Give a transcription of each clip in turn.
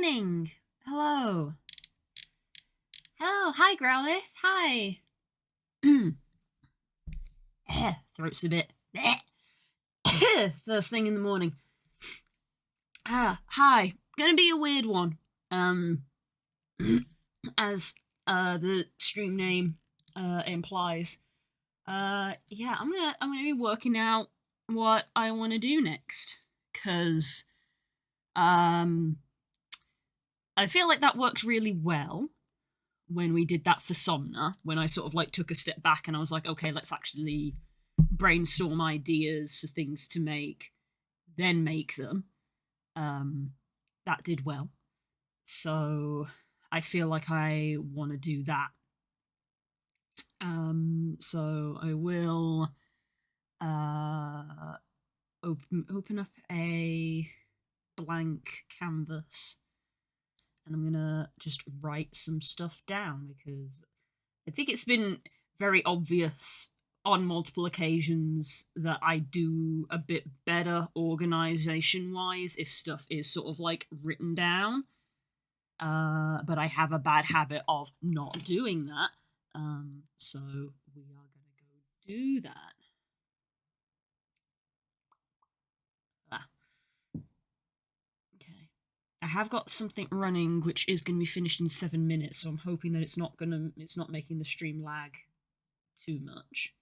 morning. Hello. Hello. Hi, Growlithe. Hi. Throat's a bit first thing in the morning. Hi. Gonna be a weird one. As the stream name implies. Yeah, I'm gonna be working out what I want to do next, cause I feel like that worked really well when we did that for Somna, when I sort of like took a step back and I was like, okay, let's actually brainstorm ideas for things to make, then make them. That did well. So I feel like I want to do that. So I will open up a blank canvas and I'm gonna just write some stuff down because I think it's been very obvious on multiple occasions that I do a bit better organization wise if stuff is sort of like written down. But I have a bad habit of not doing that. So we are gonna go do that. Ah, okay. I have got something running which is going to be finished in 7 minutes, so I'm hoping that it's not making the stream lag too much.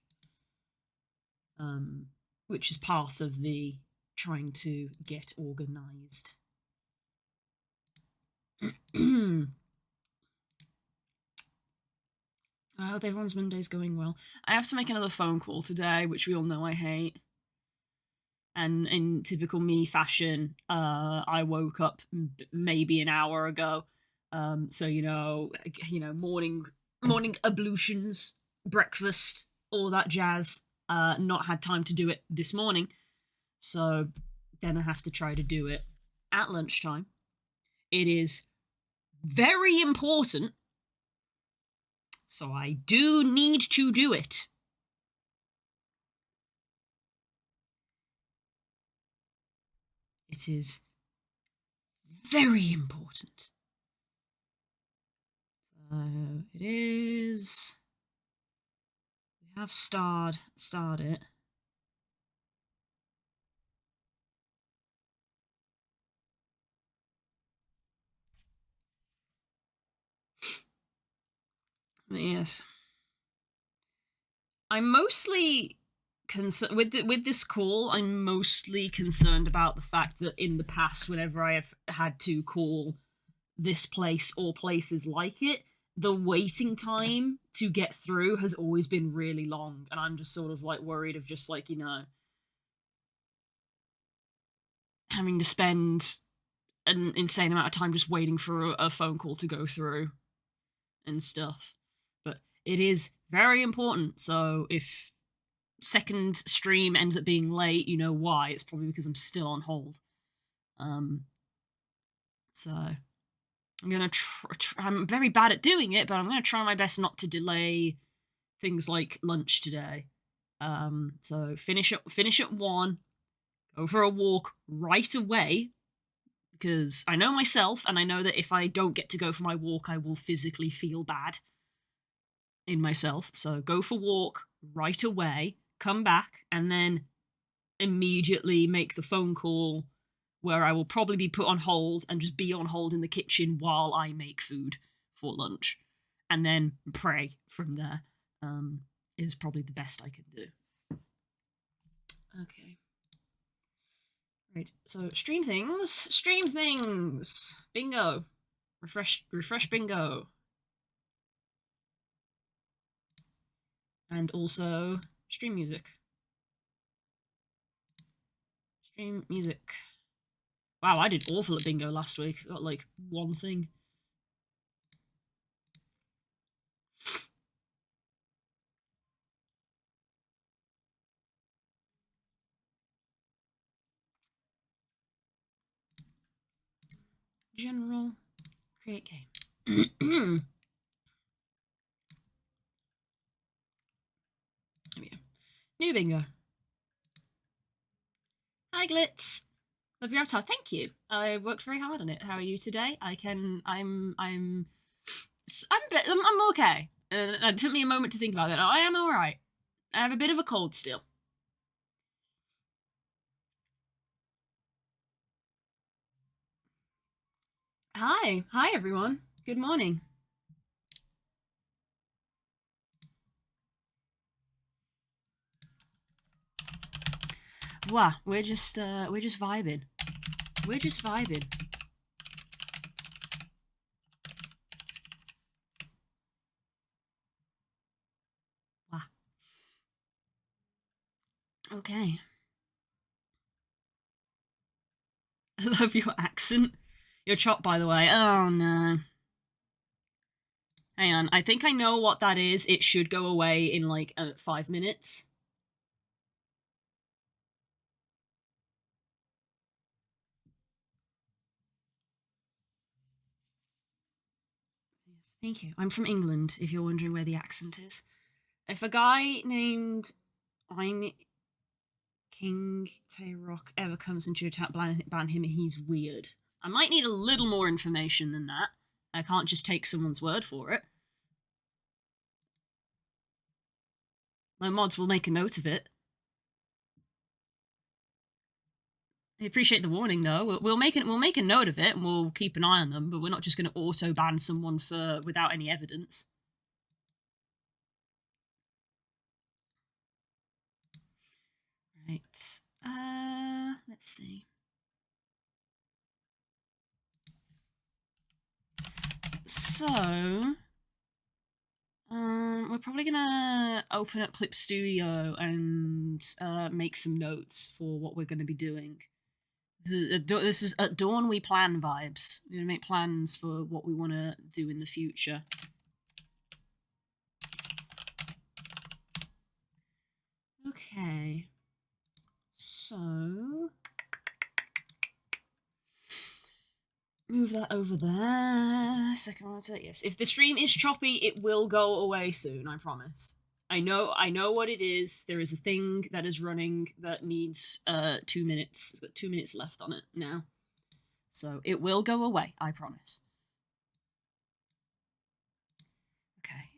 Which is part of the trying to get organized. I hope everyone's Monday's going well. I have to make another phone call today, which we all know I hate. And in typical me fashion, I woke up maybe an hour ago. So morning ablutions, breakfast, all that jazz. Not had time to do it this morning, so then I have to try to do it at lunchtime. It is very important, so I do need to do it. It is very important. So it is. We have starred it. But yes. I'm mostly concerned with this call. I'm mostly concerned about the fact that in the past, whenever I have had to call this place or places like it, the waiting time to get through has always been really long, and I'm just sort of like worried of just like having to spend an insane amount of time just waiting for a phone call to go through and stuff. But it is very important. So if second stream ends up being late, you know why. It's probably because I'm still on hold. So I'm gonna I'm very bad at doing it, but I'm gonna try my best not to delay things like lunch today. So finish at 1, go for a walk right away, because I know myself, and I know that if I don't get to go for my walk, I will physically feel bad in myself. So go for walk right away, come back, and then immediately make the phone call where I will probably be put on hold and just be on hold in the kitchen while I make food for lunch, and then pray from there. Is probably the best I can do. Okay. Right, so stream things, bingo, refresh bingo, and also stream music. Stream music. Wow, I did awful at bingo last week. I got like one thing. General, create game. There we go. New bingo. Hi, Glitz. Love your avatar. Thank you. I worked very hard on it. How are you today? I'm okay. It took me a moment to think about it. I am all right. I have a bit of a cold still. Hi everyone. Good morning. Wow, we're just vibing. We're just vibing. Wow. Okay. I love your accent. You're chopped, by the way. Oh no. Hang on. I think I know what that is. It should go away in like 5 minutes. Yes, thank you. I'm from England, if you're wondering where the accent is. If a guy named I'm King Taerock ever comes into your chat, ban him, he's weird. I might need a little more information than that. I can't just take someone's word for it. My mods will make a note of it. I appreciate the warning, though. We'll make a note of it, and we'll keep an eye on them. But we're not just going to auto ban someone without any evidence. Right. Let's see. So, we're probably gonna open up Clip Studio and make some notes for what we're going to be doing. This is at dawn we plan vibes. We're gonna make plans for what we want to do in the future. Okay. So move that over there. Second monitor. Yes. If the stream is choppy, it will go away soon, I promise. I know what it is. There is a thing that is running that needs 2 minutes. It's got 2 minutes left on it now. So it will go away, I promise. Okay.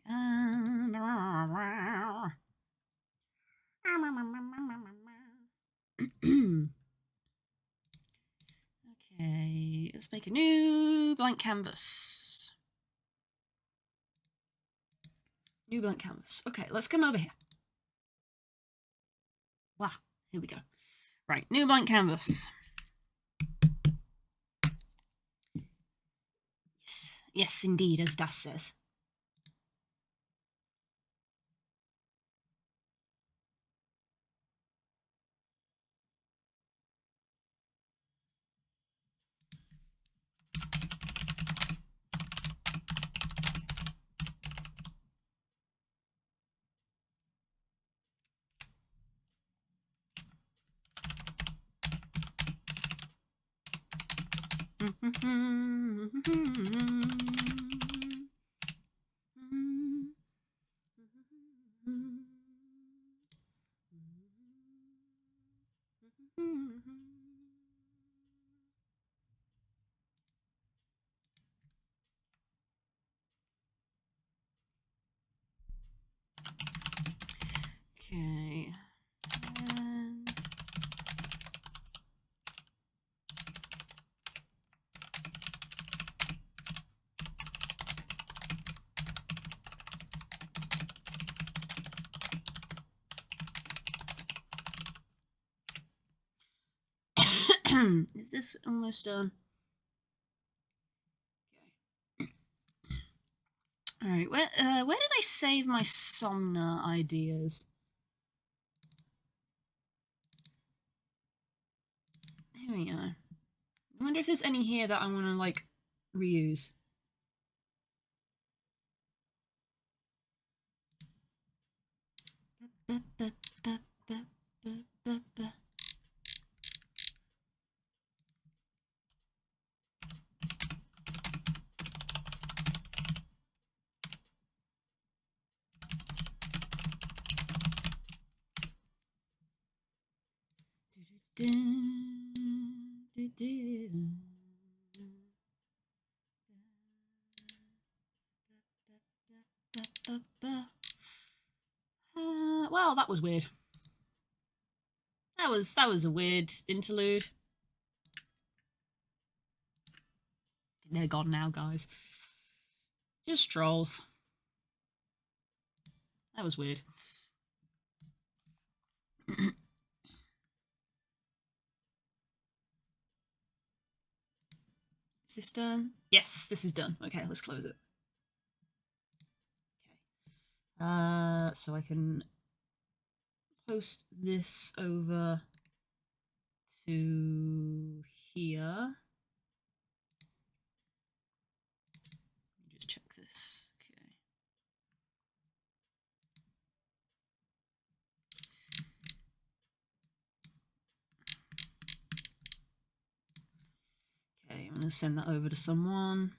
Okay, let's make a new blank canvas. New blank canvas. Okay, let's come over here. Wow, here we go. Right, new blank canvas. Yes, indeed, as Das says. Okay. Is this almost done? Okay. All right. Where did I save my Somna ideas? Here we go. I wonder if there's any here that I want to like reuse. Well, that was weird. That was a weird interlude. They're gone now, guys. Just trolls. That was weird. Is this done? Yes, this is done. Okay, let's close it. Okay. So I can post this over to here. Let me just check this. Okay, I'm going to send that over to someone.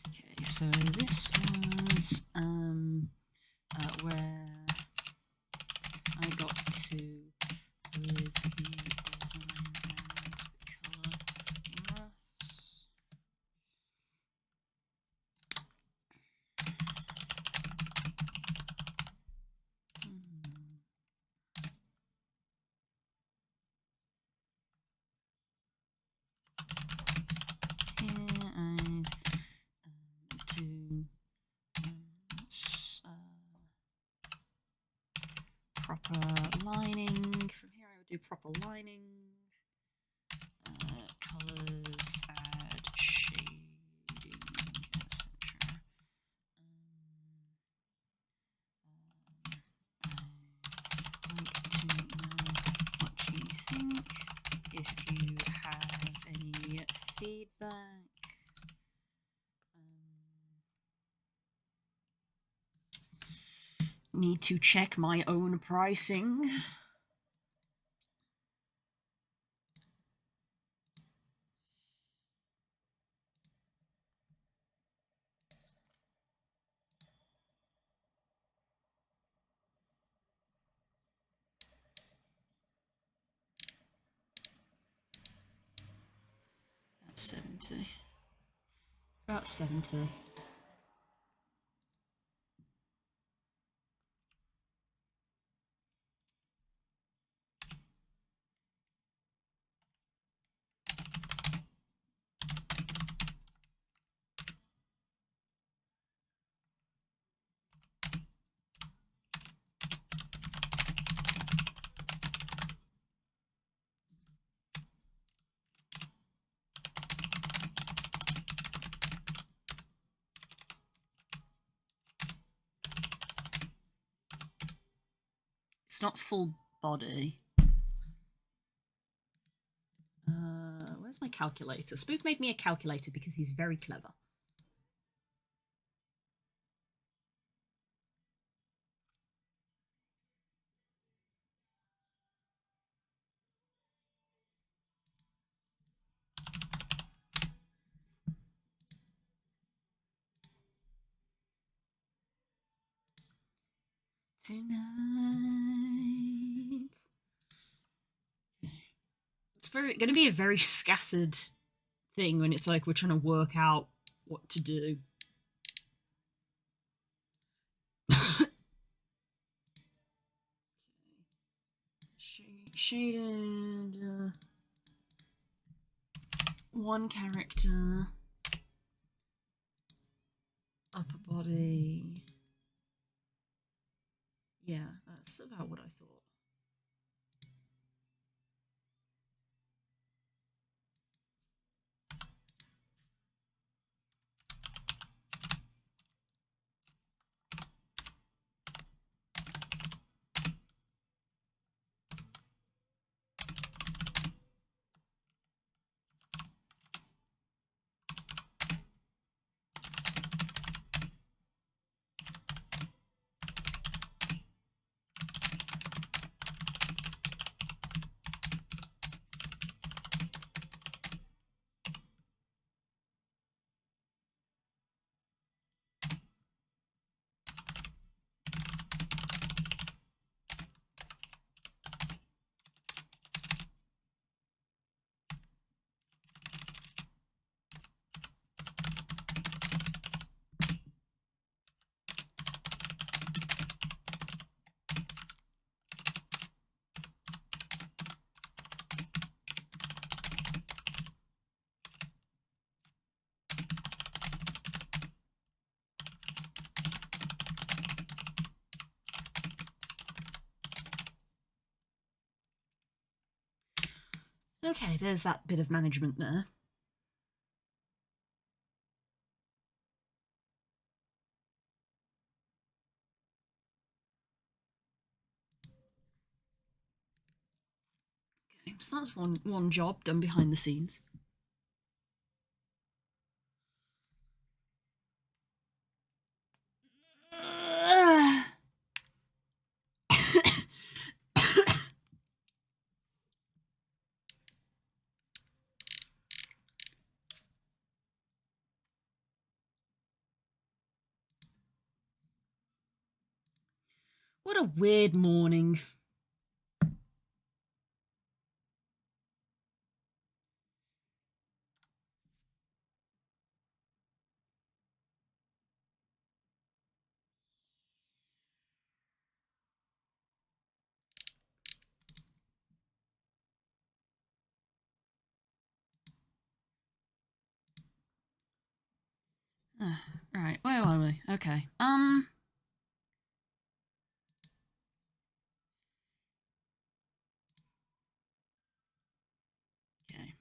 Okay, so this was where I got to with the design and color maps. Here I do proper lining. From here I would do proper lining. Colors, add shading, etc. I'd like to know what you think. If you have any feedback. Need to check my own pricing. About 70. About 70. It's not full body. Where's my calculator? Spook made me a calculator because he's very clever. Tonight. It's going to be a very scattered thing when it's like we're trying to work out what to do. Shaded one character, upper body. Yeah, that's about what I thought. Okay, there's that bit of management there. Okay, so that's one job done behind the scenes. What a weird morning. Right, where are we? Okay. Okay.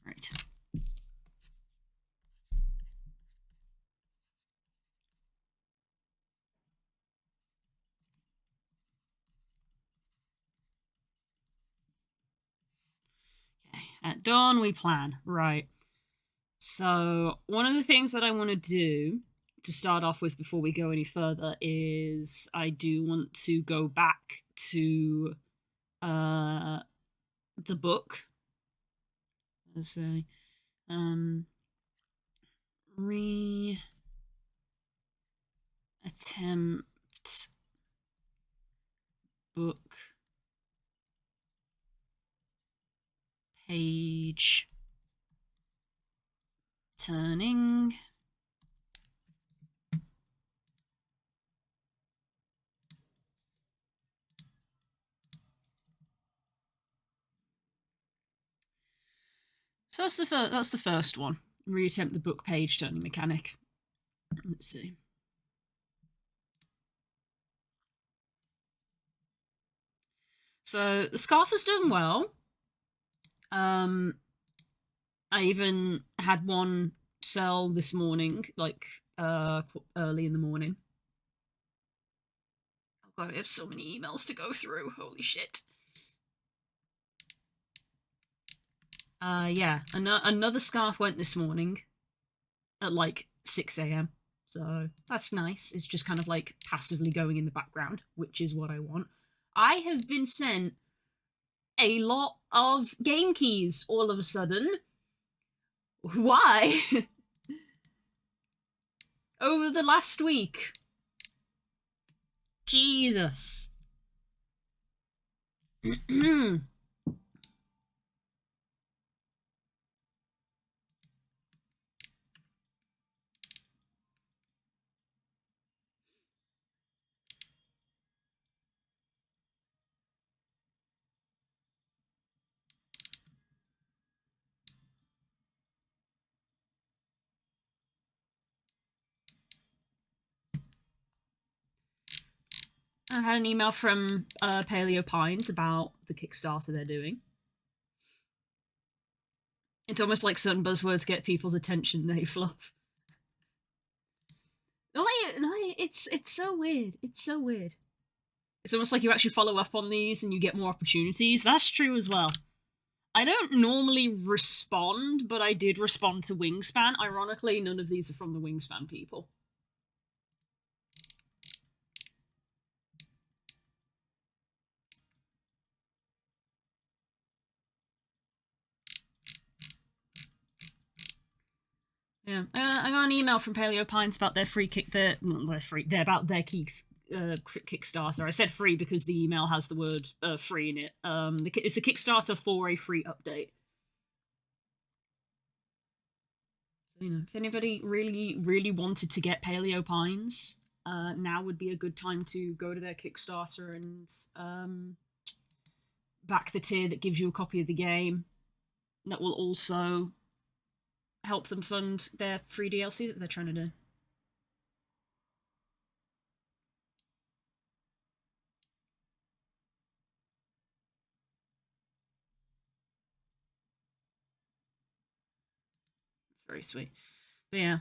Right. Okay. At dawn, we plan. Right. So, one of the things that I want to do to start off with before we go any further is I do want to go back to uh the book. Let's say re attempt book page turning. So that's the first one. Reattempt the book page turning mechanic. Let's see. So the scarf has done well. I even had one sell this morning, like early in the morning. Oh god, I have so many emails to go through. Holy shit. Yeah, another scarf went this morning at like 6 a.m. So that's nice. It's just kind of like passively going in the background, which is what I want. I have been sent a lot of game keys all of a sudden. Why? Over the last week. Jesus. I had an email from Paleo Pines about the Kickstarter they're doing. It's almost like certain buzzwords get people's attention, they fluff. No, it's so weird. It's so weird. It's almost like you actually follow up on these and you get more opportunities. That's true as well. I don't normally respond, but I did respond to Wingspan. Ironically, none of these are from the Wingspan people. Yeah, I got an email from Paleo Pines about their free kick. They're about their Kickstarter. I said free because the email has the word free in it. It's a Kickstarter for a free update. So, if anybody really wanted to get Paleo Pines, now would be a good time to go to their Kickstarter and back the tier that gives you a copy of the game. That will also help them fund their free DLC that they're trying to do. very sweet. But yeah,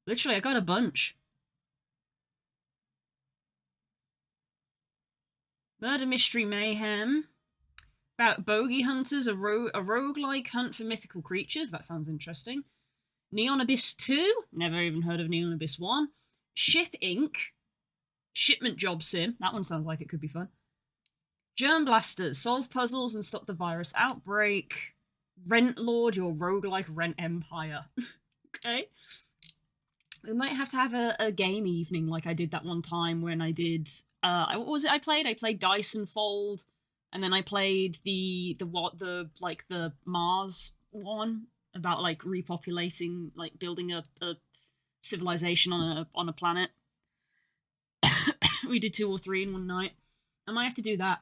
literally, I got a bunch. Murder Mystery Mayhem. About bogey hunters, a roguelike hunt for mythical creatures. That sounds interesting. Neon Abyss 2. Never even heard of Neon Abyss 1. Ship Inc. Shipment Job Sim. That one sounds like it could be fun. Germ Blasters. Solve puzzles and stop the virus outbreak. Rent Lord, your roguelike rent empire. Okay. We might have to have a game evening like I did that one time when I did what was it I played? I played Dyson Fold, and then I played the Mars one about like repopulating, like building a civilization on a planet. We did 2 or 3 in one night. I might have to do that.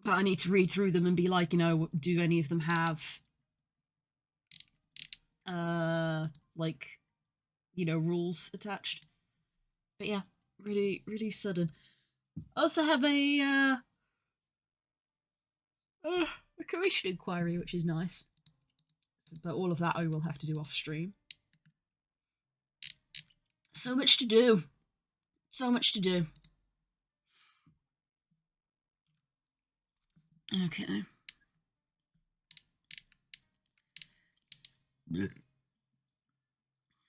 But I need to read through them and be like, do any of them have rules attached? But yeah, really, really sudden. I also have a commission inquiry, which is nice. But all of that I will have to do off stream. So much to do. So much to do. Okay.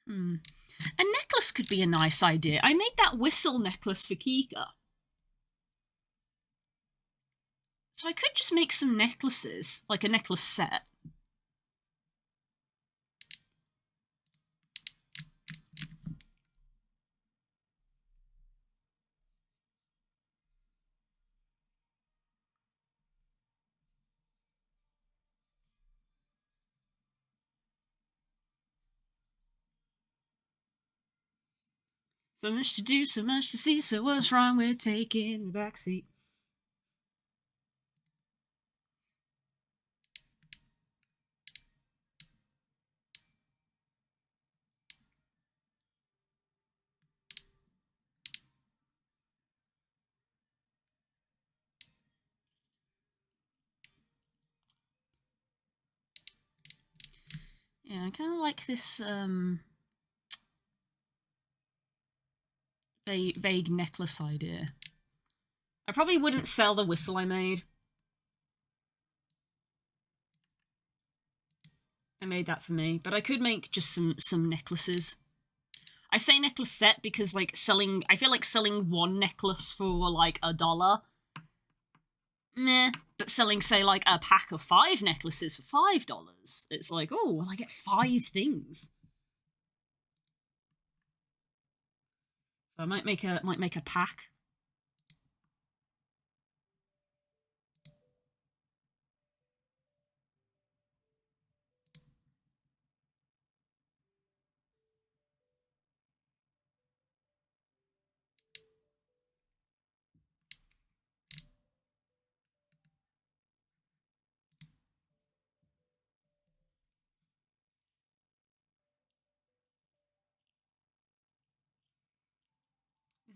A necklace could be a nice idea. I made that whistle necklace for Kika. So I could just make some necklaces, like a necklace set. So much to do, so much to see, so what's wrong with taking the backseat? Yeah, I kind of like this vague necklace idea. I probably wouldn't sell the whistle I made. I made that for me, but I could make just some necklaces. I say necklace set because I feel like selling one necklace for like $1. Nah. But selling, say, like a pack of 5 necklaces for $5, it's like, oh, well, I get 5 things. So I might make a pack.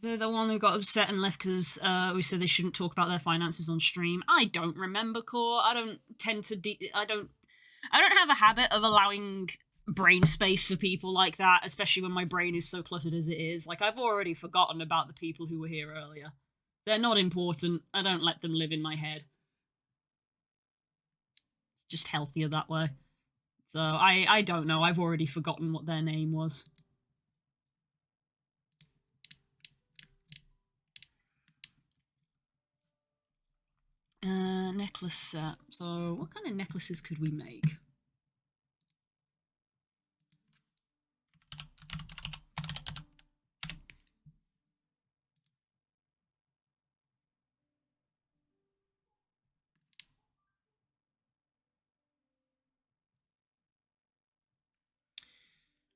They're the one who got upset and left because we said they shouldn't talk about their finances on stream. I don't remember, Core. I don't tend to. I don't have a habit of allowing brain space for people like that, especially when my brain is so cluttered as it is. Like, I've already forgotten about the people who were here earlier. They're not important. I don't let them live in my head. It's just healthier that way. So I don't know. I've already forgotten what their name was. Necklace set. So what kind of necklaces could we make?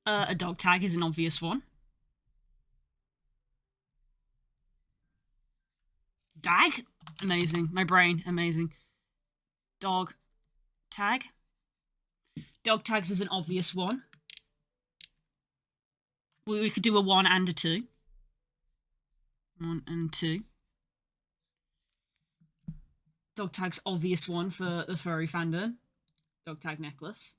A dog tag is an obvious one. Dag? Amazing. My brain, amazing. Dog tag. Dog tags is an obvious one. We could do a 1 and a 2. 1 and 2. Dog tag's obvious one for the furry fandom. Dog tag necklace.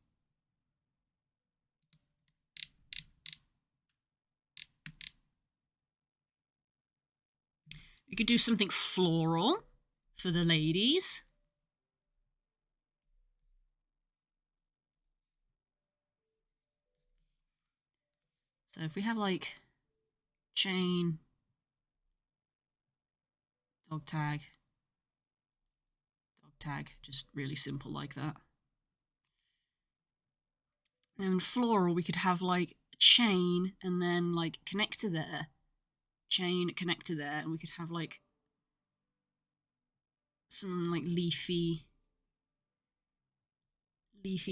We could do something floral for the ladies. So if we have like chain, dog tag, just really simple like that. Then floral, we could have like chain and then like connector there, chain, connector there, and we could have like some like leafy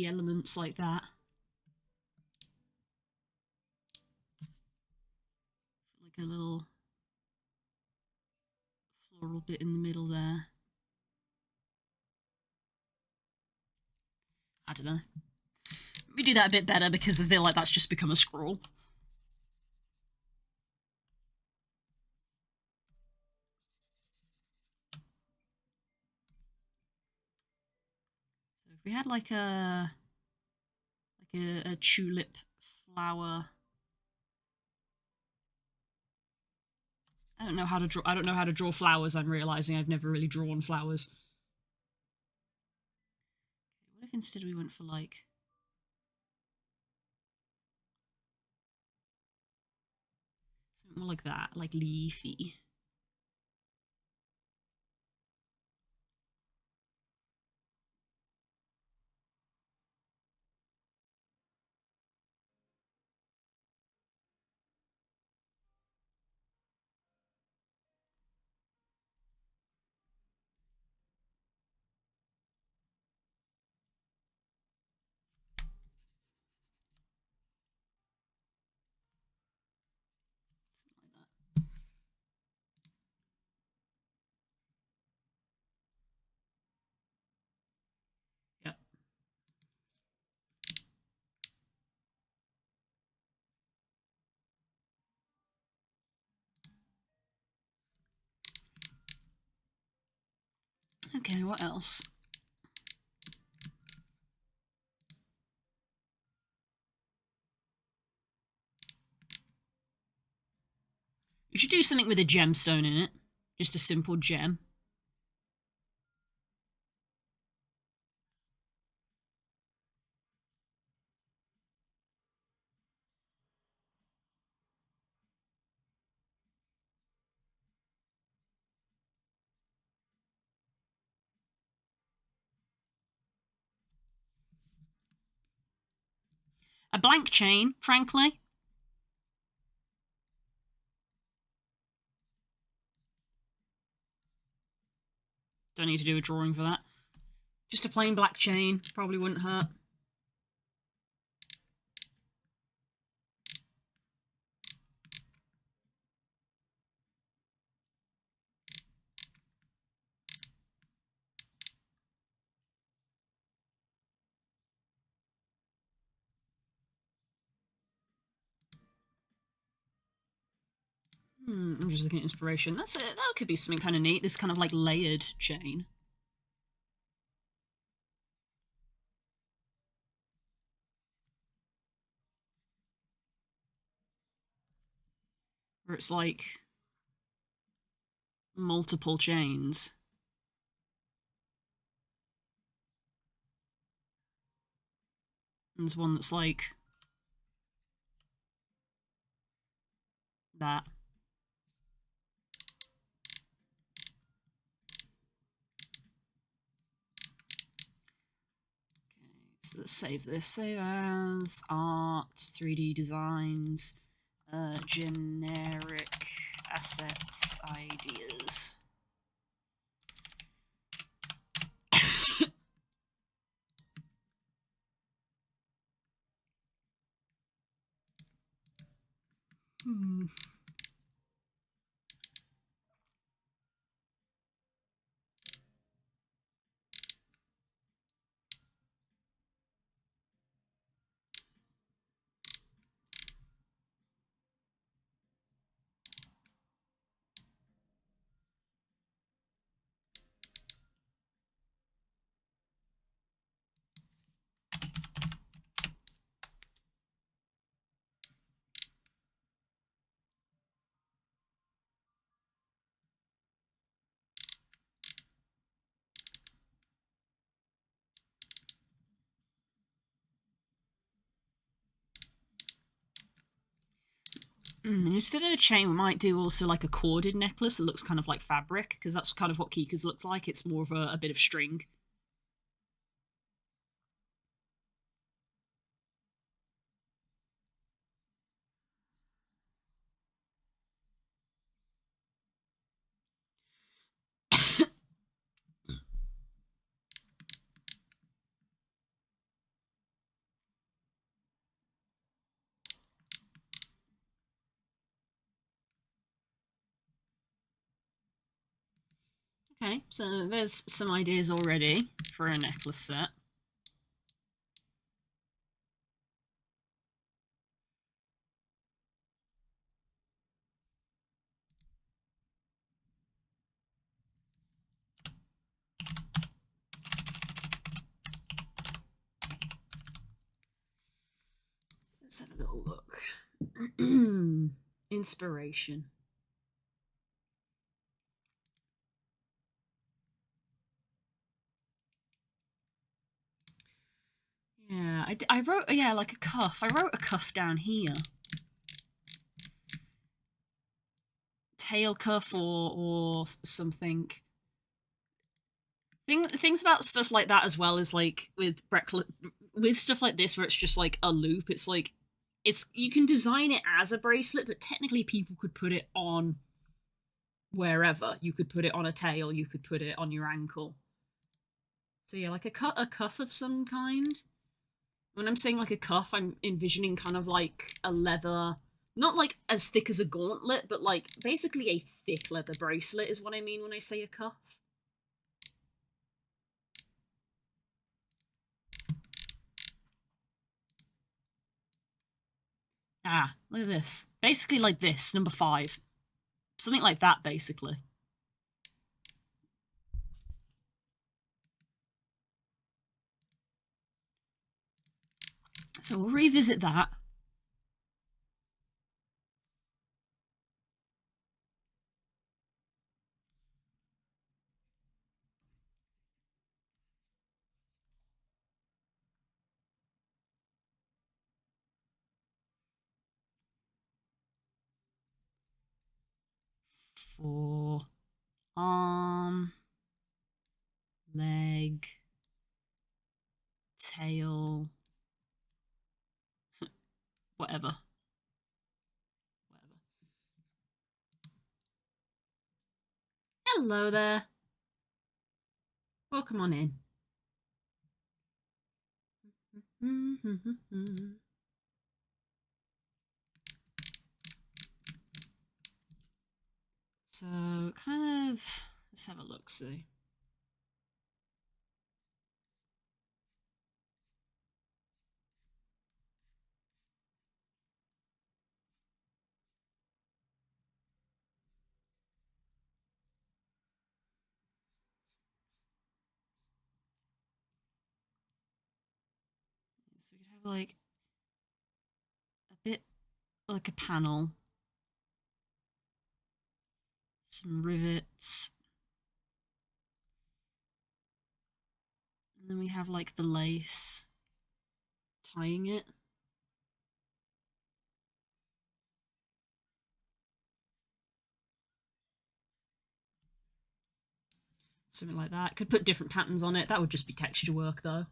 elements like that. Like a little floral bit in the middle there. I don't know. We do that a bit better because I feel like that's just become a scroll. So if we had like a tulip flower. I don't know how to draw flowers. I'm realizing I've never really drawn flowers. What if instead we went for like something more like that, like leafy? Something like that. Yep. Okay, what else? We should do something with a gemstone in it. Just a simple gem. A blank chain, frankly. Don't need to do a drawing for that. Just a plain black chain, probably wouldn't hurt. I'm just looking at inspiration. That's it. That could be something kind of neat. This kind of like layered chain. Where it's like multiple chains. And there's one that's like that. So let's save this. Save as art, 3D designs, generic assets, ideas. Instead of a chain, we might do also like a corded necklace that looks kind of like fabric, because that's kind of what Kika's looks like. It's more of a bit of string. Okay, so there's some ideas already for a necklace set. Let's have a little look. Inspiration. Yeah, I wrote, yeah, like a cuff. I wrote a cuff down here. Tail cuff or something. Things about stuff like that as well is like with stuff like this where it's just like a loop. It's like you can design it as a bracelet, but technically people could put it on wherever. You could put it on a tail. You could put it on your ankle. So yeah, like a cuff of some kind. When I'm saying like a cuff, I'm envisioning kind of like a leather, not like as thick as a gauntlet, but like basically a thick leather bracelet is what I mean when I say a cuff. Ah, look at this. Basically like this, number 5. Something like that, basically. So we'll revisit that. For arm, leg, tail, whatever. Hello there. Welcome on in. So, kind of, let's have a look see. So we could have like a bit like a panel, some rivets, and then we have like the lace tying it. Something like that. Could put different patterns on it. That would just be texture work though.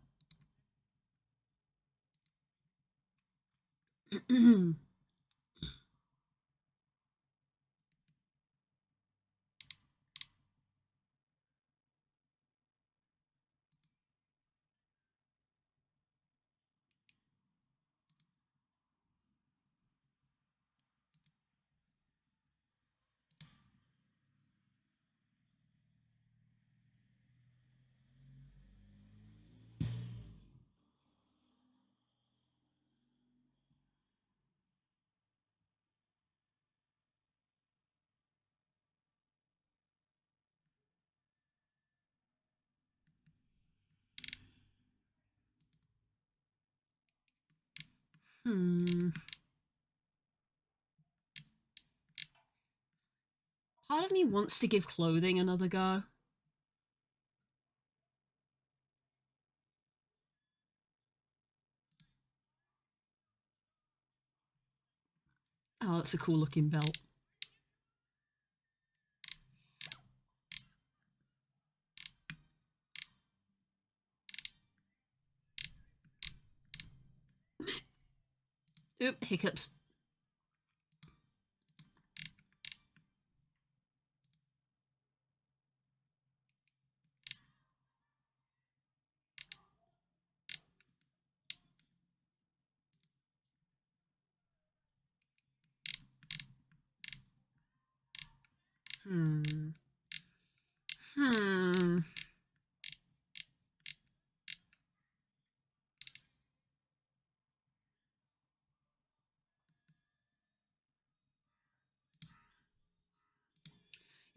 Part of me wants to give clothing another go. Oh, that's a cool looking belt. Oop, hiccups.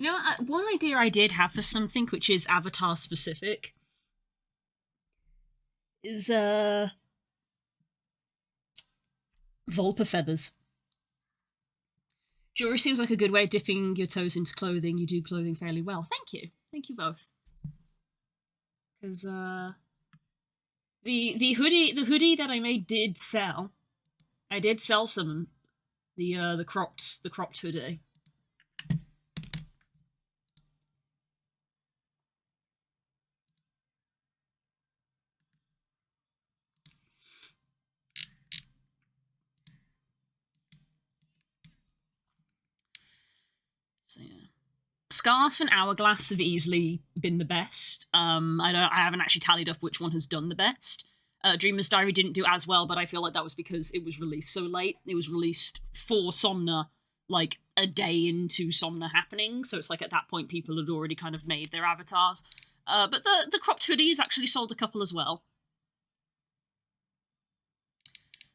You know, one idea I did have for something which is Avatar specific is Volpa feathers. Sure, seems like a good way of dipping your toes into clothing. You do clothing fairly well. Thank you both. Because the hoodie that I made did sell. I did sell some. The cropped hoodie. So yeah. Scarf and Hourglass have easily been the best. I haven't actually tallied up which one has done the best. Dreamer's Diary didn't do as well, but I feel like that was because it was released so late. It was released for Somna, like a day into Somna happening, so it's like at that point people had already kind of made their avatars. But the cropped hoodies actually sold a couple as well.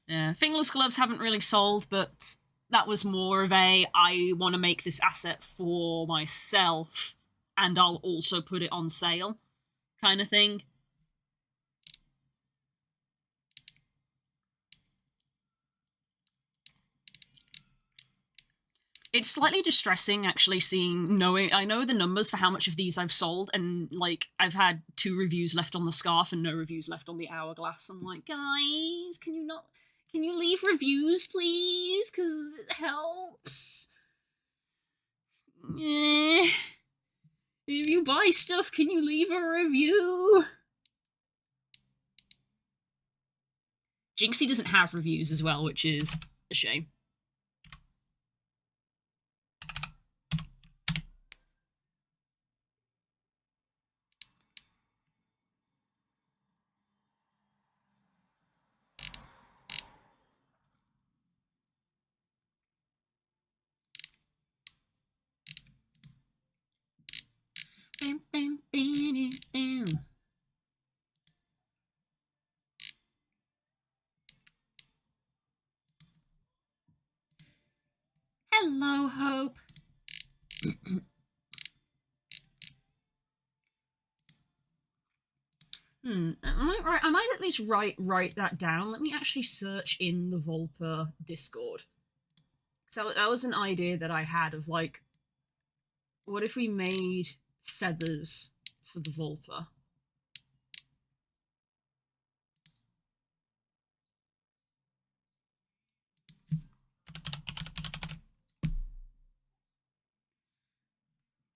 Yeah, Fingerless gloves haven't really sold, but that was more of a, I want to make this asset for myself, and I'll also put it on sale kind of thing. It's slightly distressing, actually, I know the numbers for how much of these I've sold, and, like, I've had 2 reviews left on the scarf and no reviews left on the Hourglass. I'm like, guys, can you leave reviews, please? Because it helps. If you buy stuff, can you leave a review? Jinxie doesn't have reviews as well, which is a shame. Bam, bam, bam, bam. Hello, Hope. I might at least write that down. Let me actually search in the Volpa Discord. So that was an idea that I had of, like, what if we made feathers for the Volpa?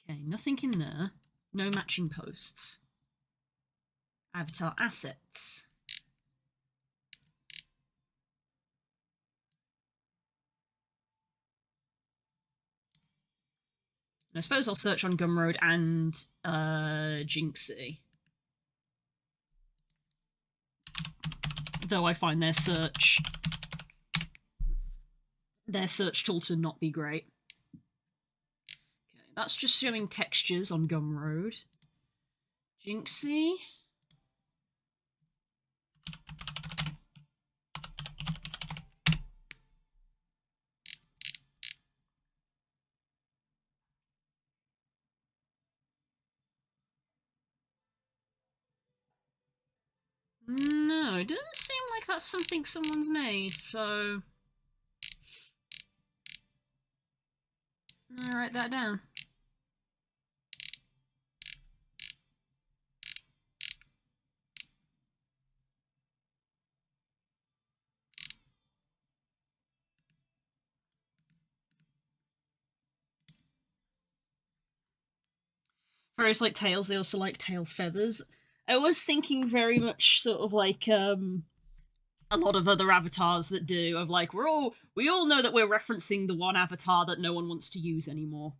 Okay, nothing in there. No matching posts. Avatar assets. I suppose I'll search on Gumroad and Jinxie. Though I find their search tool to not be great. Okay, that's just showing textures on Gumroad. Jinxie. No, it doesn't seem like that's something someone's made, so I'll write that down. Whereas like tails, they also like tail feathers. I was thinking very much sort of like a lot of other avatars that do of like we all know that we're referencing the one avatar that no one wants to use anymore,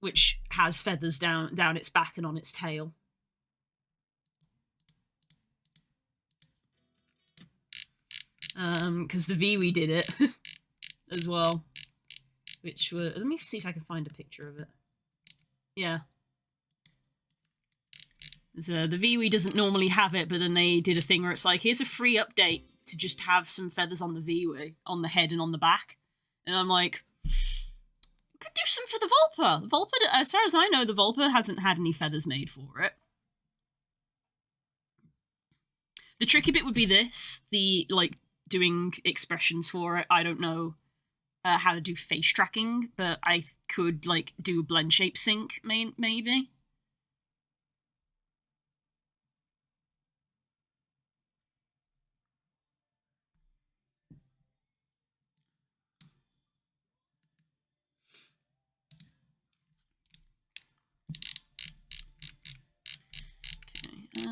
which has feathers down its back and on its tail. Because the Viwi did it as well, which were, let me see if I can find a picture of it. Yeah. So the Viwi doesn't normally have it, but then they did a thing where it's like, here's a free update to just have some feathers on the Viwi, on the head and on the back. And I'm like, we could do some for the Volpa. Volpa, as far as I know, the Volpa hasn't had any feathers made for it. The tricky bit would be this, the, like, doing expressions for it. I don't know how to do face tracking, but I could, like, do a blend shape sync, maybe. Okay,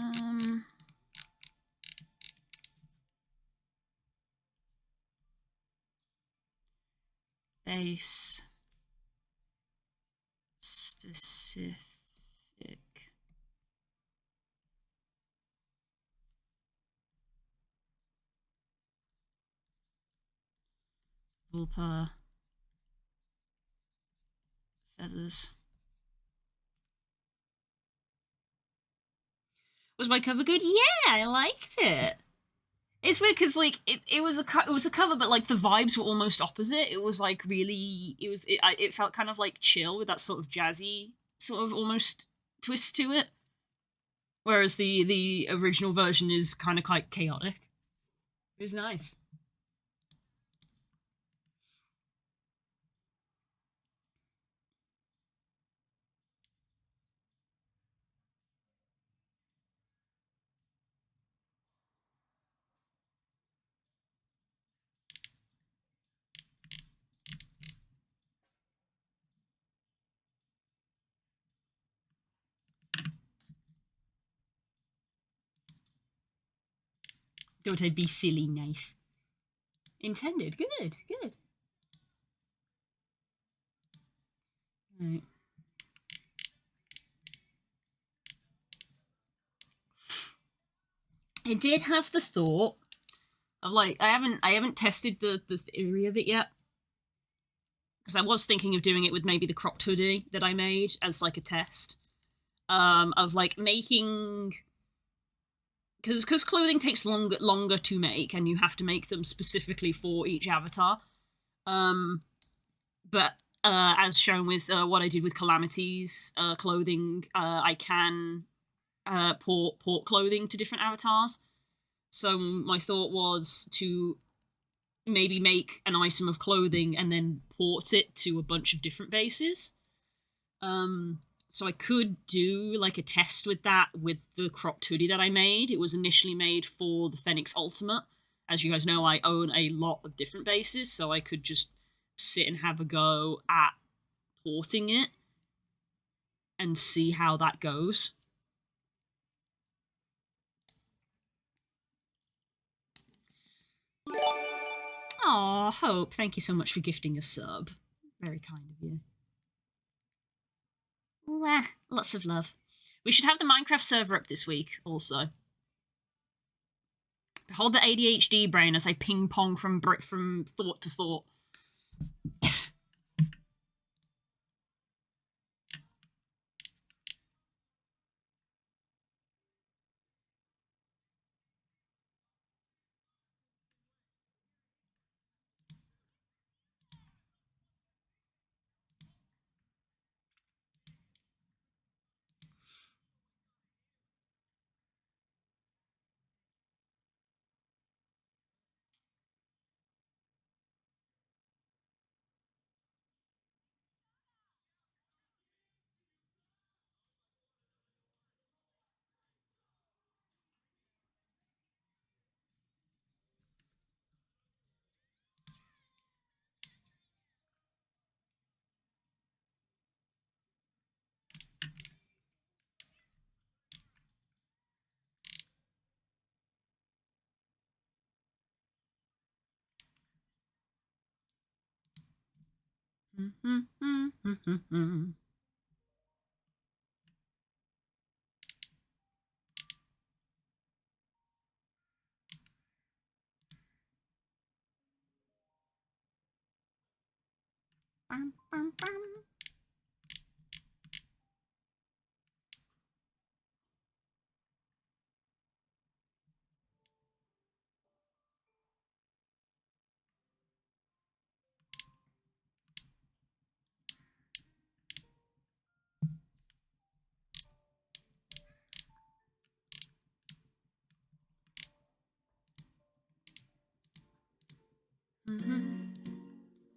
base specific Vulpa feathers. Was my cover good? Yeah, I liked it. It's weird because like it was a cover, but like the vibes were almost opposite. It was like really it felt kind of like chill with that sort of jazzy sort of almost twist to it. Whereas the original version is kind of quite chaotic. It was nice. Thought I'd be silly nice. Intended. Good, good. Right. I did have the thought of like I haven't tested the theory of it yet. Because I was thinking of doing it with maybe the cropped hoodie that I made as like a test. Of like making, because clothing takes longer to make, and you have to make them specifically for each avatar. But as shown with what I did with Calamity's clothing, I can port clothing to different avatars. So my thought was to maybe make an item of clothing and then port it to a bunch of different bases. So I could do like a test with that with the cropped hoodie that I made. It was initially made for the Phoenix Ultimate. As you guys know, I own a lot of different bases, so I could just sit and have a go at porting it and see how that goes. Aw, Hope, thank you so much for gifting a sub. Very kind of you. Mwah, lots of love. We should have the Minecraft server up this week, also. Hold the ADHD brain as I ping pong from thought to thought.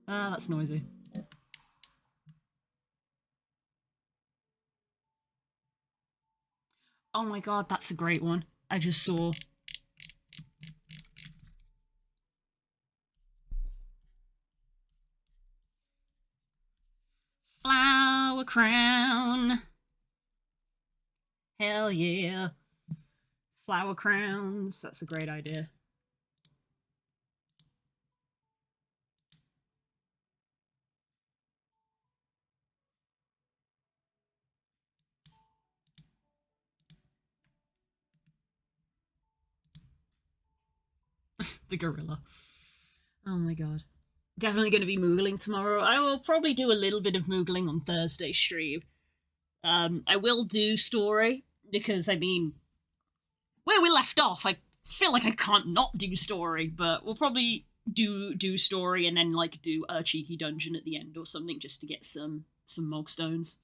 Ah, that's noisy. Oh my god, that's a great one. I just saw. Flower crown. Hell yeah. Flower crowns. That's a great idea. The gorilla. Oh my god. Definitely going to be moogling tomorrow. I will probably do a little bit of moogling on Thursday stream. I will do story because I mean, where we left off, I feel like I can't not do story, but we'll probably do story and then like do a cheeky dungeon at the end or something just to get some mogstones.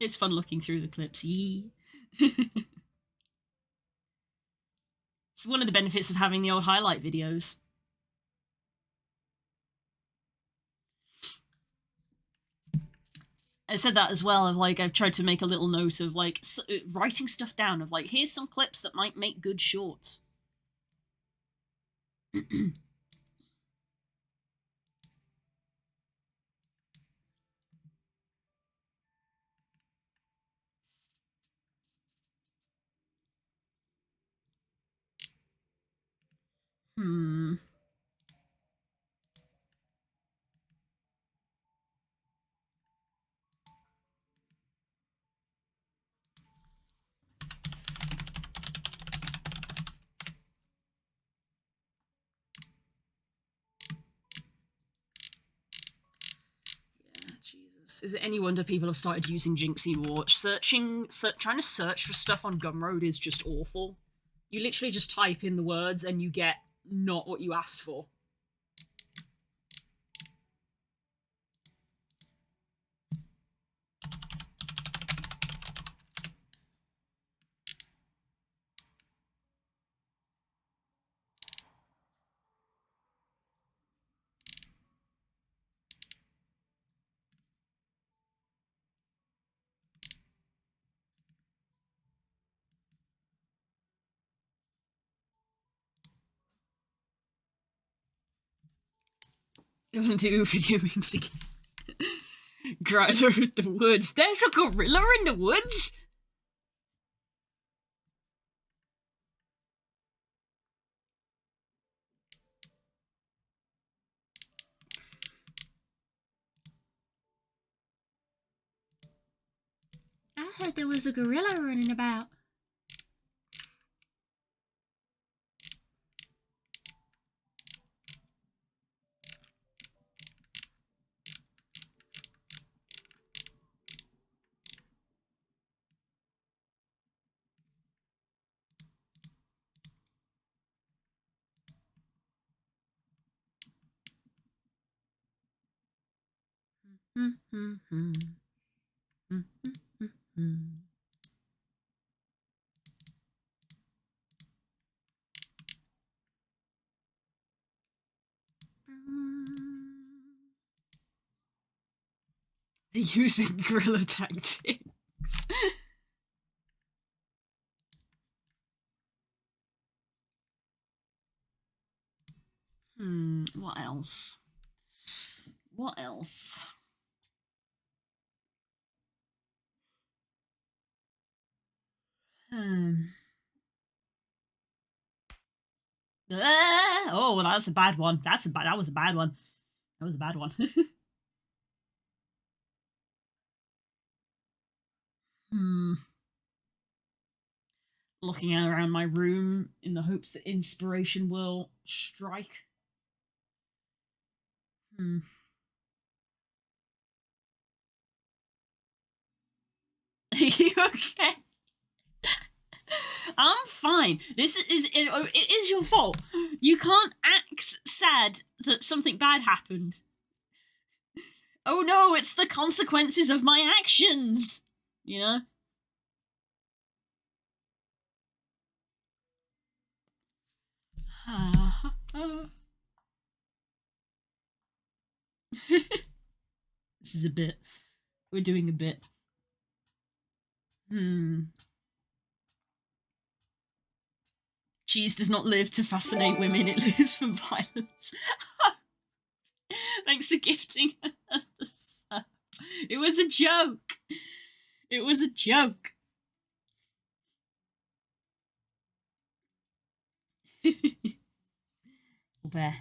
It's fun looking through the clips. Yee. It's one of the benefits of having the old highlight videos. I said that as well. Of like, I've tried to make a little note of like writing stuff down. Of like, here's some clips that might make good shorts. Hmm. Jesus. Is it any wonder people have started using Jinxie Watch? Trying to search for stuff on Gumroad is just awful. You literally just type in the words and you get not what you asked for. You want to do video memes again? Gorilla in the woods. There's a gorilla in the woods? I heard there was a gorilla running about. Using guerrilla tactics. What else? What else? Hmm. Oh, that's a bad one. That was a bad one. That was a bad one. Hmm. Looking around my room in the hopes that inspiration will strike. Hmm. Are you okay? I'm fine. This is it is your fault. You can't act sad that something bad happened. Oh no, it's the consequences of my actions. You know? This is a bit. We're doing a bit. Hmm. Cheese does not live to fascinate women, it lives for violence. Thanks for gifting us. It was a joke. It was a joke. Bear.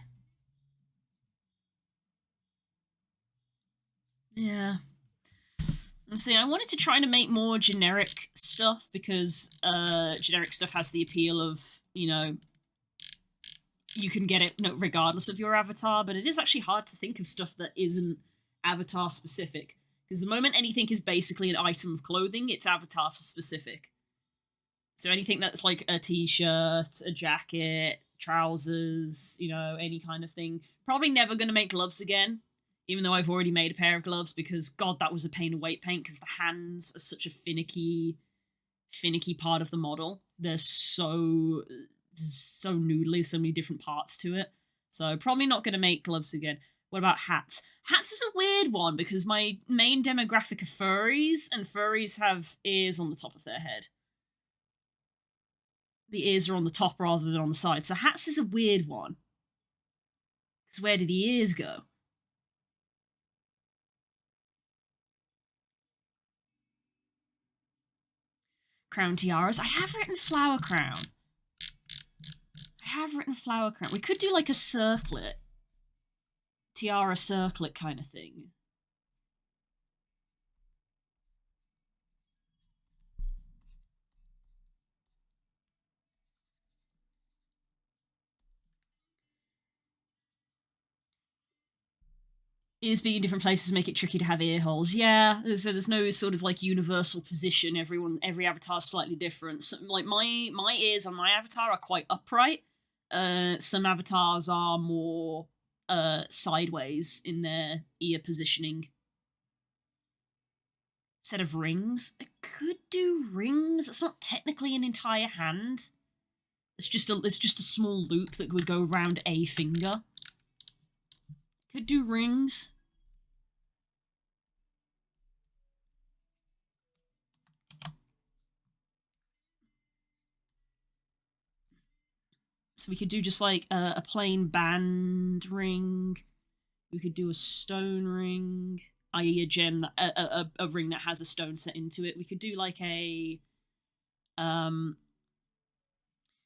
Yeah. See, I wanted to try to make more generic stuff because generic stuff has the appeal of, you know, you can get it regardless of your avatar, but it is actually hard to think of stuff that isn't avatar specific. Because the moment anything is basically an item of clothing, it's avatar specific. So anything that's like a t-shirt, a jacket, trousers, you know, any kind of thing. Probably never going to make gloves again, even though I've already made a pair of gloves because God, that was a pain to weight paint because the hands are such a finicky part of the model. They're so noodly, so many different parts to it. So probably not going to make gloves again. What about hats? Hats is a weird one because my main demographic are furries, and furries have ears on the top of their head. The ears are on the top rather than on the side. So hats is a weird one. Because where do the ears go? Crown tiaras. I have written flower crown. We could do like a circlet. Tiara circlet kind of thing. Ears being in different places make it tricky to have ear holes. Yeah, so there's no sort of like universal position. Every avatar is slightly different. So, like my ears on my avatar are quite upright. Some avatars are more sideways in their ear positioning. Set of rings. I could do rings. It's not technically an entire hand. It's just a small loop that would go around a finger. Could do rings. So we could do just like a plain band ring. We could do a stone ring, i.e., a gem, a ring that has a stone set into it. We could do like a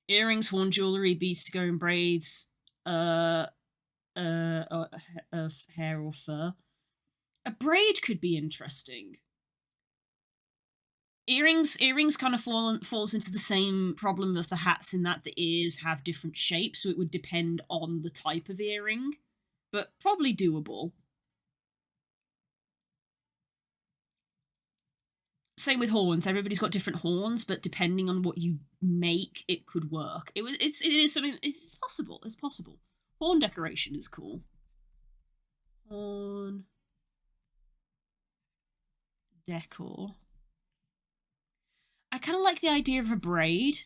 earrings, horn jewelry, beads to go in braids, of hair or fur. A braid could be interesting. Earrings kind of falls into the same problem of the hats in that the ears have different shapes, so it would depend on the type of earring, but probably doable. Same with horns. Everybody's got different horns, but depending on what you make, it could work. It is something. It's possible. It's possible. Horn decoration is cool. Horn decor. I kind of like the idea of a braid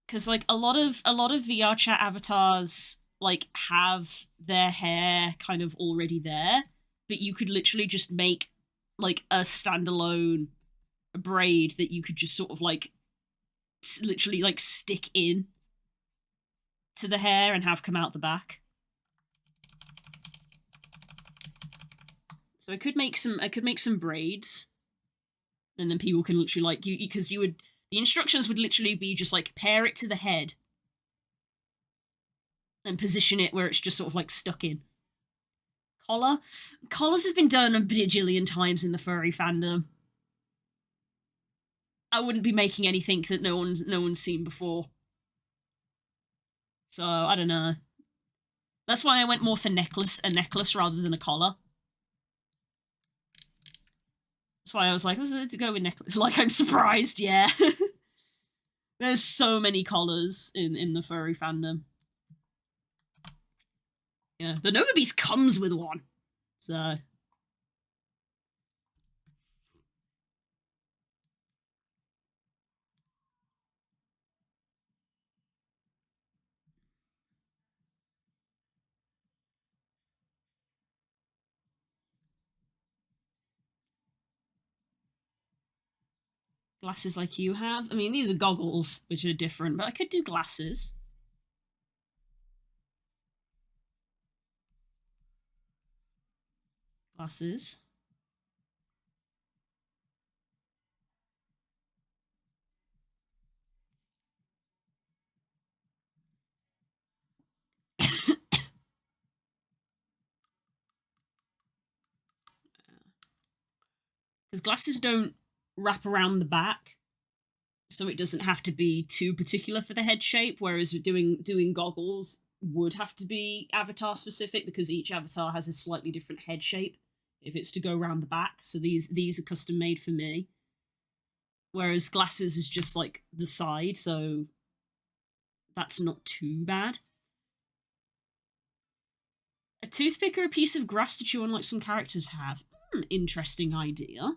because like a lot of VR chat avatars like have their hair kind of already there, but you could literally just make like a standalone braid that you could just sort of like literally like stick in to the hair and have come out the back. So I could make some braids And then people can literally, like, because you would, the instructions would literally be just like, pair it to the head and position it where it's just sort of like stuck in. Collar? Collars have been done a bajillion times in the furry fandom. I wouldn't be making anything that no one's seen before. So, I don't know. That's why I went more for a necklace rather than a collar. That's why I was like, let's go with necklace. Like, I'm surprised, yeah. There's so many collars in the furry fandom. Yeah, the Nova Beast comes with one. So... Glasses like you have? I mean, these are goggles, which are different, but I could do glasses. Glasses. Because glasses don't wrap around the back, so it doesn't have to be too particular for the head shape, whereas doing goggles would have to be avatar specific because each avatar has a slightly different head shape if it's to go around the back. So these are custom made for me. Whereas glasses is just like the side, so that's not too bad. A toothpick or a piece of grass to chew on like some characters have? Interesting idea.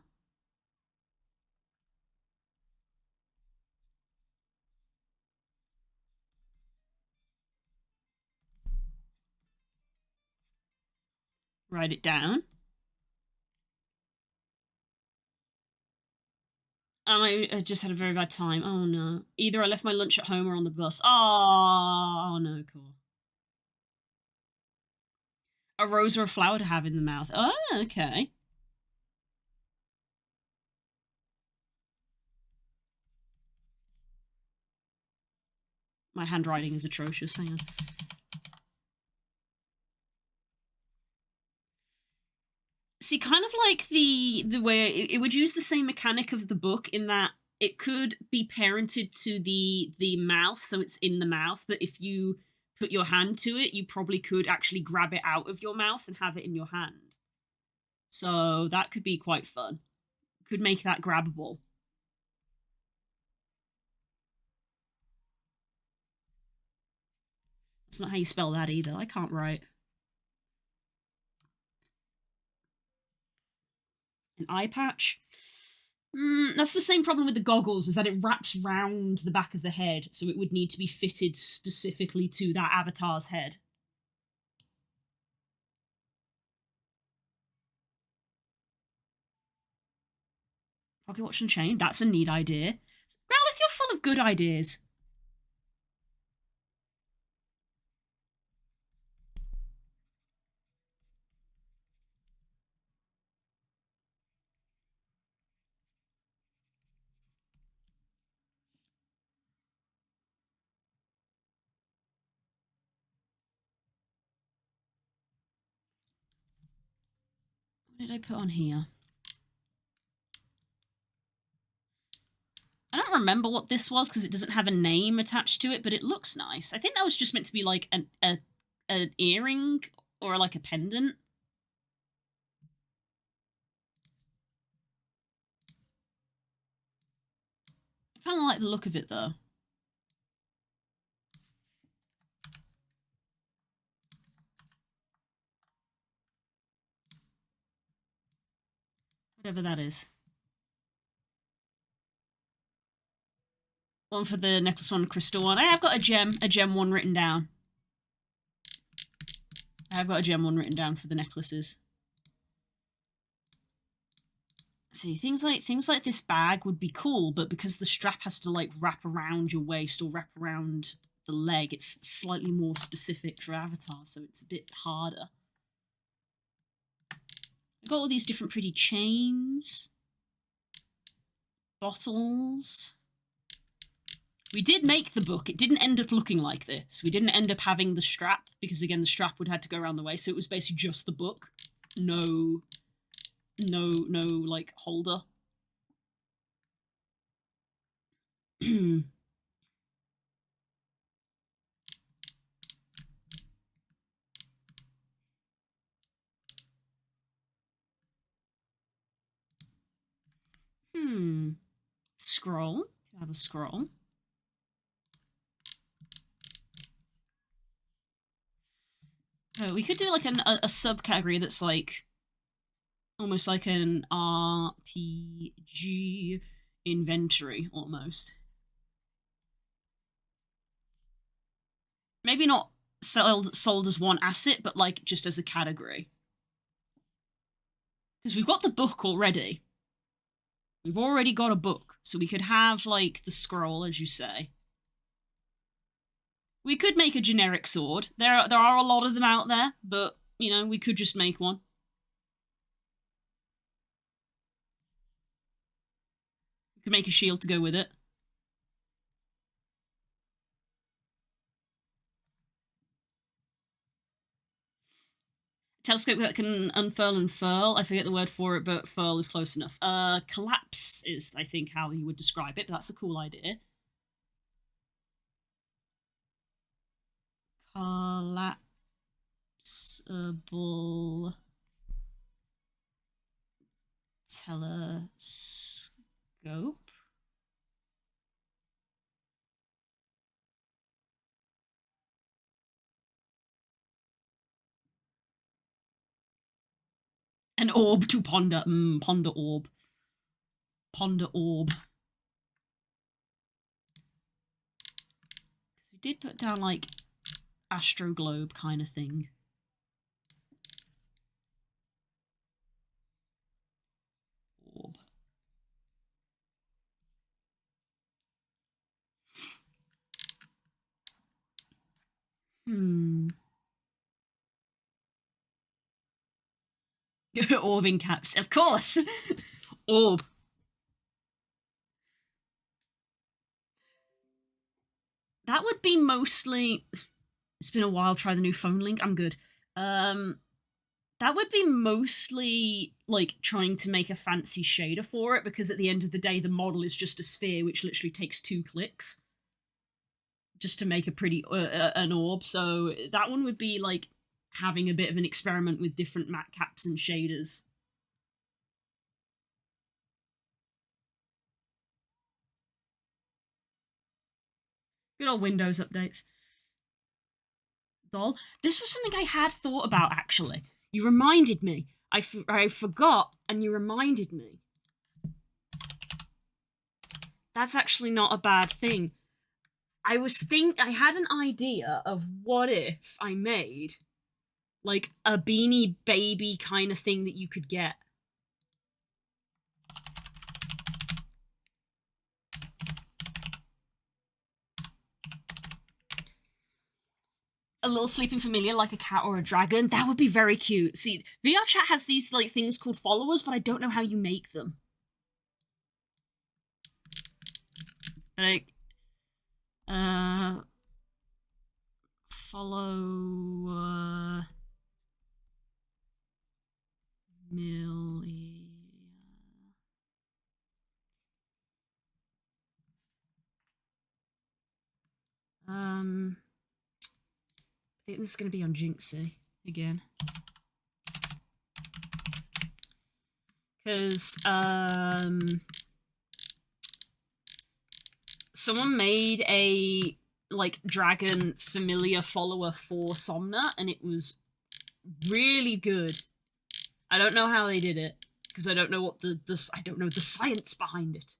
Write it down. I just had a very bad time. Oh no. Either I left my lunch at home or on the bus. Oh no, cool. A rose or a flower to have in the mouth. Oh, okay. My handwriting is atrocious. Hang on. See, kind of like the way it would use the same mechanic of the book in that it could be parented to the mouth, so it's in the mouth, but if you put your hand to it, you probably could actually grab it out of your mouth and have it in your hand. So that could be quite fun. Could make that grabbable. That's not how you spell that either. I can't write. An eye patch? That's the same problem with the goggles, is that it wraps round the back of the head, so it would need to be fitted specifically to that avatar's head. Pocket watch and chain? That's a neat idea. Growlithe, you're full of good ideas. What did I put on here? I don't remember what this was because it doesn't have a name attached to it, but it looks nice. I think that was just meant to be like an earring or like a pendant. I kind of like the look of it though. Whatever that is. One for the necklace one, crystal one. I've got a gem one written down. I've got a gem one written down for the necklaces. See, things like this bag would be cool, but because the strap has to like wrap around your waist or wrap around the leg, it's slightly more specific for Avatar, so it's a bit harder. I've got all these different pretty chains. Bottles. We did make the book. It didn't end up looking like this. We didn't end up having the strap, because again, the strap would have to go around the waist. So it was basically just the book. No, like, holder. Scroll. Have a scroll. So we could do like a subcategory that's like almost like an RPG inventory almost. Maybe not sold as one asset, but like just as a category. Because we've got the book already. We've already got a book, so we could have like the scroll, as you say. We could make a generic sword. There are a lot of them out there, but you know, we could just make one. We could make a shield to go with it. Telescope that can unfurl and furl. I forget the word for it, but furl is close enough. Collapse is, I think, how you would describe it, but that's a cool idea. Collapsible telescope. An orb to ponder. Ponder orb. Ponder orb. We did put down, like, astroglobe kind of thing. Orb. Orb in caps, of course. Orb. That would be mostly... It's been a while, try the new phone link. I'm good. That would be mostly, like, trying to make a fancy shader for it, because at the end of the day, the model is just a sphere, which literally takes 2 clicks just to make a pretty, an orb. So that one would be, like, having a bit of an experiment with different matte caps and shaders. Good old Windows updates. Doll. This was something I had thought about, actually. You reminded me. I forgot, and you reminded me. That's actually not a bad thing. I had an idea of what if I made, like, a Beanie Baby kind of thing that you could get. A little sleeping familiar like a cat or a dragon. That would be very cute. See, VR Chat has these, like, things called followers, but I don't know how you make them. Like, follow, Millie. I think this is going to be on Jinxie again. Because, someone made a, like, dragon familiar follower for Somna, and it was really good. I don't know how they did it, because I don't know what I don't know the science behind it.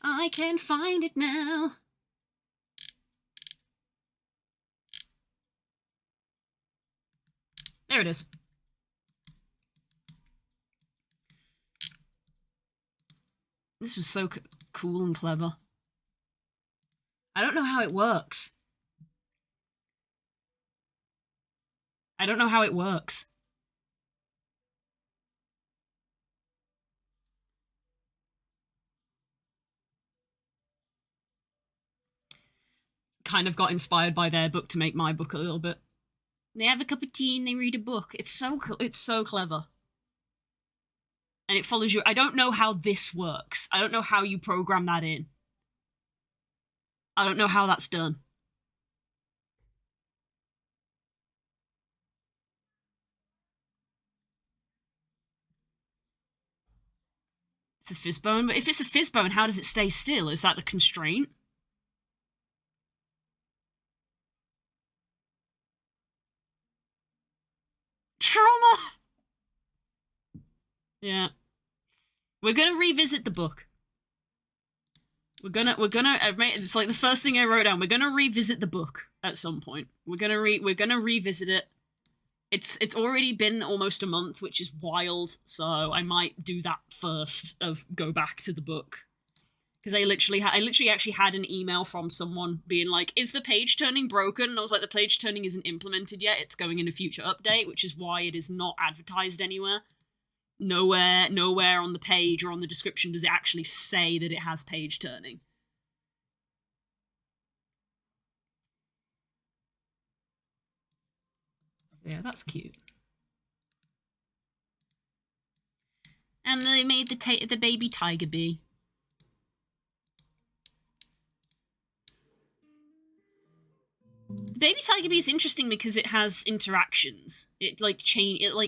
I can find it now. There it is. This was so cool and clever. I don't know how it works. I don't know how it works. Kind of got inspired by their book to make my book a little bit. They have a cup of tea and they read a book. It's so clever. And it follows you. I don't know how this works. I don't know how you program that in. I don't know how that's done. It's a fizzbone, but if it's a fizzbone, how does it stay still? Is that a constraint? Trauma! Yeah. We're gonna revisit the book. We're gonna, it's like the first thing I wrote down. We're gonna revisit the book at some point. We're gonna revisit it. It's already been almost a month, which is wild, so I might do that first, of go back to the book. Because I literally actually had an email from someone being like, is the page turning broken? And I was like, the page turning isn't implemented yet, it's going in a future update, which is why it is not advertised anywhere. Nowhere on the page or on the description does it actually say that it has page turning. Yeah, that's cute. And they made the baby tiger bee. The baby tiger bee is interesting because it has interactions. It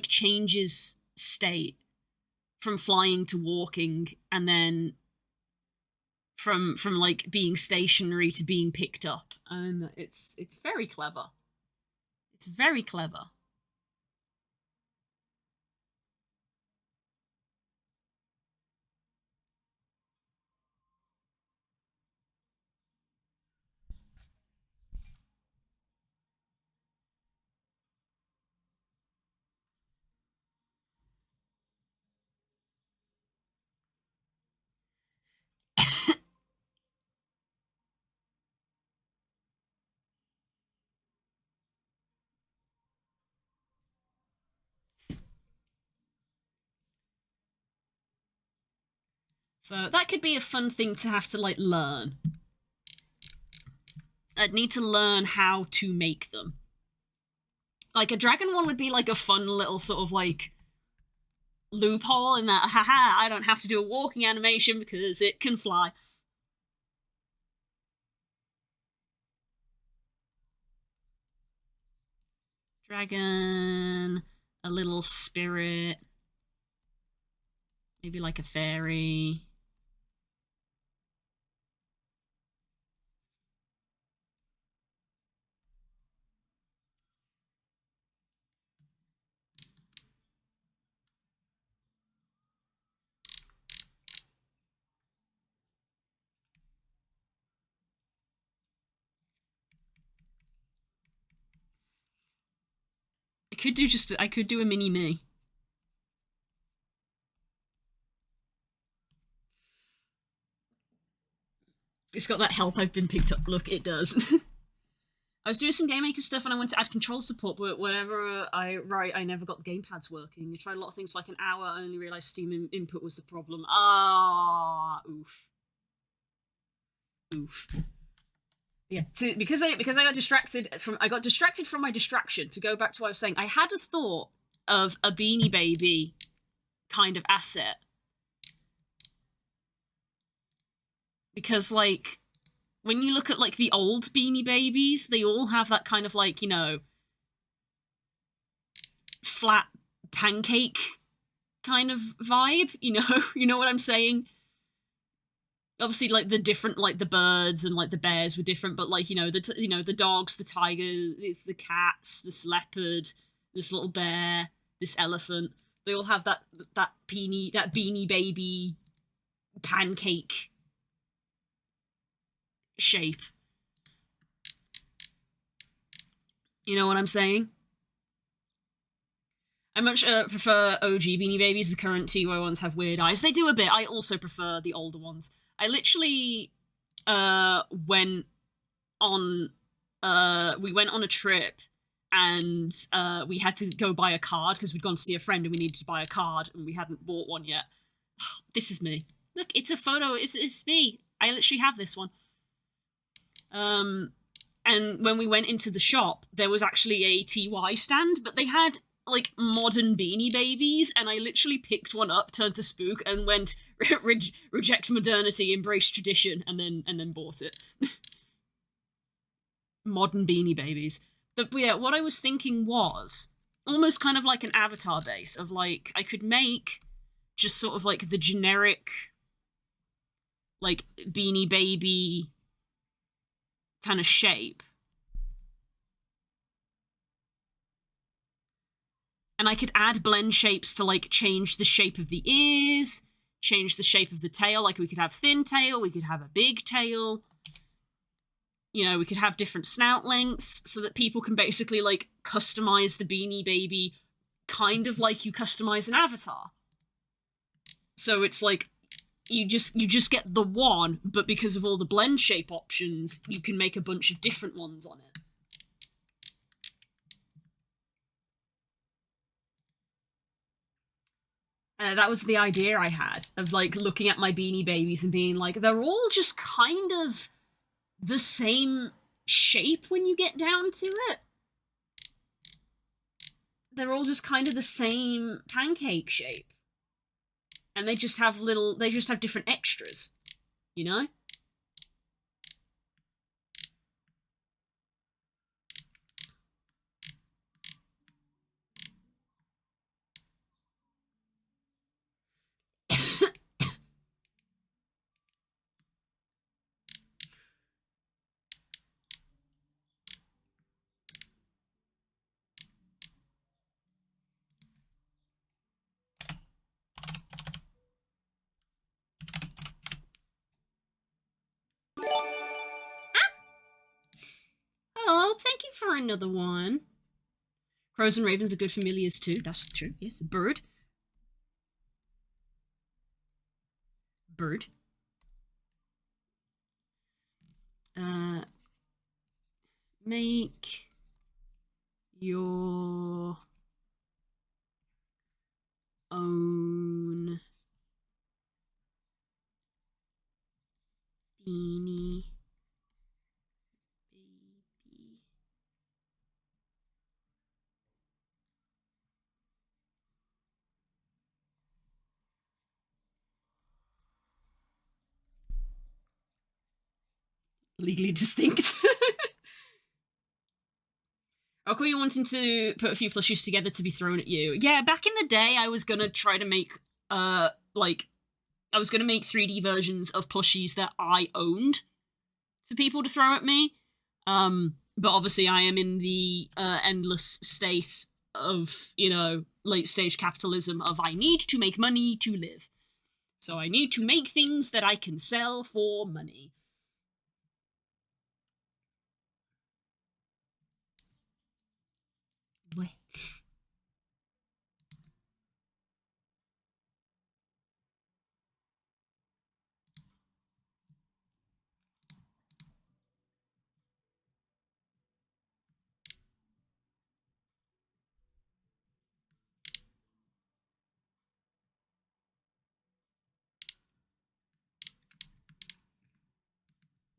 changes state from flying to walking, and then from like being stationary to being picked up. And it's very clever. It's very clever. So that could be a fun thing to have to, like, learn. I'd need to learn how to make them. Like, a dragon one would be, like, a fun little sort of, like, loophole in that, haha, I don't have to do a walking animation because it can fly. Dragon, a little spirit, maybe like a fairy. I could do a mini me. It's got that help I've been picked up look, it does. I was doing some Game Maker stuff and I went to add control support, but whenever I write, I never got the gamepads working. I tried a lot of things for like an hour, I only realised Steam input was the problem. Ah, oof. Oof. Yeah, so because I got distracted from my distraction. To go back to what I was saying, I had a thought of a Beanie Baby kind of asset. Because, like, when you look at, like, the old Beanie Babies, they all have that kind of, like, you know, flat pancake kind of vibe, you know? You know what I'm saying? Obviously, like, the different, like, the birds and, like, the bears were different, but, like, you know, the dogs, the tigers, the cats, this leopard, this little bear, this elephant, they all have that Beanie Baby pancake shape. You know what I'm saying? I much prefer OG Beanie Babies. The current TWO ones have weird eyes. They do a bit. I also prefer the older ones. I literally went on we went on a trip and we had to go buy a card because we'd gone to see a friend and we needed to buy a card and we hadn't bought one yet. This is me. Look, it's a photo. It's me. I literally have this one. And when we went into the shop, there was actually a TY stand, but they had like modern Beanie Babies, and I literally picked one up, turned to Spook, and went reject modernity, embrace tradition, and then bought it. Modern Beanie Babies. But yeah, what I was thinking was almost kind of like an avatar base of like I could make just sort of like the generic like Beanie Baby kind of shape. And I could add blend shapes to like change the shape of the ears, change the shape of the tail. Like we could have thin tail, we could have a big tail. You know, we could have different snout lengths so that people can basically like customize the Beanie Baby kind of like you customize an avatar. So it's like you just get the one, but because of all the blend shape options, you can make a bunch of different ones on it. That was the idea I had of like looking at my Beanie Babies and being like, they're all just kind of the same shape when you get down to it. They're all just kind of the same pancake shape. And they just have different extras, you know? Oh, thank you for another one. Crows and ravens are good familiars too. That's true. Yes, bird. Bird. Make your own Beanie Baby. Legally distinct. How come you wanting to put a few plushies together to be thrown at you? Yeah, back in the day, I was gonna try to make, like, I was gonna make 3D versions of plushies that I owned for people to throw at me. But obviously I am in the endless state of, you know, late stage capitalism of I need to make money to live. So I need to make things that I can sell for money. What?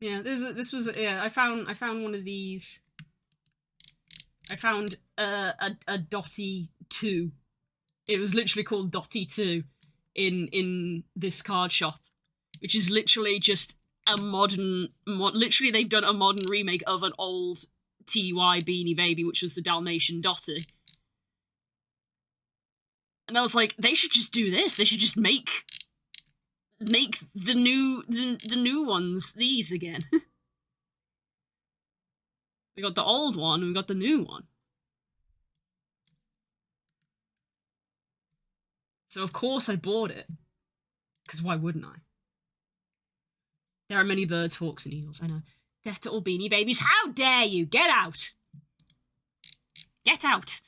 Yeah, this was yeah. I found one of these. I found a Dotty 2. It was literally called Dotty 2 in this card shop, which is literally just a literally they've done a modern remake of an old TY Beanie Baby, which was the Dalmatian Dotty. And I was like, they should just do this. They should just make the new ones these again. We got the old one and we got the new one. So of course I bought it. Because why wouldn't I? There are many birds, hawks, and eagles, I know. Death to all Beanie Babies. How dare you? Get out! Get out!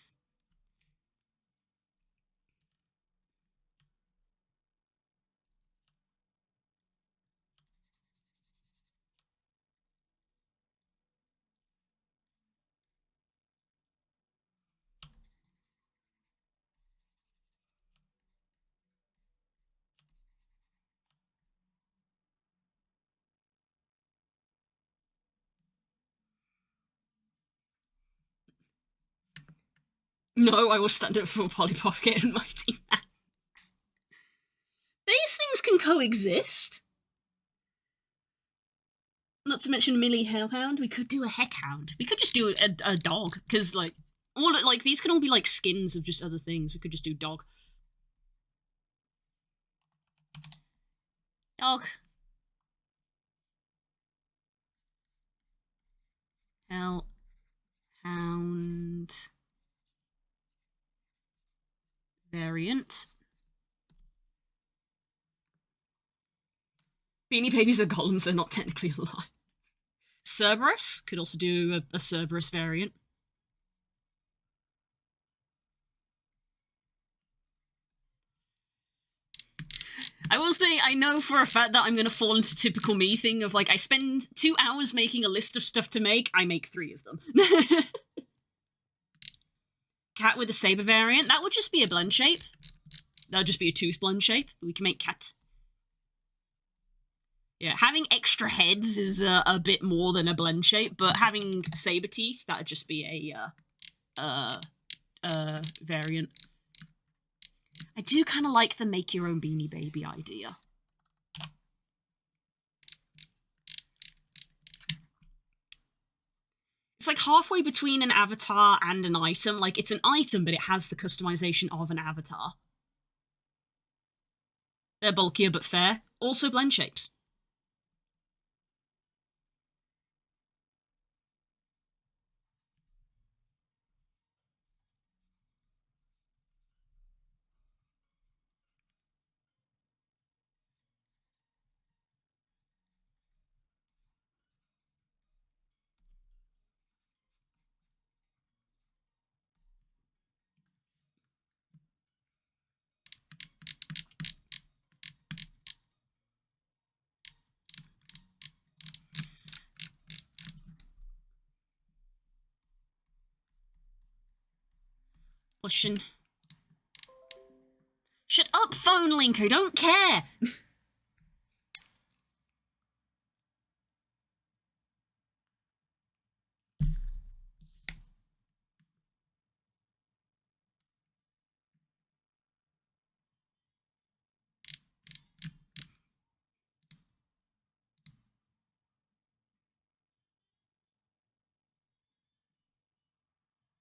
No, I will stand up for Polly Pocket and Mighty Max. These things can coexist. Not to mention Millie Hellhound. We could do a Heckhound. We could just do a dog, because like these can all be like skins of just other things. We could just do dog. Dog. Hellhound variant. Beanie Babies are golems, they're not technically alive. Cerberus, could also do a Cerberus variant. I will say, I know for a fact that I'm going to fall into typical me thing of like, I spend 2 hours making a list of stuff to make, I make 3 of them. Cat with a saber variant, that would just be a blend shape. That would just be a tooth blend shape. We can make cat. Yeah, having extra heads is a bit more than a blend shape, but having saber teeth, that would just be a variant. I do kind of like the make your own Beanie Baby idea. It's like halfway between an avatar and an item. Like, it's an item, but it has the customization of an avatar. They're bulkier but fair. Also blend shapes. Pushing. Shut up, Phone Link, I don't care!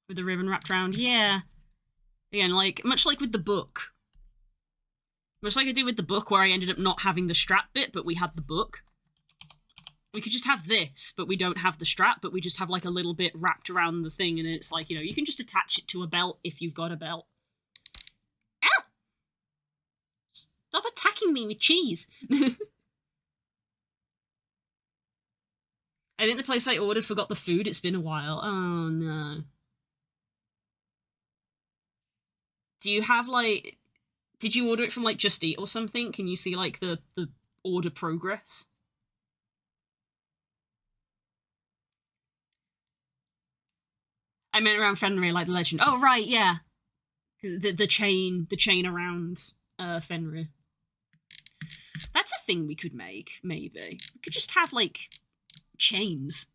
With the ribbon wrapped around, yeah. Again, like, much like with the book. Much like I did with the book, where I ended up not having the strap bit, but we had the book. We could just have this, but we don't have the strap, but we just have, like, a little bit wrapped around the thing, and it's like, you know, you can just attach it to a belt if you've got a belt. Ow! Stop attacking me with cheese! I think the place I ordered forgot the food. It's been a while. Oh, no. Do you have, like... Did you order it from, like, Just Eat or something? Can you see, like, the order progress? I meant around Fenrir, like the legend. Oh, right, yeah. The chain around Fenrir. That's a thing we could make, maybe. We could just have, like, chains.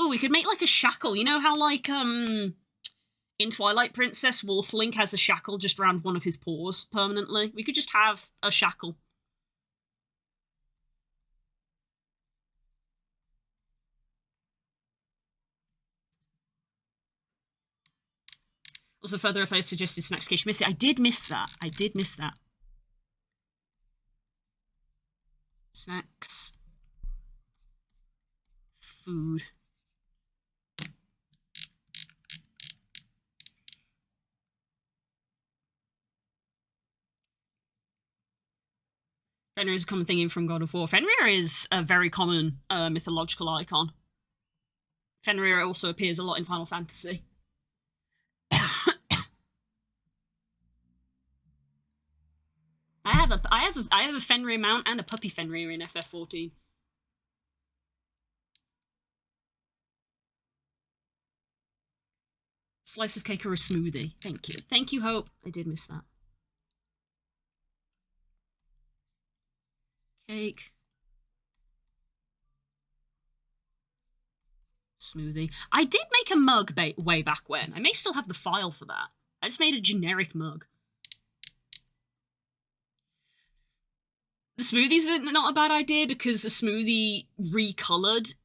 Oh, we could make, like, a shackle. You know how, like, in Twilight Princess, Wolflink has a shackle just around one of his paws permanently? We could just have a shackle. Also, further if I suggested Snacks Case Miss it. I did miss that. I did miss that. Snacks. Food. Fenrir is a common thing from God of War. Fenrir is a very common mythological icon. Fenrir also appears a lot in Final Fantasy. I have a Fenrir mount and a puppy Fenrir in FF14. Slice of cake or a smoothie. Thank you. Thank you, Hope. I did miss that. Cake. Smoothie. I did make a mug way back when. I may still have the file for that. I just made a generic mug. The smoothies are not a bad idea because the smoothie recolored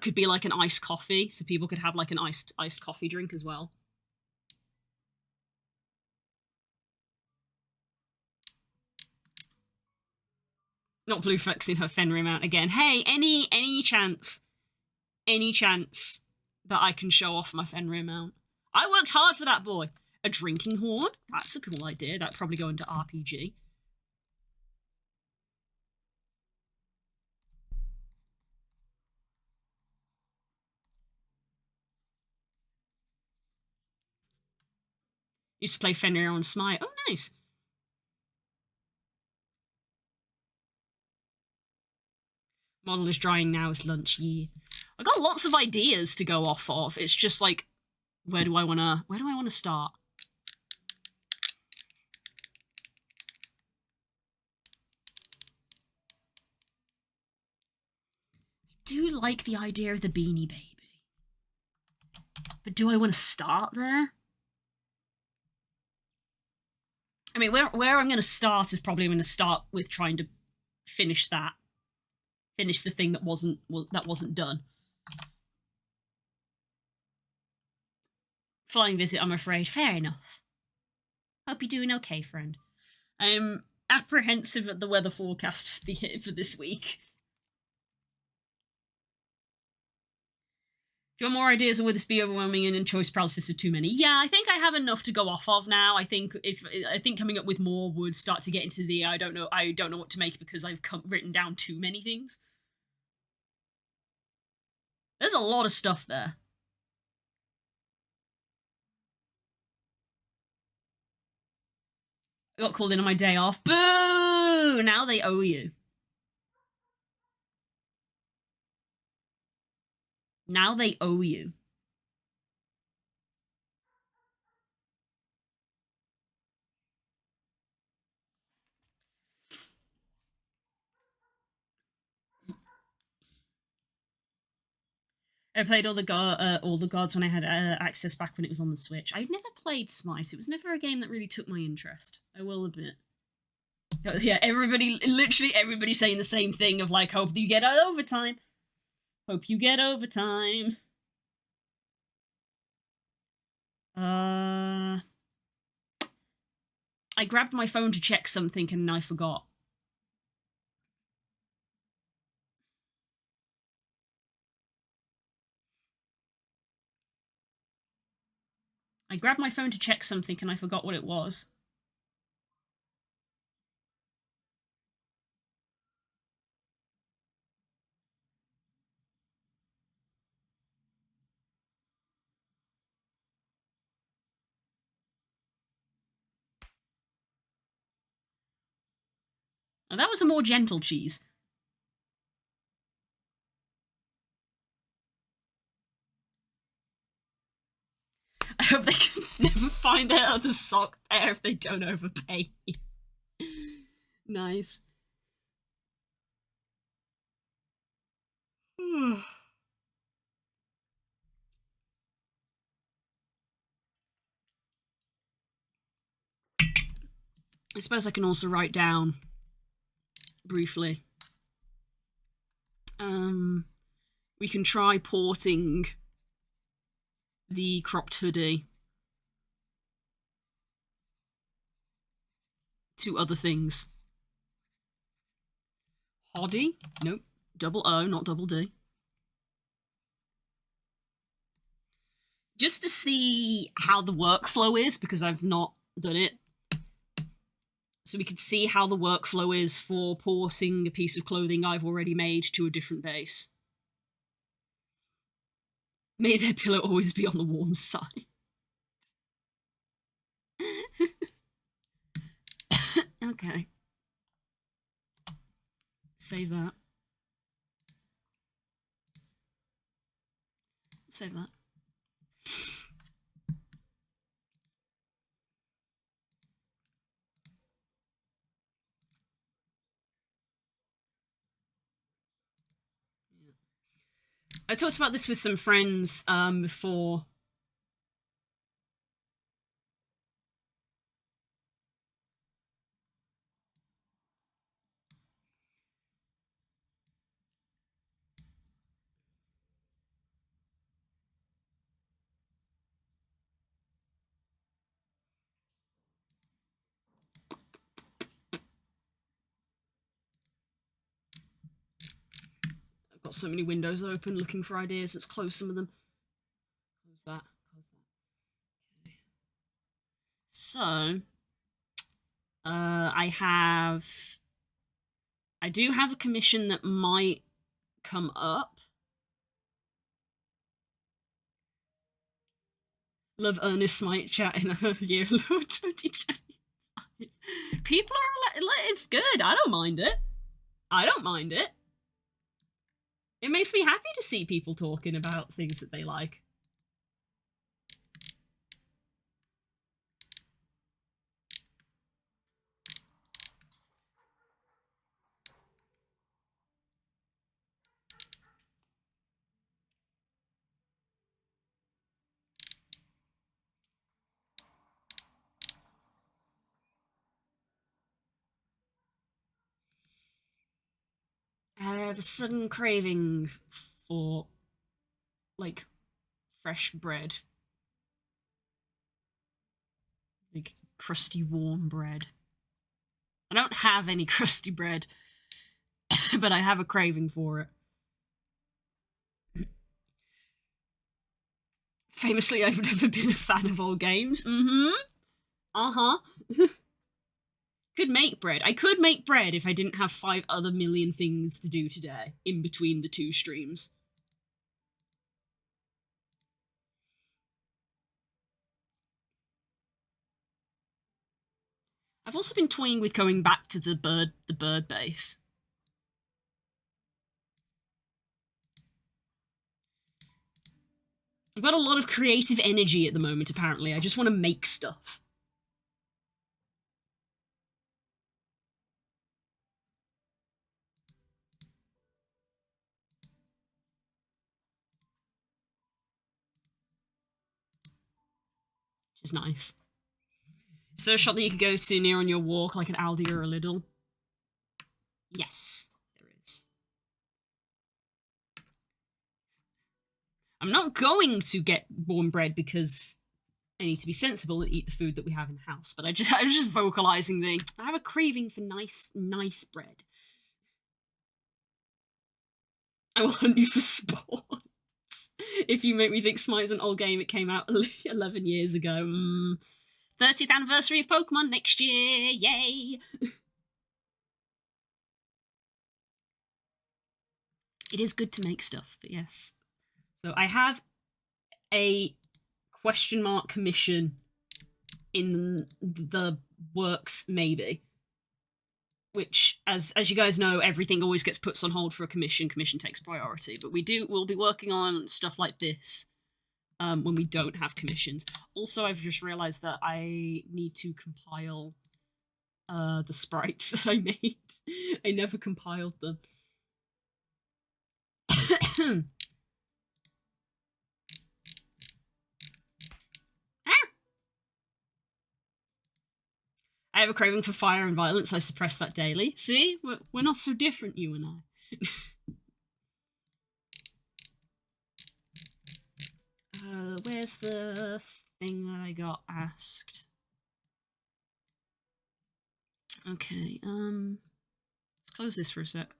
could be like an iced coffee, so people could have like an iced coffee drink as well. Not blue flexing her Fenrir mount again. Hey, any chance that I can show off my Fenrir mount? I worked hard for that, boy. A drinking horn? That's a cool idea. That'd probably go into RPG. Used to play Fenrir on Smite. Oh, nice. Model is drying now. It's lunch. Yeah. I got lots of ideas to go off of. It's just like, where do I wanna start? I do like the idea of the Beanie Baby, but do I want to start there? I mean, where I'm going to start is probably I'm going to start with trying to finish the thing that wasn't done. Flying visit, I'm afraid. Fair enough. Hope you're doing okay, friend. I'm apprehensive at the weather forecast for this week. Do you want more ideas, or would this be overwhelming and in choice paralysis are too many? Yeah, I think I have enough to go off of now. I think coming up with more would start to get into the I don't know what to make because I've written down too many things. There's a lot of stuff there. I got called in on my day off. Boo! Now they owe you. Now they owe you. I played all the gods when I had access back when it was on the Switch. I've never played Smite. It was never a game that really took my interest. I will admit. Yeah, literally everybody saying the same thing of like, hope you get overtime. Hope you get overtime. I grabbed my phone to check something and I forgot. I grabbed my phone to check something and I forgot what it was. And that was a more gentle cheese. I hope they can never find their other sock pair if they don't overpay. Nice. I suppose I can also write down briefly. We can try porting the cropped hoodie to other things. Hoddy? Nope. Double O, not double D. Just to see how the workflow is, because I've not done it. So we could see how the workflow is for porting a piece of clothing I've already made to a different base. May their pillow always be on the warm side. Okay. Save that. Save that. I talked about this with some friends before. I've got so many windows open looking for ideas. Let's close some of them. Close that. Close that. Okay. So, I do have a commission that might come up. Love Ernest Smite chat in a year 2025. People are it's good. I don't mind it. I don't mind it. It makes me happy to see people talking about things that they like. I have a sudden craving for, like, fresh bread. Like, crusty, warm bread. I don't have any crusty bread, but I have a craving for it. Famously, I've never been a fan of old games. Mm-hmm. Uh-huh. Could make bread. I could make bread if I didn't have 5 other million things to do today in between the 2 streams. I've also been toying with going back to the bird base. I've got a lot of creative energy at the moment, apparently. I just want to make stuff. Which is nice. Is there a shop that you could go to near on your walk, like an Aldi or a Lidl? Yes, there is. I'm not going to get warm bread because I need to be sensible and eat the food that we have in the house. But I was just vocalizing the I have a craving for nice bread. I will hunt you for sports. If you make me think Smite's an old game, it came out 11 years ago. 30th anniversary of Pokemon next year. Yay! It is good to make stuff, but yes. So I have a question mark commission in the works, maybe. Which, as you guys know, everything always gets put on hold for a commission. Commission takes priority, but we'll be working on stuff like this when we don't have commissions. Also, I've just realized that I need to compile the sprites that I made. I never compiled them. I have a craving for fire and violence. I suppress that daily. See? We're not so different, you and I. Where's the thing that I got asked? Okay, let's close this for a sec.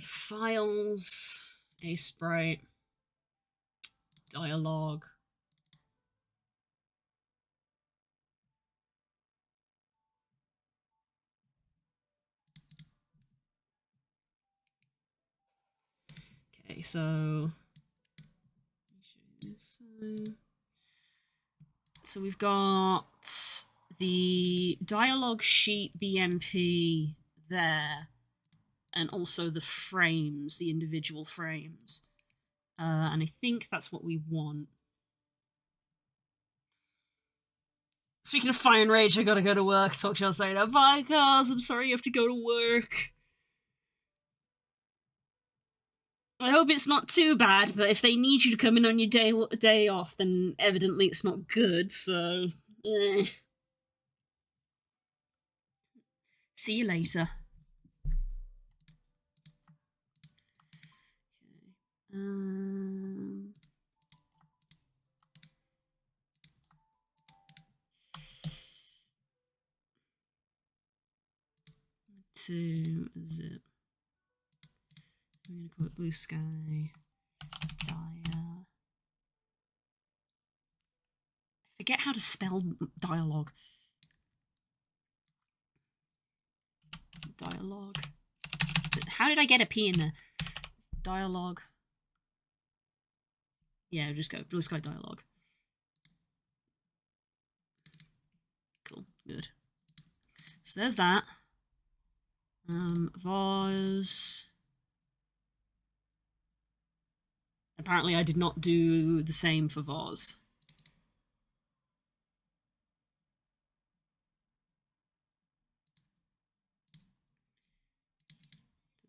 Files, a sprite, dialogue. Okay, so we've got the dialogue sheet BMP there, and also the frames, the individual frames. And I think that's what we want. Speaking of fire and rage, I gotta go to work. Talk to you later. Bye, Cars. I'm sorry you have to go to work. I hope it's not too bad, but if they need you to come in on your day off, then evidently it's not good, so... See you later. To zip. I'm gonna call it Blue Sky. Dia. I forget how to spell dialogue. Dialogue. How did I get a P in there? Dialogue. Yeah, just go Blue Sky Dialogue. Cool, good. So there's that. Vase. Apparently I did not do the same for Vase.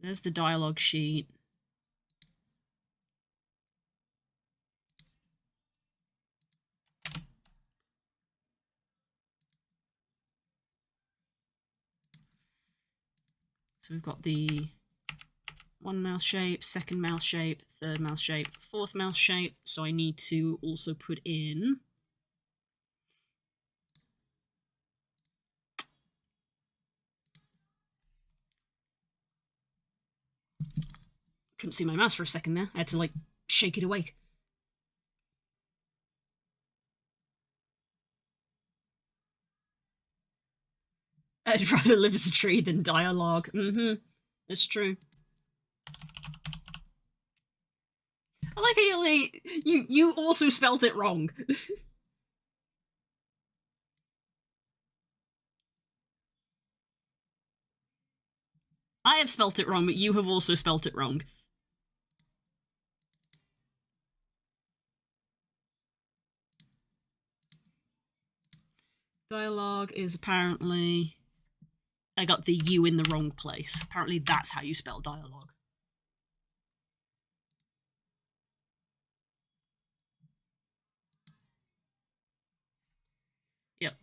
There's the dialogue sheet. So we've got the one mouth shape, second mouth shape, third mouth shape, fourth mouth shape. So I need to also put in couldn't see my mouse for a second there. I had to like shake it awake. I'd rather live as a tree than dialogue. It's true. I like how you also spelt it wrong. I have spelt it wrong, but you have also spelt it wrong. Dialogue is apparently... I got the U in the wrong place. Apparently that's how you spell dialogue. Yep.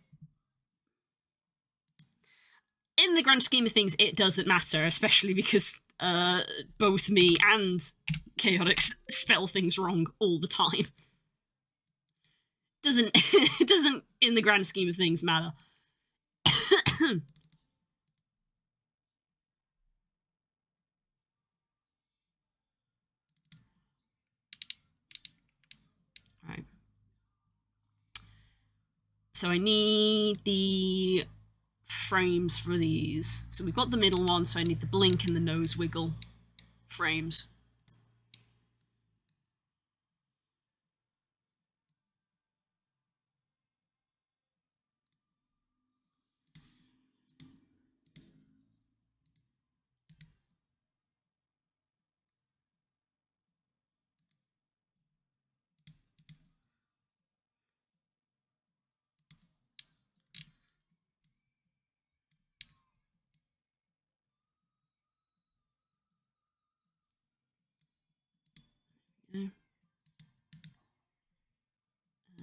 In the grand scheme of things, it doesn't matter, especially because both me and Chaotix spell things wrong all the time. It doesn't, in the grand scheme of things, matter. Right. So I need the frames for these. So we've got the middle one, so I need the blink and the nose wiggle frames.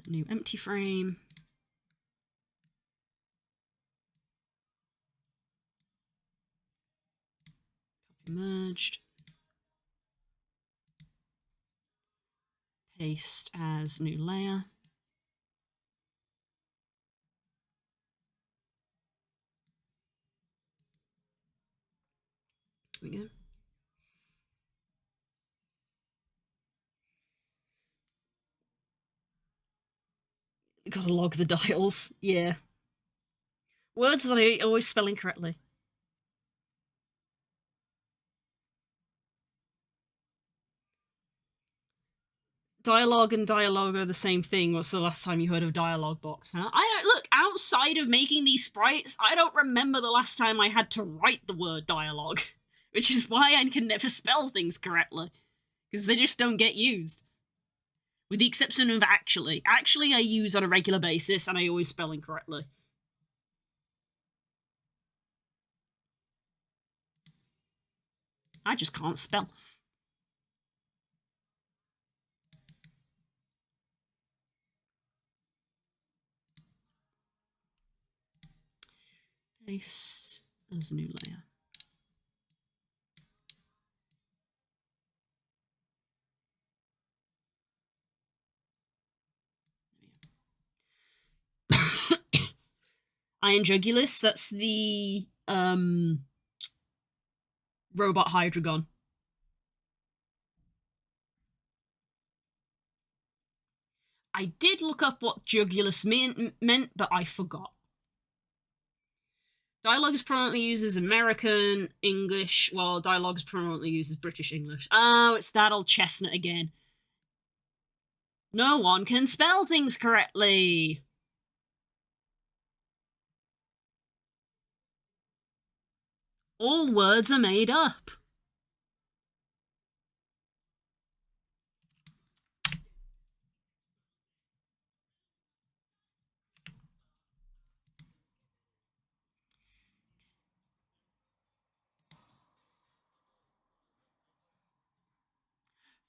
New empty frame. Copy merged. Paste as new layer. There we go. Gotta log the dials. Yeah. Words that I always spell incorrectly. Dialogue and dialogue are the same thing. What's the last time you heard of dialogue box? Huh? I don't look outside of making these sprites. I don't remember the last time I had to write the word dialogue, which is why I can never spell things correctly because they just don't get used. With the exception of actually. Actually, I use on a regular basis, and I always spell incorrectly. I just can't spell. Base as a new layer. Iron Jugulus, that's the robot Hydreigon. I did look up what Jugulus meant, but I forgot. Dialogue is prominently used as American English, while dialogue is prominently used as British English. Oh, it's that old chestnut again. No one can spell things correctly. All words are made up.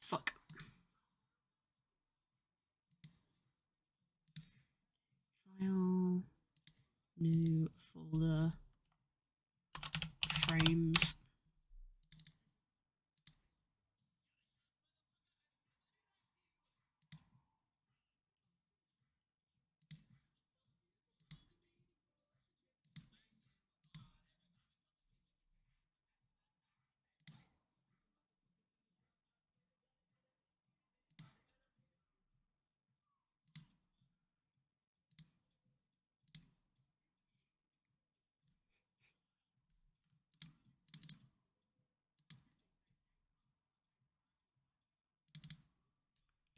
Fuck. File, new folder, frames.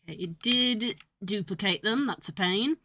Okay, it did duplicate them, that's a pain.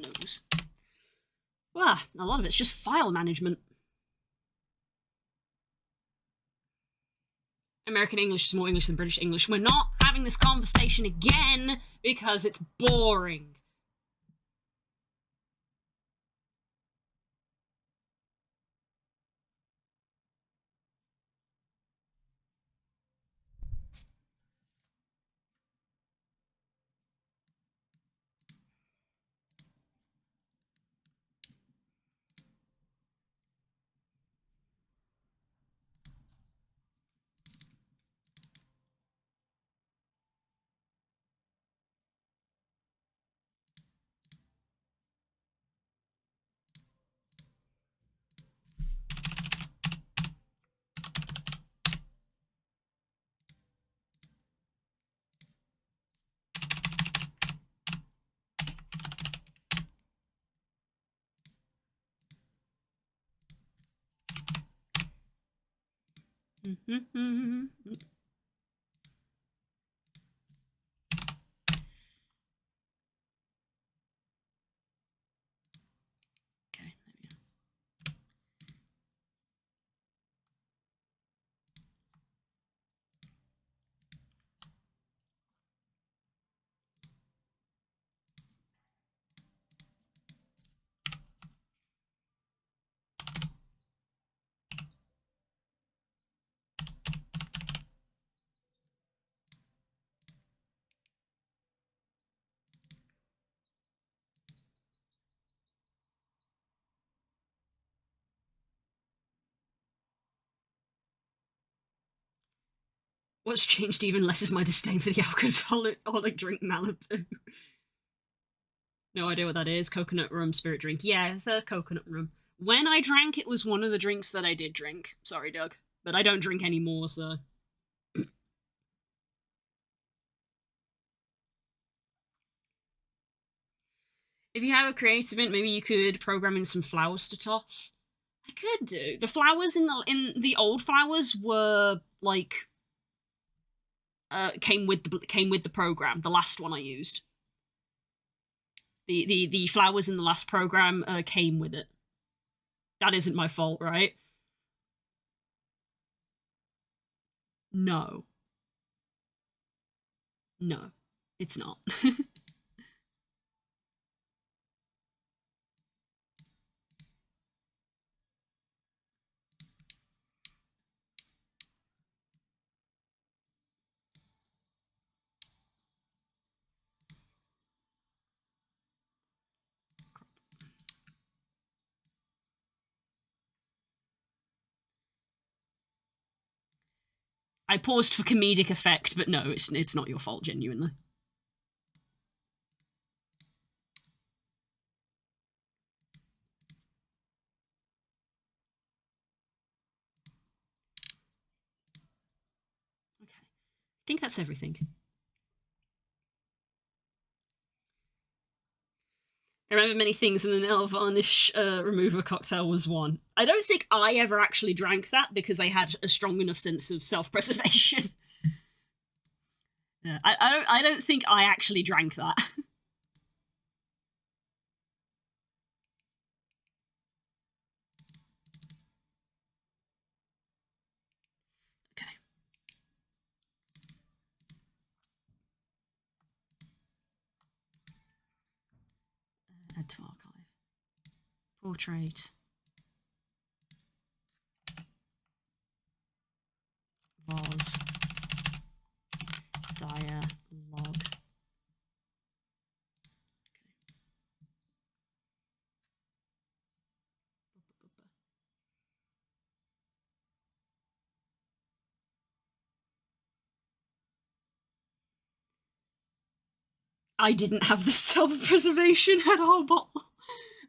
Nose. Well, a lot of it's just file management. American English is more English than British English. We're not having this conversation again because it's boring. What's changed even less is my disdain for the alcoholic drink Malibu. No idea what that is. Coconut rum spirit drink. Yeah, it's a coconut rum. When I drank, it was one of the drinks that I did drink. Sorry, Doug. But I don't drink anymore, so. If you have a creative int, maybe you could program in some flowers to toss. I could do. The flowers in the old flowers were like came with the program. The last one I used. The flowers in the last program came with it. That isn't my fault, right? No. No, it's not. I paused for comedic effect, but no, it's not your fault, genuinely. Okay. I think that's everything. I remember many things, and the nail varnish remover cocktail was one. I don't think I ever actually drank that because I had a strong enough sense of self-preservation. Yeah, I don't think I actually drank that. Okay. Add to archive. Portrait. Was. Dialogue. I didn't have the self-preservation at all.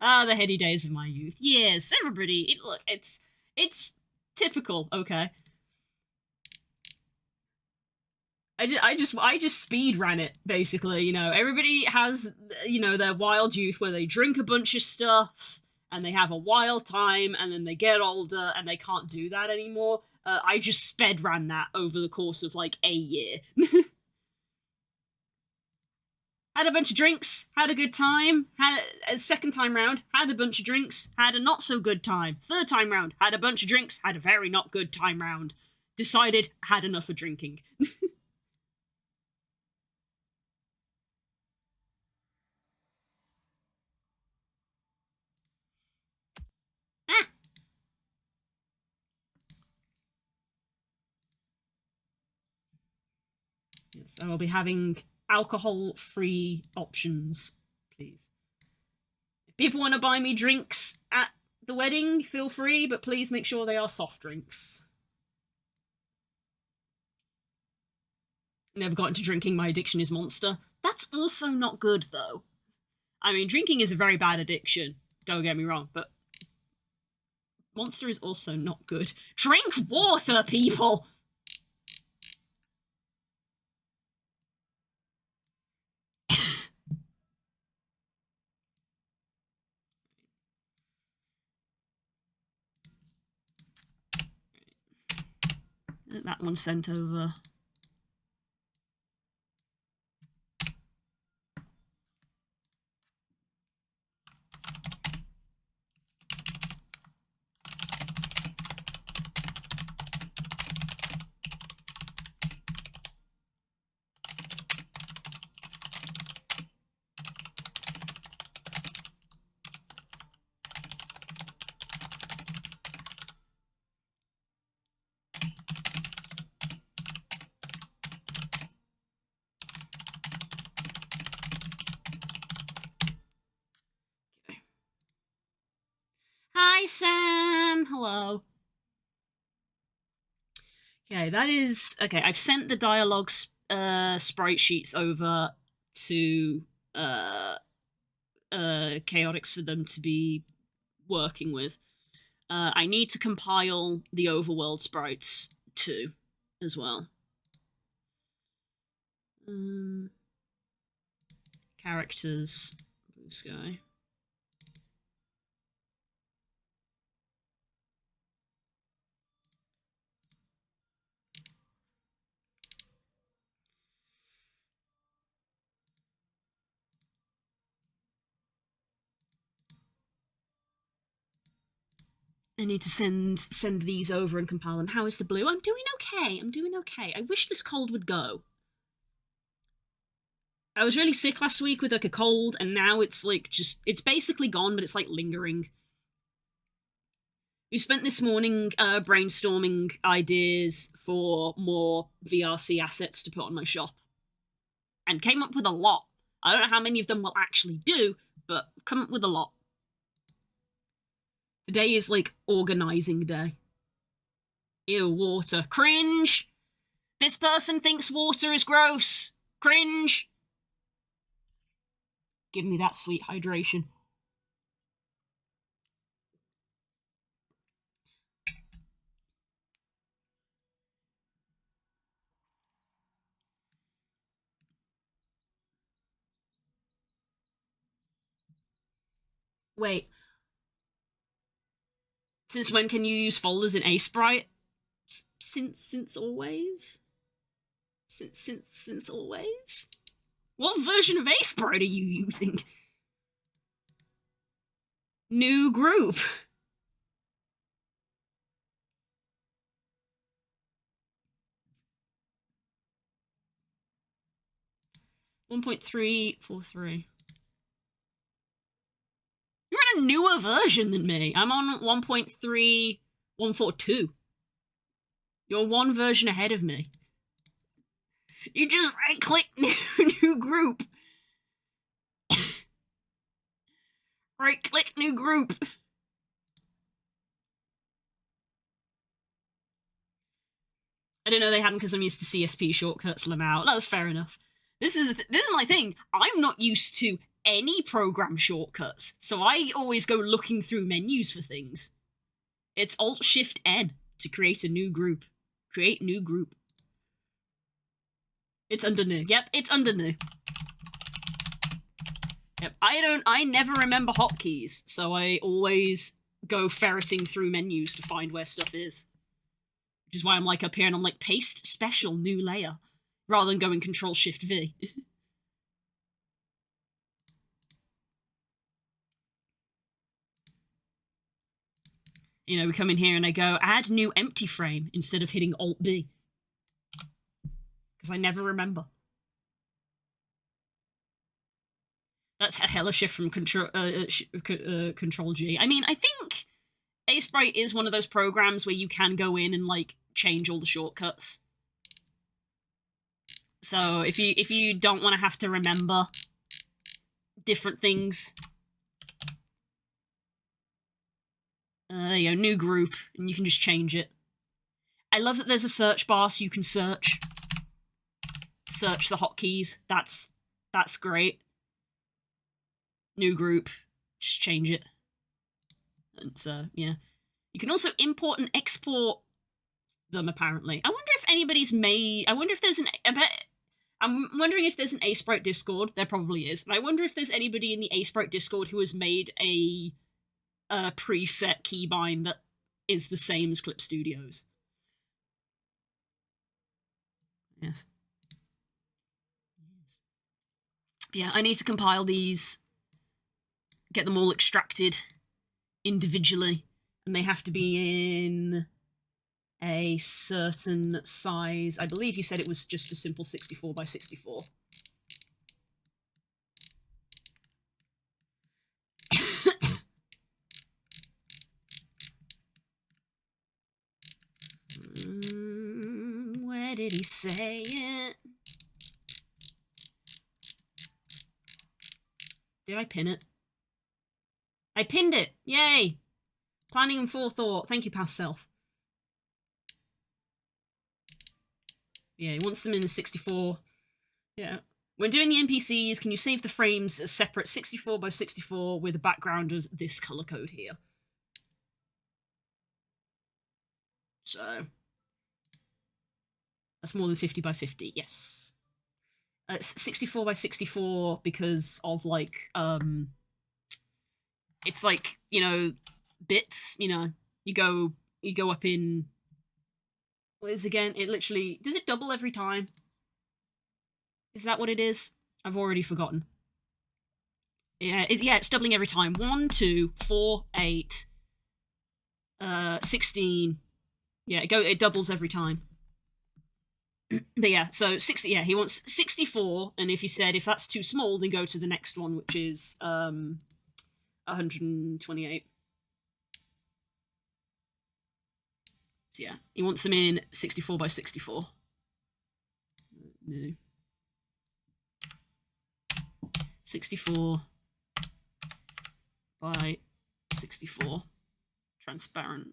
Ah, the heady days of my youth. Yes, everybody. Look, it's typical. Okay. I just speed ran it basically. You know, everybody has their wild youth where they drink a bunch of stuff and they have a wild time, and then they get older and they can't do that anymore. I just sped ran that over the course of like a year. Had a bunch of drinks, had a good time, had a second time round, had a bunch of drinks, had a not so good time. Third time round, had a bunch of drinks, had a very not good time round. Decided, had enough of drinking. Ah! Yes, I will be having alcohol-free options, please. If people want to buy me drinks at the wedding, feel free, but please make sure they are soft drinks. Never got into drinking. My addiction is Monster. That's also not good, though. I mean, drinking is a very bad addiction. Don't get me wrong, but Monster is also not good. Drink water, people! That one's sent over. Hi, Sam. Hello. Okay, that is okay. I've sent the dialogue sprite sheets over to uh Chaotix for them to be working with. I need to compile the overworld sprites too, as well. Characters, blue sky. I need to send these over and compile them. How is the blue? I'm doing okay. I'm doing okay. I wish this cold would go. I was really sick last week with like a cold, and now it's like just it's basically gone, but it's like lingering. We spent this morning brainstorming ideas for more VRC assets to put on my shop, and came up with a lot. I don't know how many of them will actually do, but come up with a lot. Today is like organizing day. Ew, water. Cringe! This person thinks water is gross. Cringe! Give me that sweet hydration. Wait. Since when can you use folders in Aseprite? Since always? Since always? What version of Aseprite are you using? New group. 1.343. You're in a newer version than me. I'm on 1.3142. You're one version ahead of me. You just right-click new group. Right-click new group. I didn't know they hadn't because I'm used to CSP shortcuts, Lamau. That's fair enough. This is my thing. I'm not used to any program shortcuts, so I always go looking through menus for things. It's Alt-Shift-N to create a new group. Create new group. It's under new. Yep, it's under new. Yep, I never remember hotkeys, so I always go ferreting through menus to find where stuff is. Which is why I'm like up here and I'm like, paste special new layer, rather than going Control-Shift-V. You know, we come in here and I go, add new empty frame instead of hitting Alt-B. Because I never remember. That's a hella shift from Control-G. I mean, I think Aseprite is one of those programs where you can go in and, like, change all the shortcuts. So if you don't want to have to remember different things, there you go, new group, and you can just change it. I love that there's a search bar so you can search the hotkeys. That's great. New group, just change it. And so, yeah. You can also import and export them, apparently. I wonder if anybody's made... I wonder if there's I'm wondering if there's an Aseprite Discord. There probably is. And I wonder if there's anybody in the Aseprite Discord who has made a preset keybind that is the same as Clip Studios. Yes. Yeah, I need to compile these, get them all extracted individually, and they have to be in a certain size. I believe you said it was just a simple 64 by 64. Where did he say it? Did I pin it? I pinned it! Yay! Planning and forethought. Thank you, past self. Yeah, he wants them in 64. Yeah. When doing the NPCs, can you save the frames as separate 64 by 64 with a background of this color code here? So that's more than 50 by 50. Yes. It's 64 by 64 because of like it's like, you know, bits, you know, you go up in what is again? It literally does it double every time? Is that what it is? I've already forgotten. Yeah, it's doubling every time. 1, 2, 4, 8, 16. Yeah, it doubles every time. But yeah, so 60. Yeah, he wants 64, and if that's too small, then go to the next one, which is 128. So yeah, he wants them in 64 by 64. No. 64 by 64. Transparent.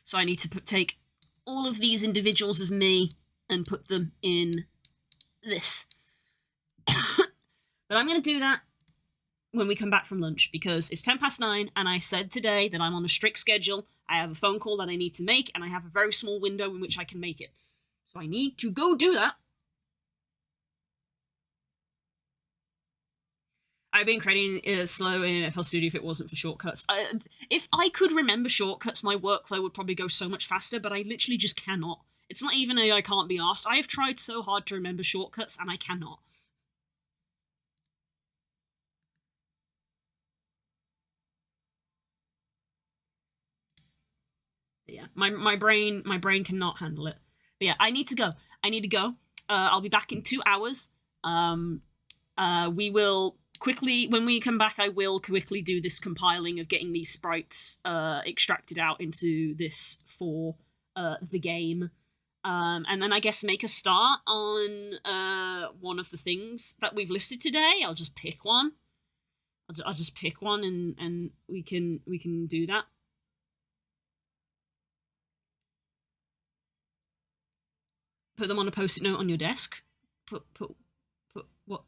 So I need to take all of these individuals of me and put them in this. But I'm going to do that when we come back from lunch because it's 9:10 and I said today that I'm on a strict schedule. I have a phone call that I need to make and I have a very small window in which I can make it. So I need to go do that. I've been creating slow in FL Studio if it wasn't for shortcuts. If I could remember shortcuts, my workflow would probably go so much faster, but I literally just cannot. It's not even I can't be asked. I have tried so hard to remember shortcuts, and I cannot. But yeah, my brain cannot handle it. But yeah, I need to go. I'll be back in 2 hours. We will quickly, when we come back, I will quickly do this compiling of getting these sprites extracted out into this for the game. And then I guess make a start on one of the things that we've listed today. I'll just pick one. I'll just pick one and we can do that. Put them on a post-it note on your desk. Put what?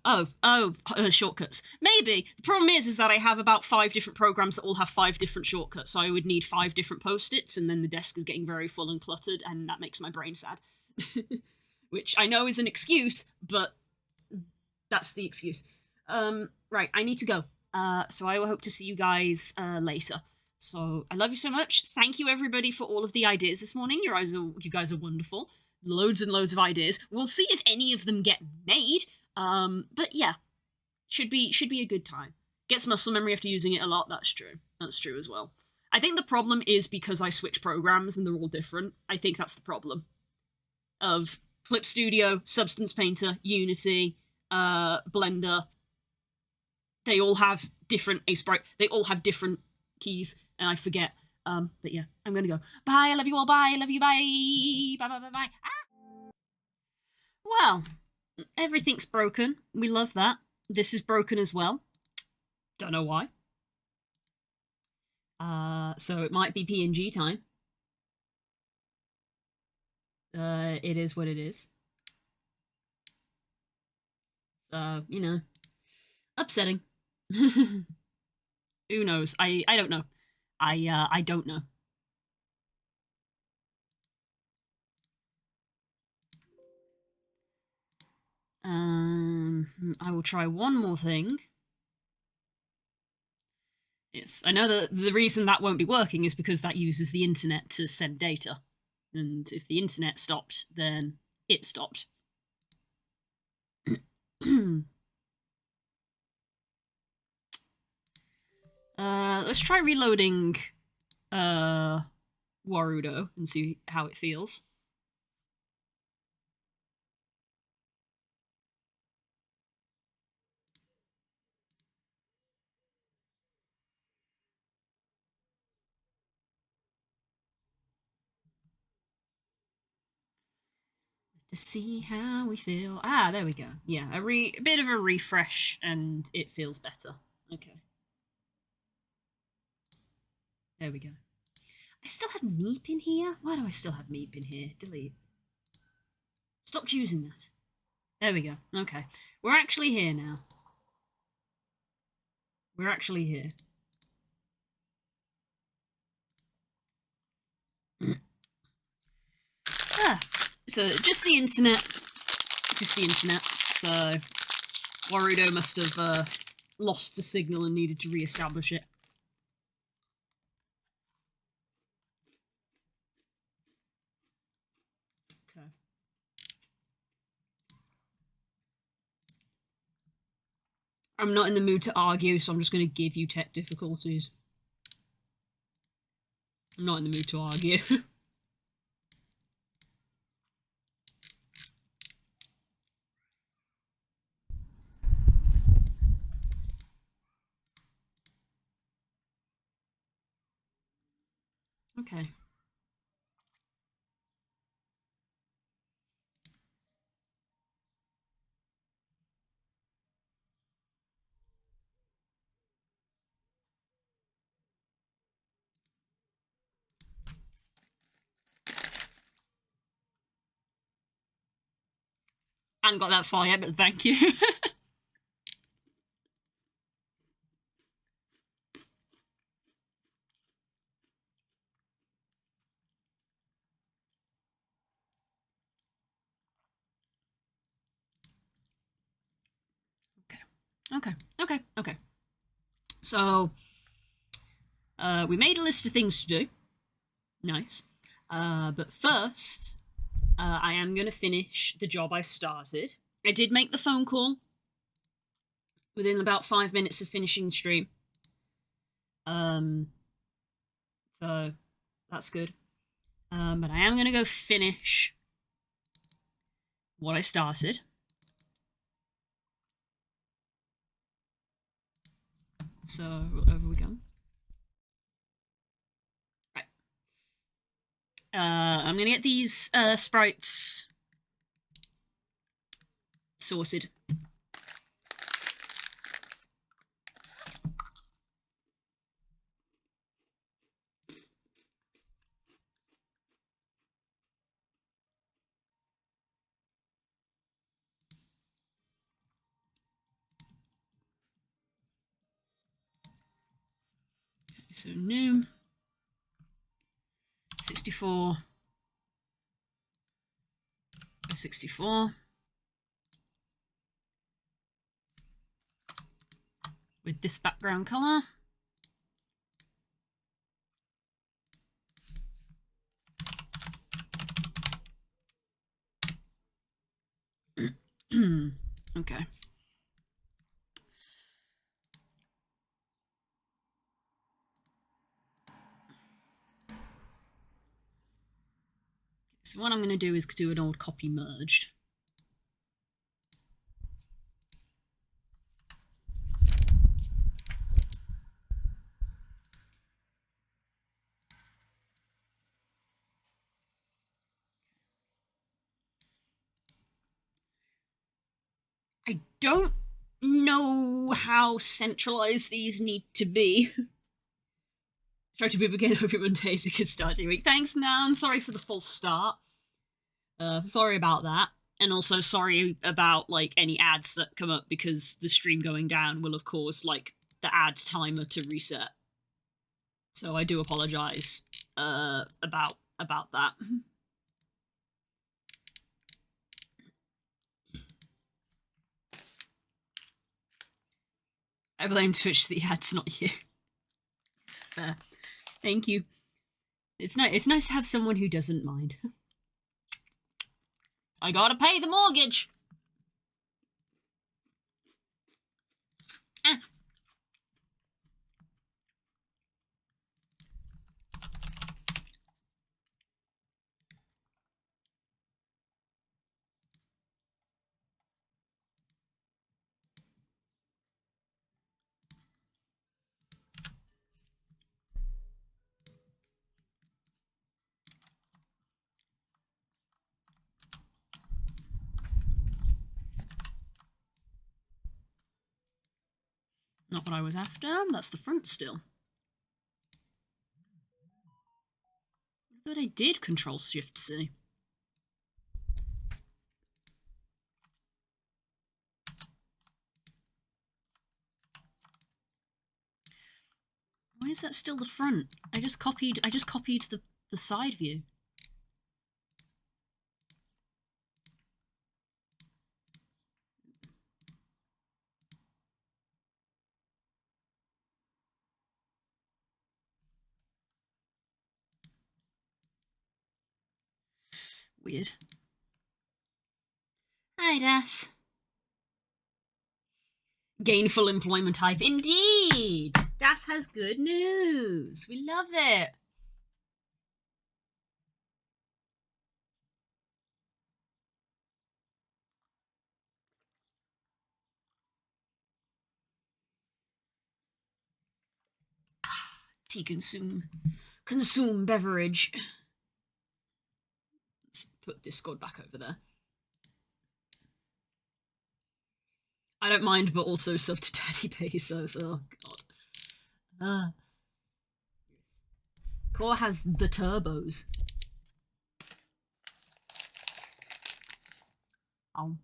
Shortcuts. Maybe. The problem is that I have about 5 different programs that all have 5 different shortcuts, so I would need 5 different post-its, and then the desk is getting very full and cluttered, and that makes my brain sad. Which I know is an excuse, but that's the excuse. Right, I need to go. So I will hope to see you guys later. So I love you so much. Thank you everybody for all of the ideas this morning. You guys are wonderful. Loads and loads of ideas. We'll see if any of them get made. But yeah, should be a good time. Gets muscle memory after using it a lot. That's true. That's true as well. I think the problem is because I switch programs and they're all different. I think that's the problem. Of Clip Studio, Substance Painter, Unity, Blender. They all have different sprite. They all have different keys, and I forget. But yeah, I'm gonna go. Bye, I love you all, bye, I love you, bye. Bye, bye, bye, bye. Ah! Well, everything's broken. We love that. This is broken as well. Don't know why. So it might be PNG time. It is what it is. So, you know, upsetting. Who knows? I don't know. I don't know. I will try one more thing. Yes, I know that the reason that won't be working is because that uses the internet to send data. And if the internet stopped, then it stopped. Let's try reloading Warudo and see how it feels. To see how we feel. Ah, there we go. Yeah, a bit of a refresh and it feels better. Okay. There we go. I still have Meep in here? Why do I still have Meep in here? Delete. Stopped using that. There we go. Okay. We're actually here now. We're actually here. So just the internet. Just the internet. So Warudo must have lost the signal and needed to re-establish it. Okay. I'm not in the mood to argue, so I'm just going to give you tech difficulties. I'm not in the mood to argue. Okay. I hadn't got that far yet, but thank you. Okay. So, we made a list of things to do. Nice. But first, I am going to finish the job I started. I did make the phone call within about 5 minutes of finishing the stream. So that's good. But I am going to go finish what I started. So, over we go. Right. I'm going to get these sprites sorted. So new 64 by 64 with this background color. Okay. So what I'm going to do is do an old copy merged. I don't know how centralized these need to be. Try to be again. Hope everyone takes a good start to your week. Thanks, Nan. Sorry for the false start. Sorry about that. And also sorry about like any ads that come up because the stream going down will of course like the ad timer to reset. So I do apologize about that. I blame Twitch, the ad's not you. Fair. Thank you. It's nice to have someone who doesn't mind. I gotta pay the mortgage. Ah. Not what I was after. That's the front still. I thought I did Control Shift C. Why is that still the front? I just copied the side view. Weird. Hi, Das. Gainful employment hype. Indeed! Das has good news. We love it. Tea consume beverage. Let's put Discord back over there. I don't mind, but also sub to Daddy Bezos. Oh god. Core has the turbos. Oh.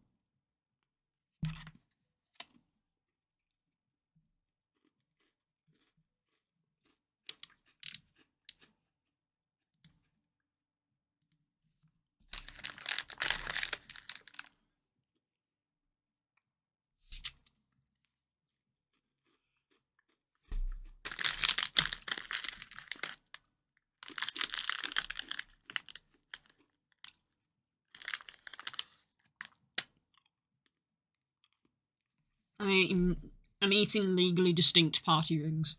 I mean, I'm eating legally distinct party rings.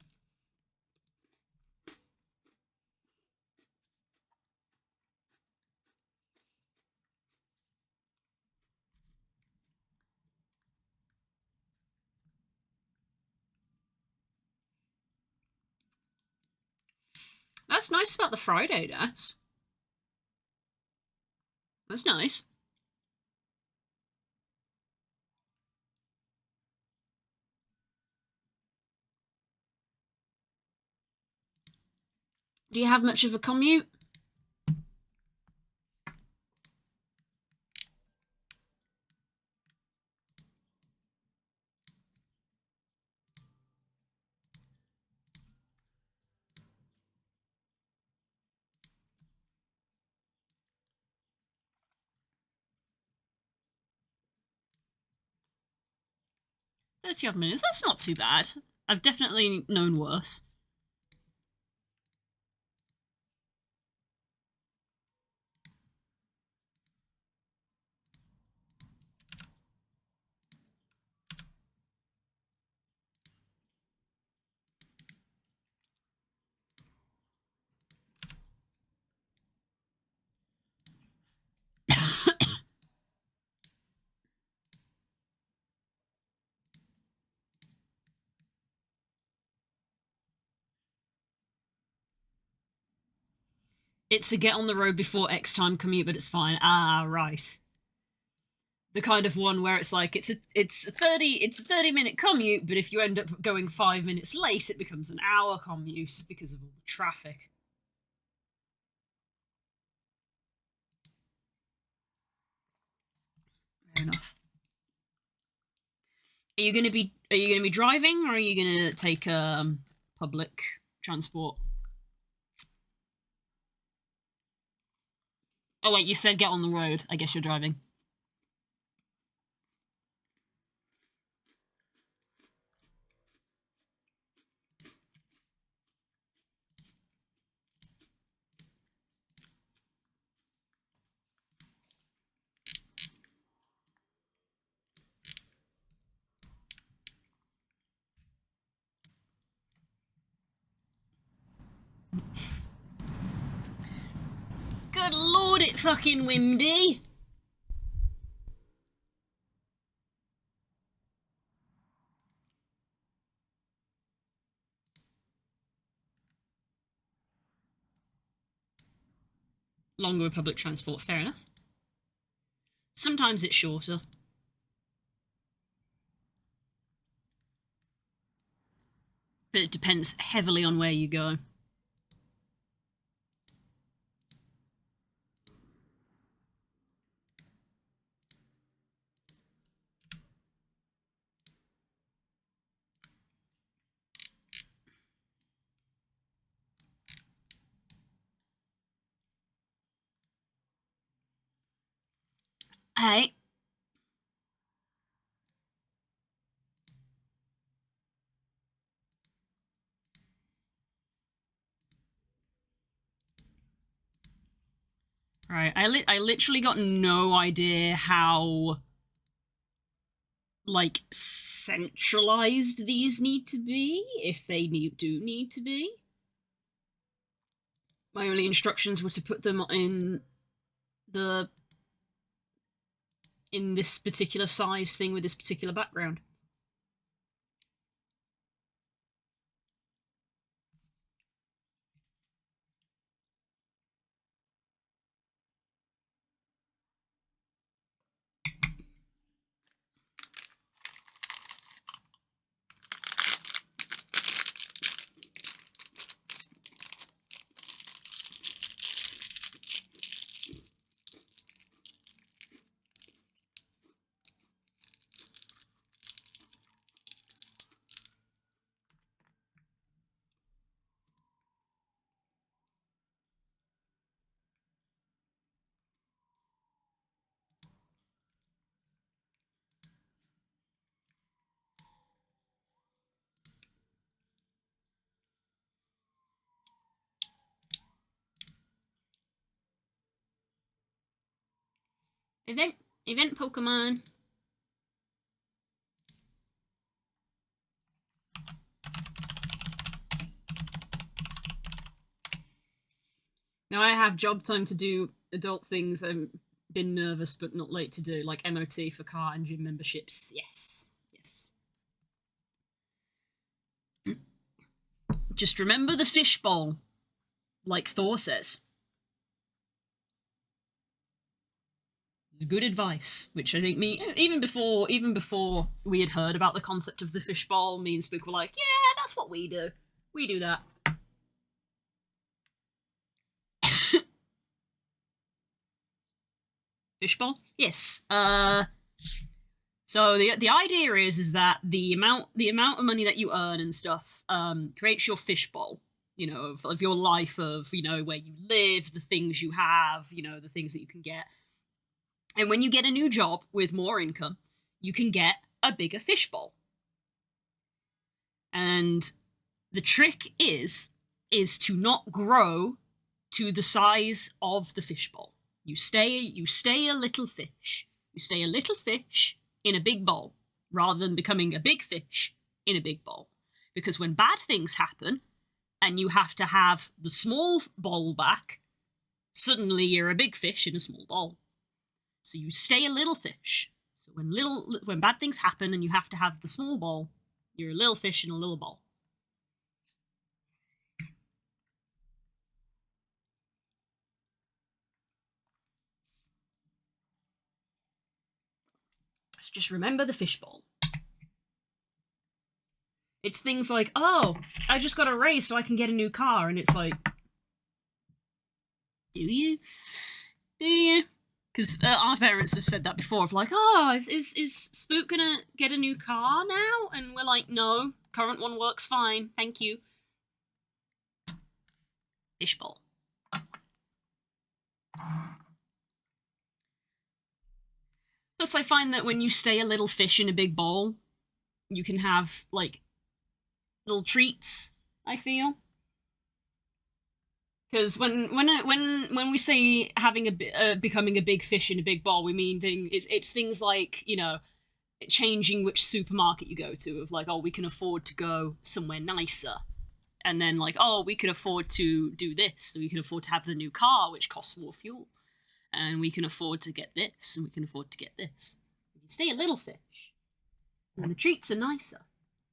That's nice about the Friday, Das. That's nice. Do you have much of a commute? Thirty-odd minutes. That's not too bad. I've definitely known worse. It's a get on the road before X time commute, but it's fine. Ah, right. The kind of one where it's like it's a 30-minute commute, but if you end up going 5 minutes late, it becomes an hour commute because of all the traffic. Fair enough. Are you gonna be driving, or are you gonna take public transport? Oh wait, you said get on the road. I guess you're driving. Good lord, it fucking windy. Longer with public transport, fair enough. Sometimes it's shorter. But it depends heavily on where you go. Hey. Right, I literally got no idea how, like, centralized these need to be, if they do need to be. My only instructions were to put them the in this particular size thing with this particular background. Event Pokemon. Now I have job time to do adult things I've been nervous but not late to do, like MOT for car and gym memberships. Yes. Yes. Just remember the fishbowl, like Thor says. Good advice, which I think even before we had heard about the concept of the fishbowl, me and Spook were like, yeah, that's what we do. We do that. Fishbowl? Yes. So the idea is that the amount of money that you earn and stuff creates your fishbowl. You know, of your life, of, you know, where you live, the things you have, you know, the things that you can get. And when you get a new job with more income, you can get a bigger fishbowl. And the trick is to not grow to the size of the fishbowl. You stay a little fish. You stay a little fish in a big bowl rather than becoming a big fish in a big bowl. Because when bad things happen and you have to have the small bowl back, suddenly you're a big fish in a small bowl. So you stay a little fish. So when bad things happen and you have to have the small bowl, you're a little fish in a little bowl. So just remember the fishbowl. It's things like, oh, I just got a raise so I can get a new car, and it's like, do you? Do you? Because our parents have said that before, of like, oh, is Spook gonna get a new car now? And we're like, no, current one works fine, thank you. Fishbowl. Plus, I find that when you stay a little fish in a big bowl, you can have, like, little treats, I feel. Because when we say having becoming a big fish in a big bowl, we mean it's things like, you know, changing which supermarket you go to, of like, oh, we can afford to go somewhere nicer, and then like, oh, we can afford to do this, we can afford to have the new car which costs more fuel, and we can afford to get this, and we can afford to get this. If you stay a little fish, and the treats are nicer,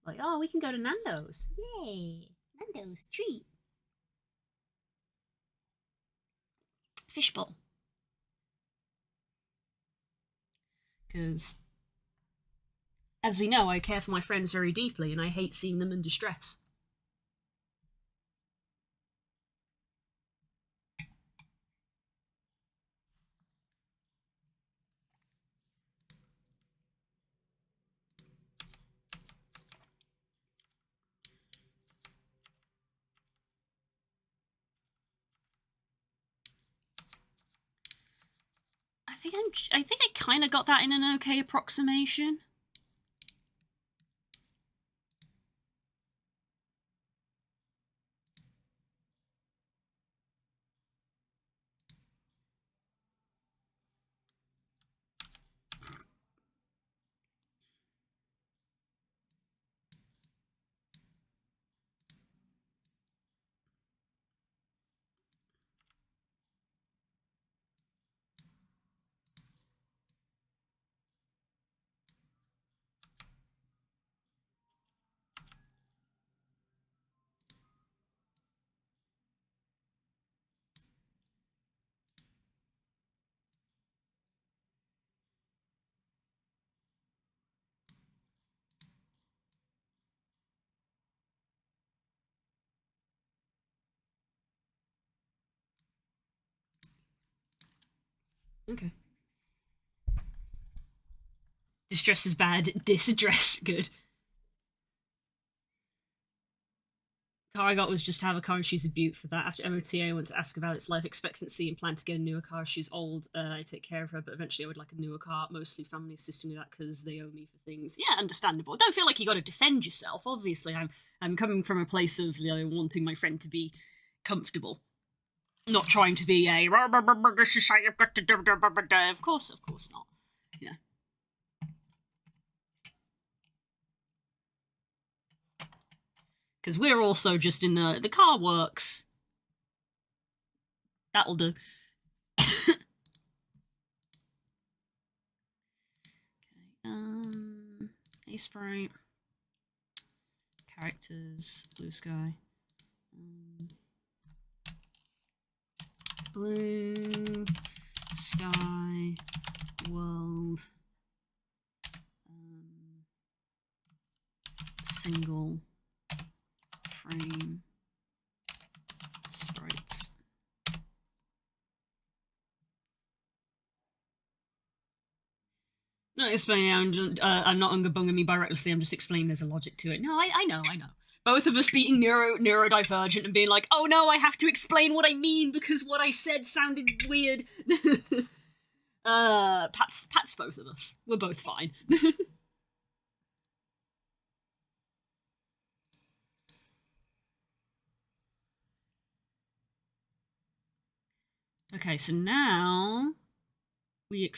like, oh, we can go to Nando's, yay, Nando's treat. Fishbowl. Because, as we know, I care for my friends very deeply, and I hate seeing them in distress. I think I kind of got that in an okay approximation. Okay. Distress is bad. Disaddress good. Car I got was just to have a car and she's a beaut for that. After MOTA, I went to ask about its life expectancy and plan to get a newer car. She's old. I take care of her, but eventually I would like a newer car. Mostly family assisting with that because they owe me for things. Yeah, understandable. Don't feel like you got to defend yourself. Obviously, I'm coming from a place of wanting my friend to be comfortable, not trying to be a this is how you've got to do. Of course not. Yeah. Because we're also just in the car works. That'll do. Okay. A sprite. Characters. Blue sky. Blue sky world. Single frame sprites. No, explaining. I'm not unga-bunging me by recklessly. I'm just explaining there's a logic to it. No, I know. Both of us being neurodivergent and being like, oh no, I have to explain what I mean because what I said sounded weird. Pat's both of us. We're both fine. Okay, so now we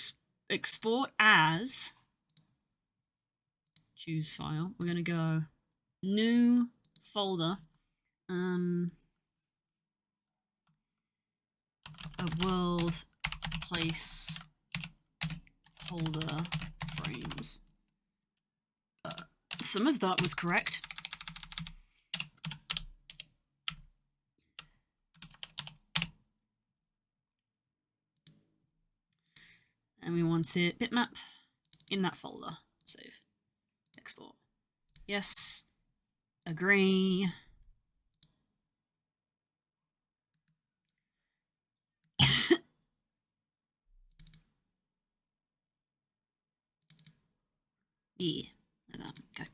export as, choose file. We're gonna go new folder, a world place holder frames. Some of that was correct. And we want it bitmap in that folder. Save. Export. Yes. Agree. Yeah. Like that. Okay.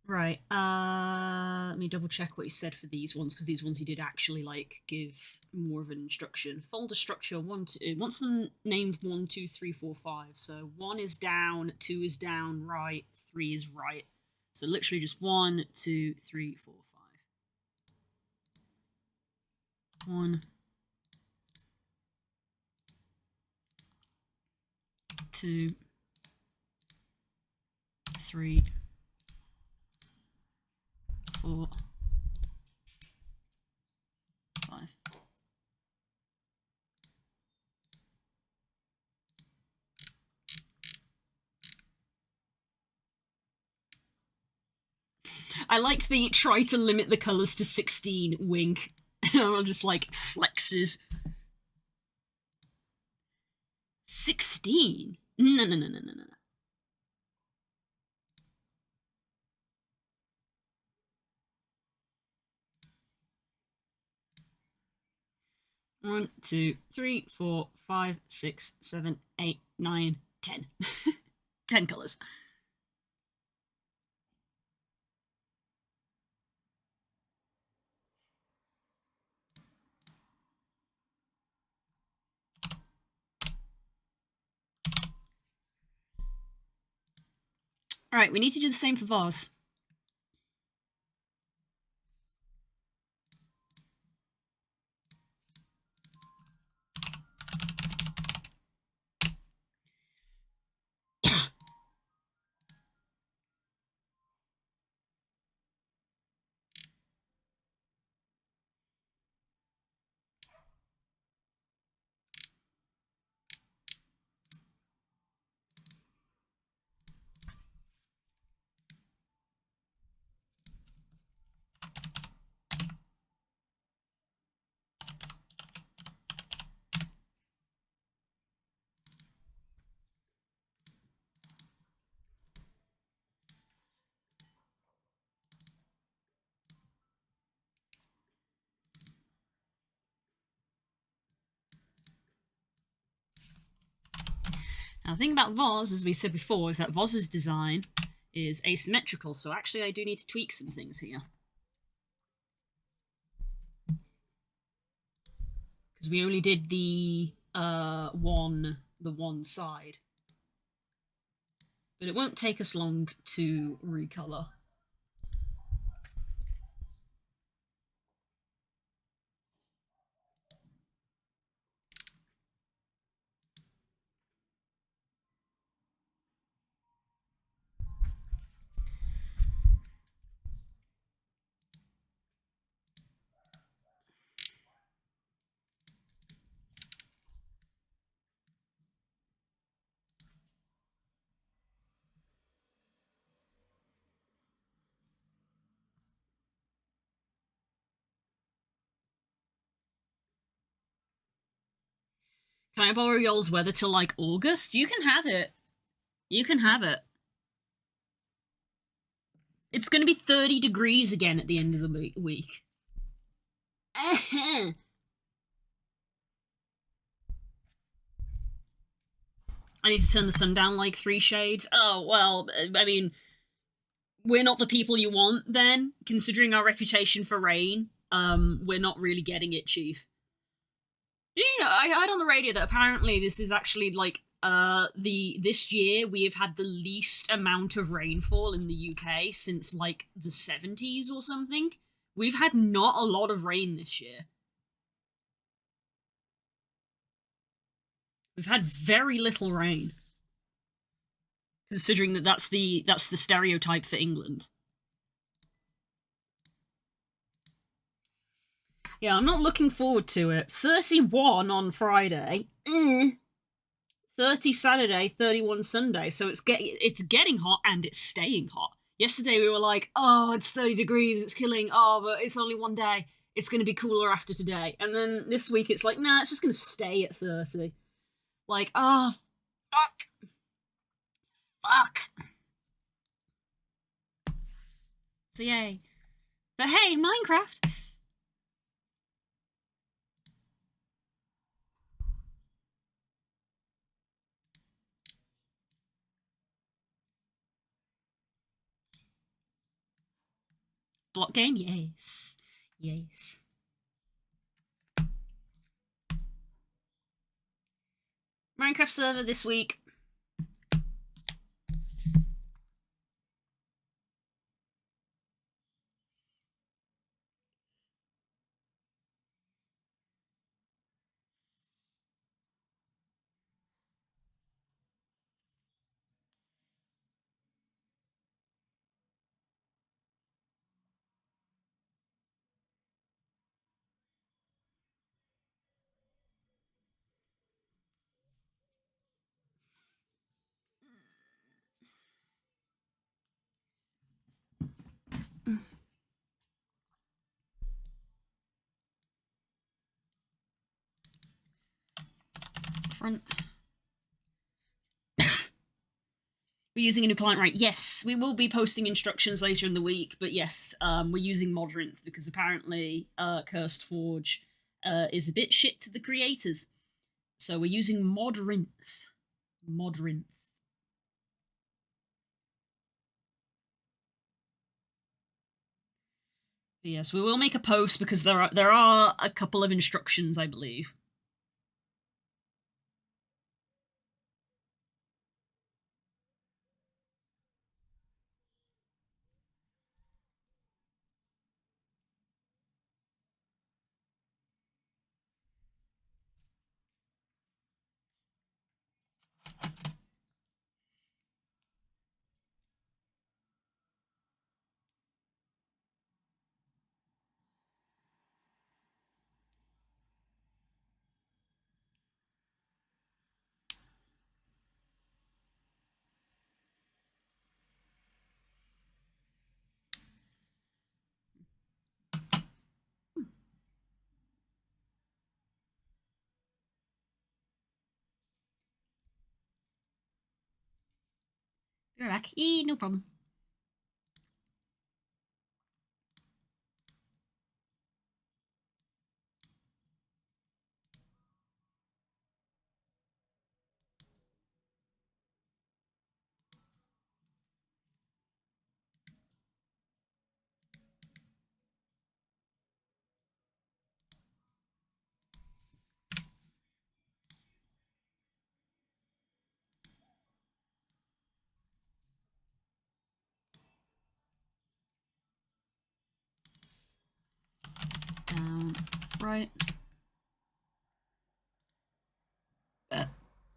Right. Let me double check what he said for these ones because these ones he did actually like give more of an instruction. Folder structure it wants them named 1, 2, 3, 4, 5. So 1 is down, 2 is down, right, 3 is right. So literally just 1, 2, 3, 4, 5. 1, 2, 3, 4, 5. I like the try to limit the colours to 16 wink. I'm just like flexes. 16? No. 1, 2, 3, 4, 5, 6, 7, 8, 9, 10. 10 colours. Alright, we need to do the same for Vase. Now, the thing about Vase, as we said before, is that Vase's design is asymmetrical, so actually I do need to tweak some things here. Because we only did the one side. But it won't take us long to recolor. Can I borrow y'all's weather till like August? You can have it. You can have it. It's going to be 30 degrees again at the end of the week. I need to turn the sun down like 3 shades. Oh, well, I mean, we're not the people you want then, considering our reputation for rain. We're not really getting it, Chief. You know, I heard on the radio that apparently this is actually like this year we have had the least amount of rainfall in the UK since like the 70s or something. We've had not a lot of rain this year. We've had very little rain, considering that that's the stereotype for England. Yeah, I'm not looking forward to it. 31 on Friday. 30 Saturday, 31 Sunday. So it's getting hot and it's staying hot. Yesterday we were like, oh, it's 30 degrees, it's killing. Oh, but it's only one day. It's going to be cooler after today. And then this week it's like, nah, it's just going to stay at 30. Like, oh, fuck. Fuck. So yay. But hey, Minecraft. Block game? Yes. Yes. Minecraft server this week. Front. We're using a new client, right? Yes, we will be posting instructions later in the week, but yes, we're using Modrinth because apparently Cursed Forge is a bit shit to the creators. So we're using Modrinth. Modrinth. Yes, we will make a post because there are a couple of instructions, I believe. Be right back. No problem. Down, right.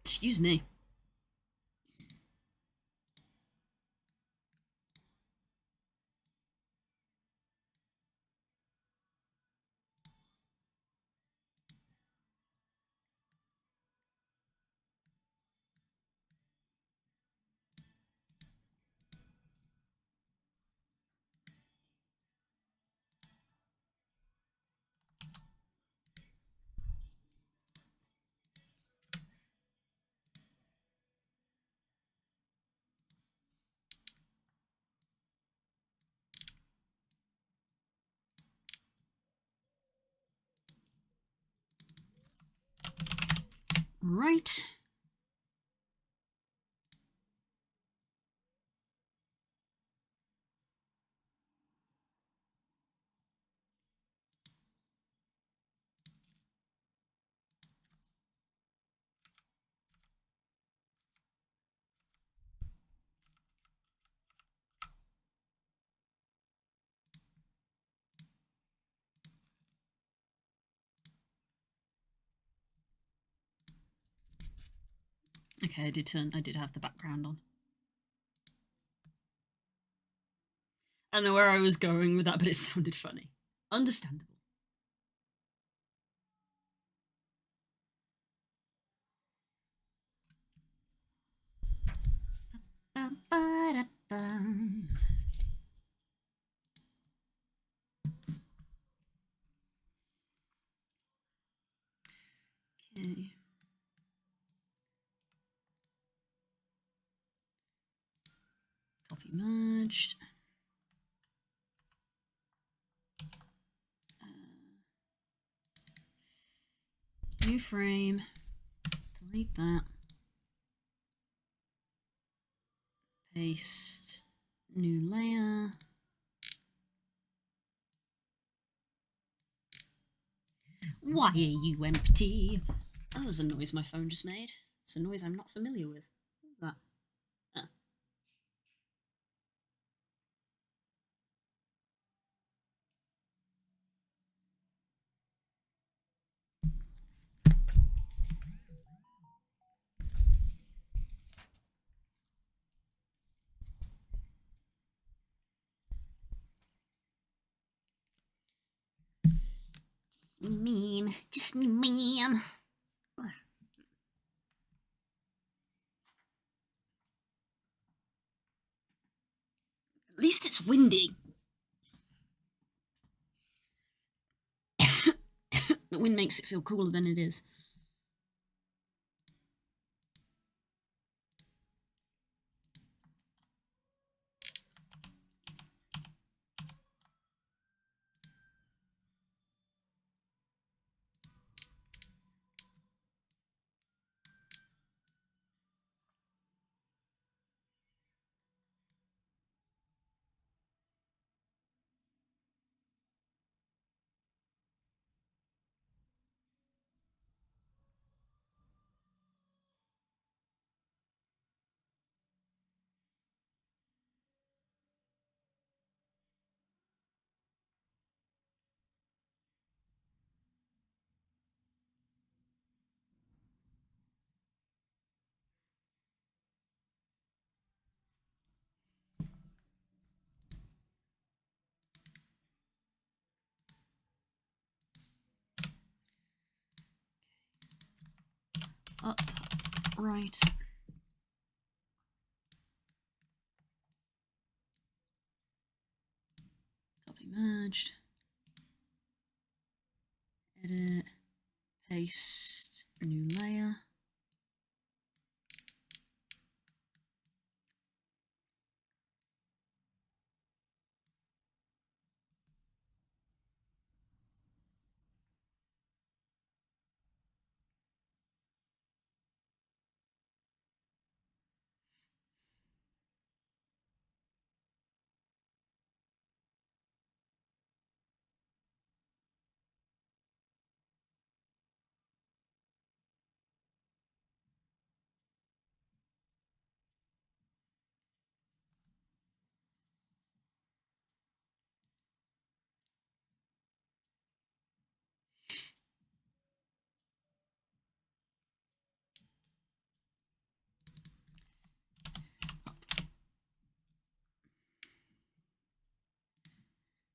Excuse me. Right. Okay, I did have the background on. I don't know where I was going with that, but it sounded funny. Understandable. Okay. Copy merged. New frame. Delete that. Paste. New layer. Why are you empty? Oh, that was a noise my phone just made. It's a noise I'm not familiar with. What was that? Ah. Mean. Just mean. At least it's windy. The wind makes it feel cooler than it is. Right. Copy merged. Edit. Paste. New layer.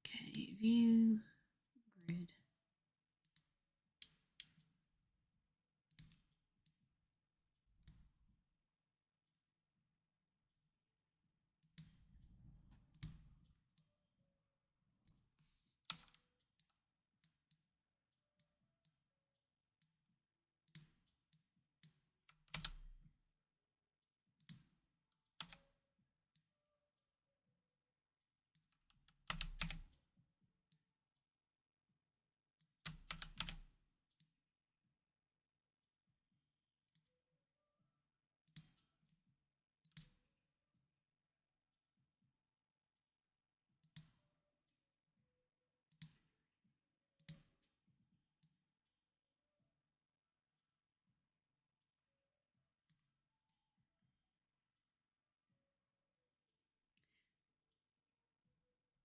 Okay, view, grid.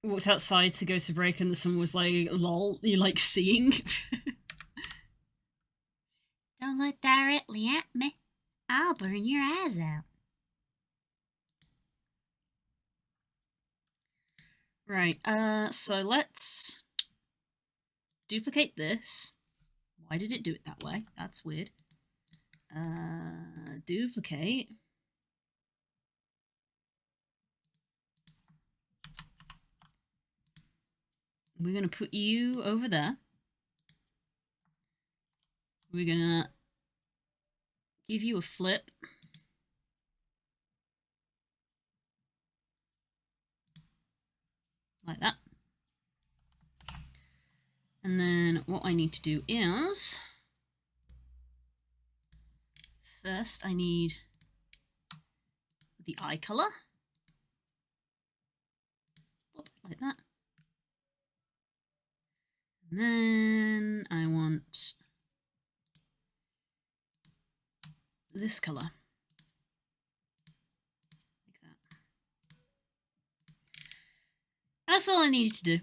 Walked outside to go to break and someone was like, lol, you like seeing? Don't look directly at me. I'll burn your eyes out. Right, so let's duplicate this. Why did it do it that way? That's weird. Duplicate. We're gonna put you over there. We're gonna give you a flip. Like that. And then what I need to do is, first I need the eye color. Like that. And then I want this color. Like that. That's all I needed to do.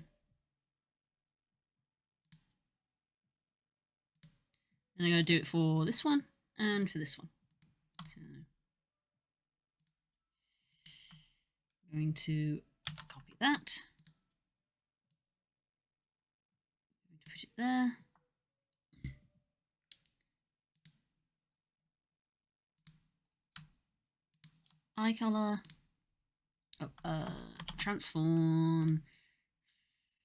And I'm going to do it for this one and for this one. So I'm going to copy that. I'm going to put it there. Eye color. Oh, transform.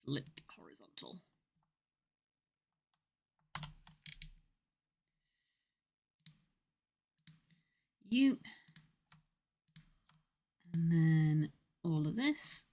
Flip horizontal. You. And then all of this.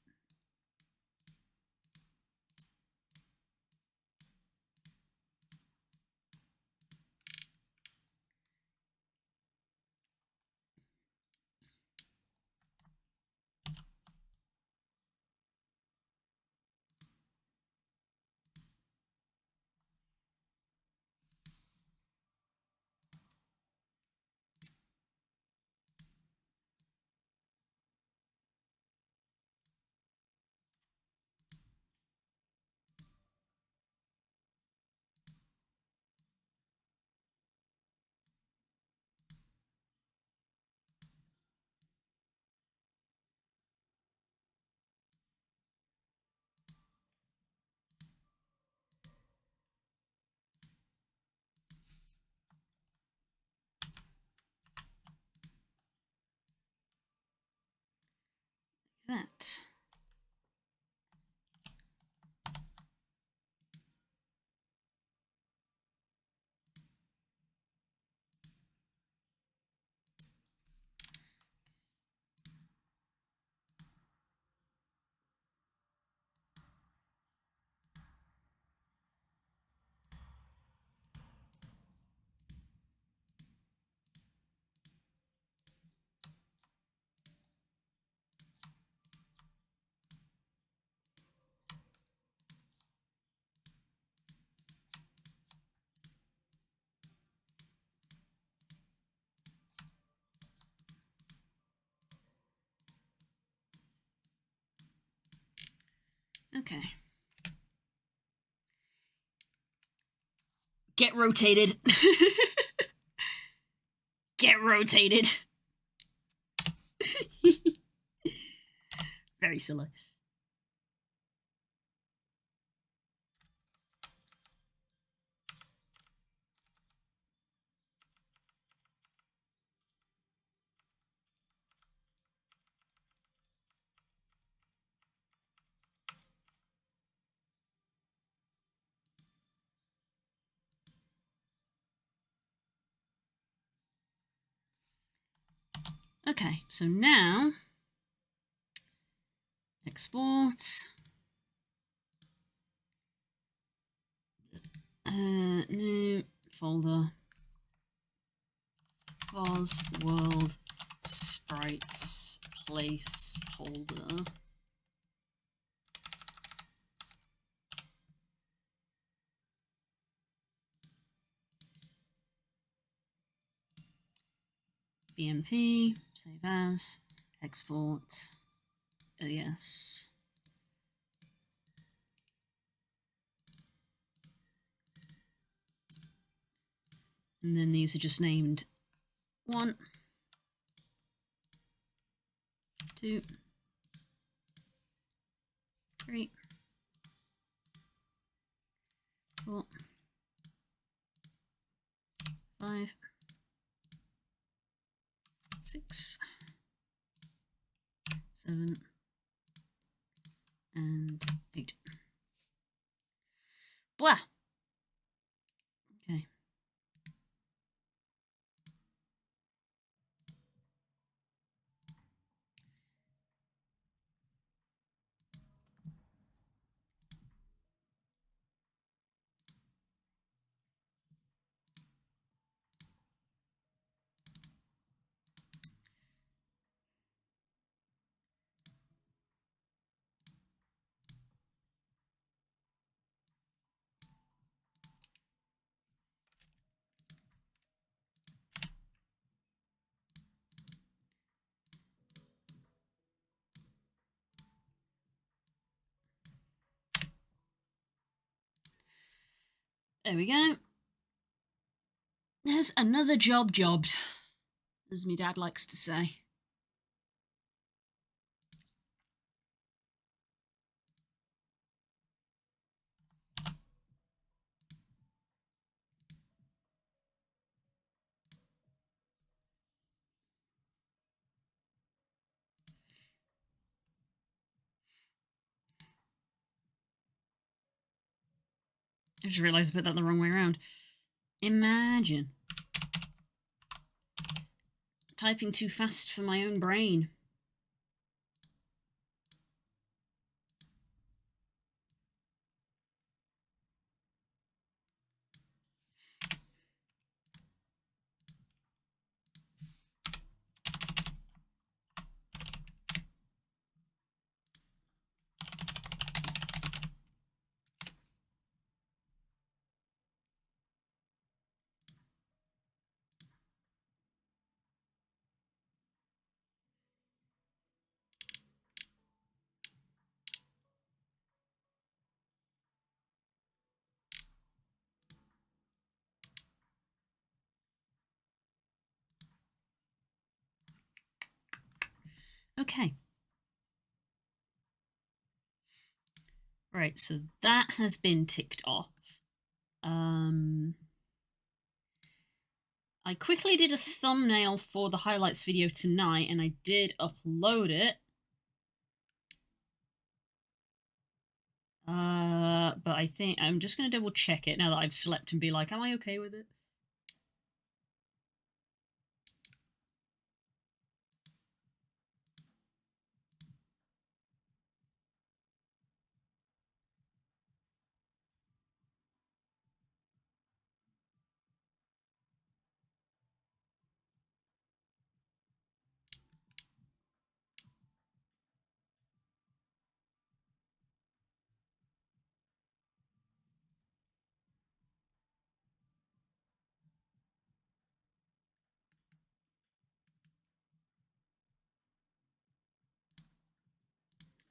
that. Okay. Get rotated. Get rotated. Very silly. Okay, so now export. New folder. Was world sprites placeholder. BMP, save as, export, yes. And then these are just named 1, 2, 3, 4, 5, 6, 7, and 8. Blah. Okay. There we go. There's another job jobbed, as my dad likes to say. I just realised I put that the wrong way around. Imagine. Typing too fast for my own brain. Okay. Right, so that has been ticked off. I quickly did a thumbnail for the highlights video tonight, and I did upload it. But I think I'm just going to double check it now that I've slept and be like, am I okay with it?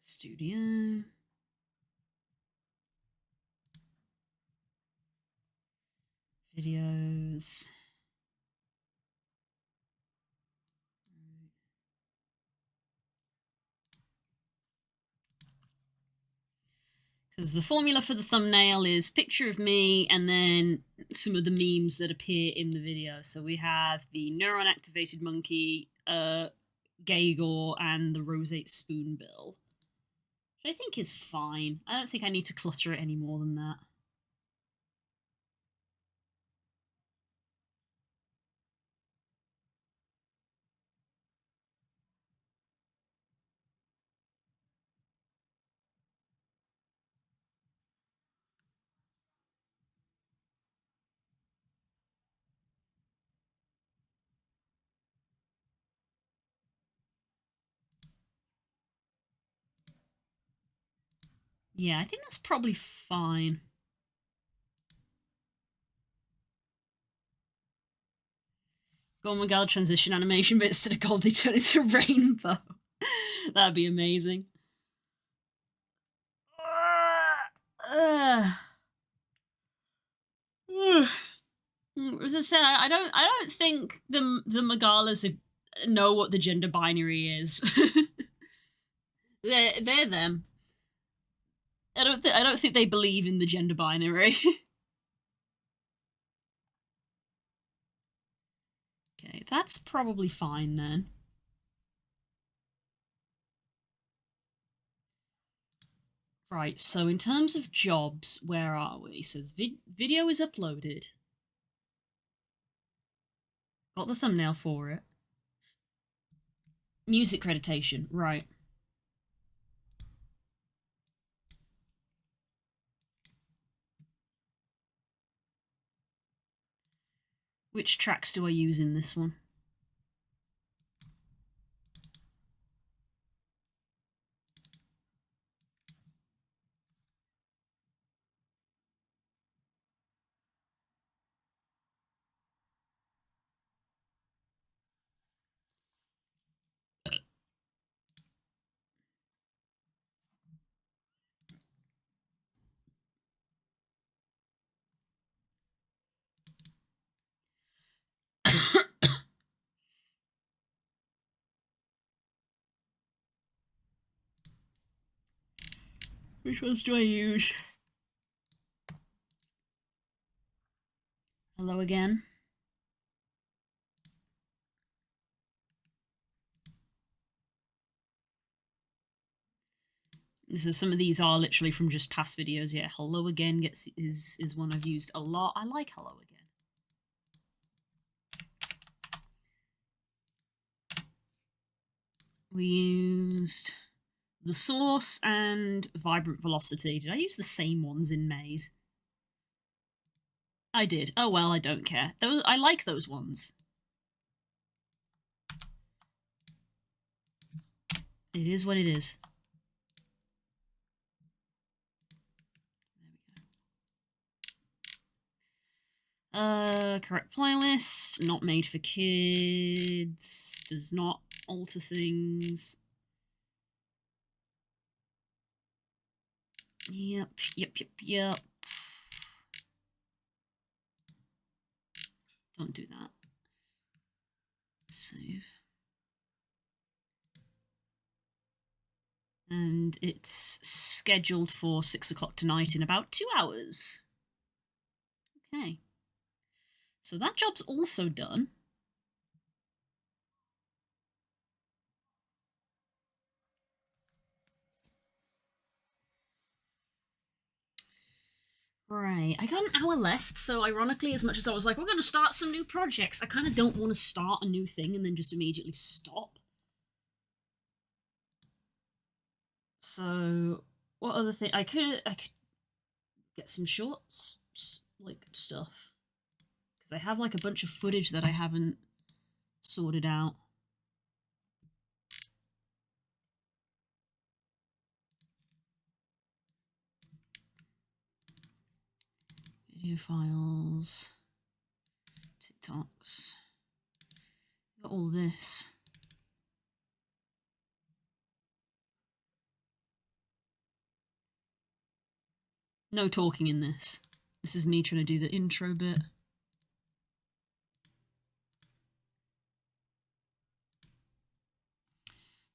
Studio. Videos. Because the formula for the thumbnail is picture of me and then some of the memes that appear in the video. So we have the neuron activated monkey, Gaygor, and the roseate spoonbill, which I think is fine. I don't think I need to clutter it any more than that. Yeah, I think that's probably fine. Golden Girl transition animation, but instead of gold, they turn into rainbow. That'd be amazing. As I said, I don't think the Magalas know what the gender binary is. They're them. I don't think they believe in the gender binary. Okay, that's probably fine then. Right, so in terms of jobs, where are we? So video is uploaded. Got the thumbnail for it. Music accreditation, right. Which tracks do I use in this one? Which ones do I use? Hello again. So some of these are literally from just past videos. Yeah, hello again is one I've used a lot. I like hello again. We used the source and vibrant velocity. Did I use the same ones in Maze? I did. Oh well, I don't care. I like those ones. It is what it is. Correct playlist. Not made for kids. Does not alter things. Yep. Don't do that. Save. And it's scheduled for 6 o'clock tonight in about 2 hours. Okay. So that job's also done. Right, I got an hour left, so ironically, as much as I was like, we're going to start some new projects, I kind of don't want to start a new thing and then just immediately stop. So, what other thing? I could get some shorts, like, stuff. Because I have, like, a bunch of footage that I haven't sorted out. Video files, TikToks, got all this. No talking in this. This is me trying to do the intro bit.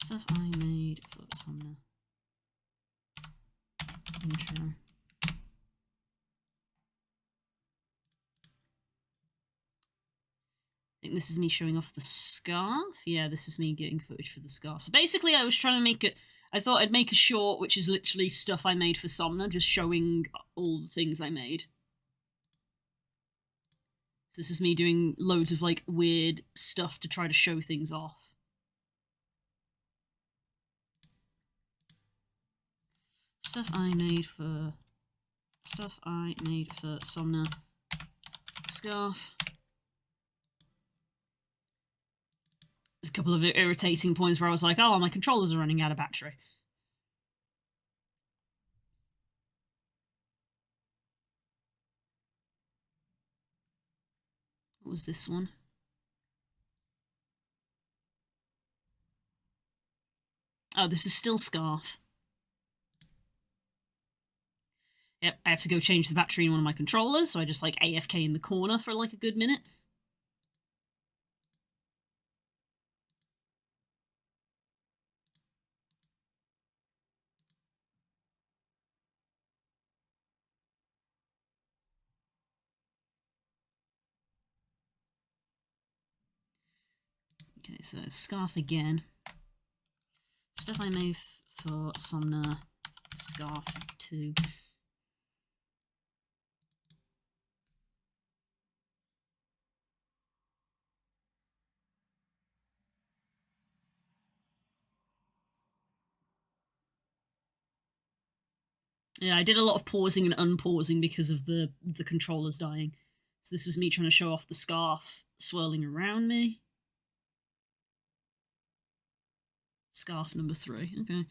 Stuff I made for Somna. Intro. I think this is me showing off the scarf. Yeah, this is me getting footage for the scarf. So basically I was trying to make it, I thought I'd make a short, which is literally stuff I made for Somna, just showing all the things I made. So this is me doing loads of, like, weird stuff to try to show things off. Stuff I made for Somna. Scarf. There's a couple of irritating points where I was like, oh, my controllers are running out of battery. What was this one? Oh, this is still Scarf. Yep, I have to go change the battery in one of my controllers, so I just, like, AFK in the corner for, like, a good minute. Okay, so Scarf again. Stuff I made for Somna. Scarf 2. Yeah, I did a lot of pausing and unpausing because of the controllers dying. So this was me trying to show off the scarf swirling around me. Scarf number 3, okay.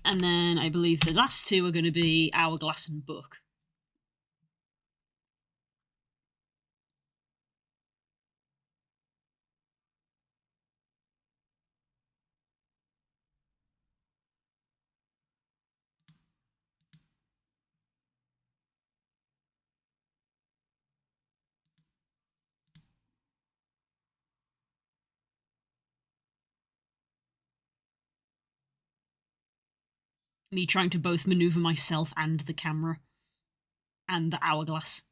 And then I believe the last two are going to be Hourglass and Book. Me trying to both maneuver myself and the camera. And the hourglass.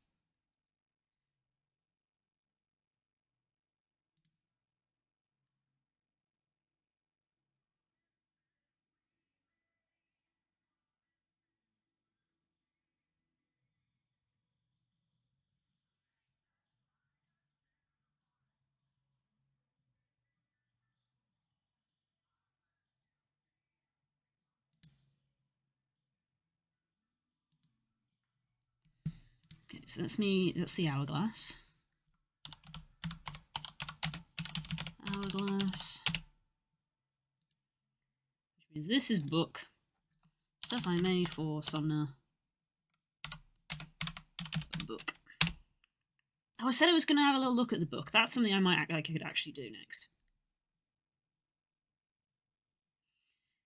Okay, so that's me, that's the hourglass. Hourglass. Which means this is Book. Stuff I made for Somna. Book. Oh, I said I was going to have a little look at the book. That's something I could actually do next.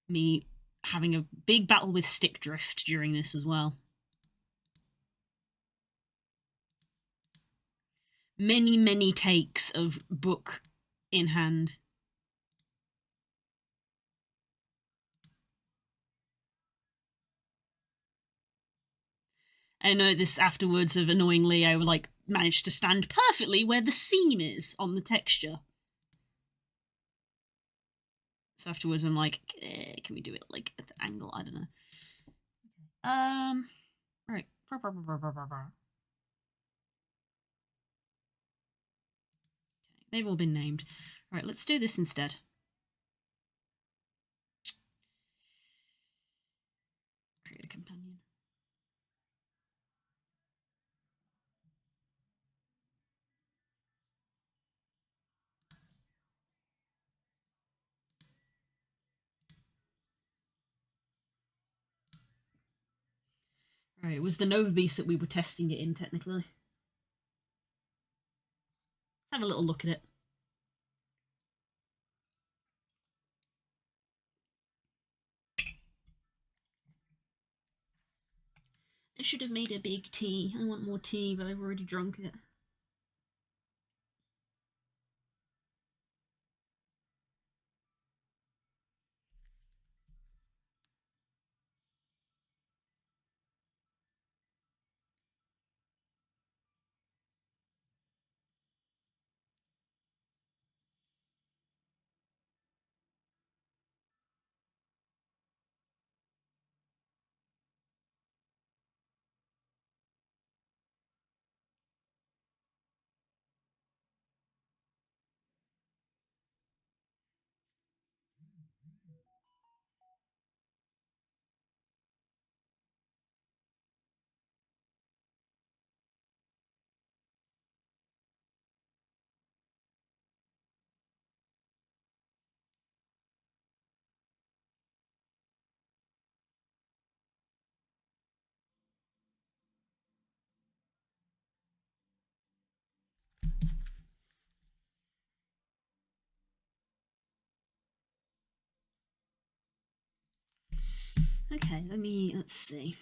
Me having a big battle with stick drift during this as well. Many, many takes of Book in hand. I know this afterwards of annoyingly I would, like, managed to stand perfectly where the seam is on the texture. So afterwards I'm like, can can we do it like at the angle? I don't know. Right. They've all been named. Right, let's do this instead. Create a companion. Right, it was the Nova Beast that we were testing it in, technically. Let's have a little look at it. I should have made a big tea. I want more tea, but I've already drunk it. Okay, let's see.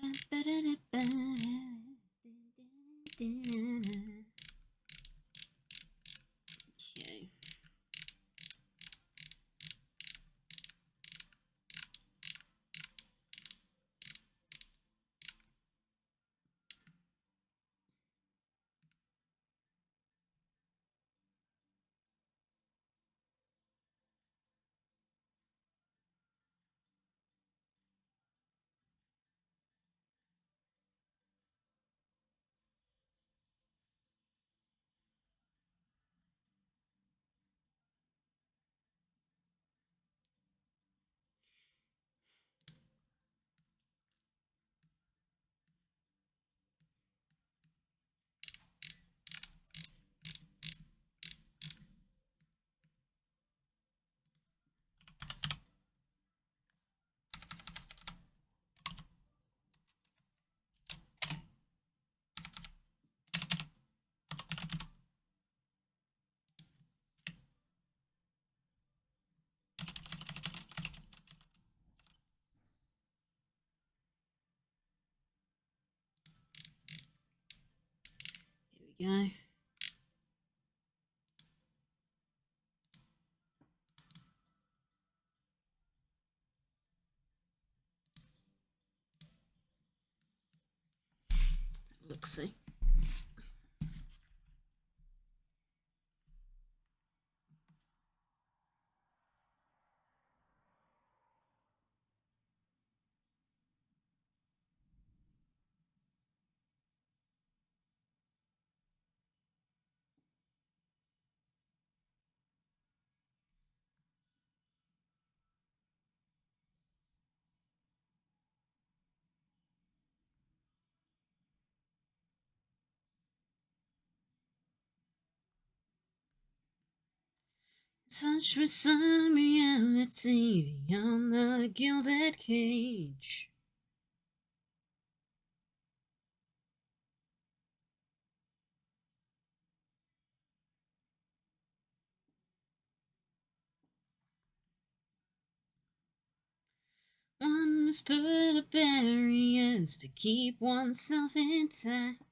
Okay. Here we go. Look, see. Touch with some reality beyond the gilded cage. One must put up barriers to keep oneself intact.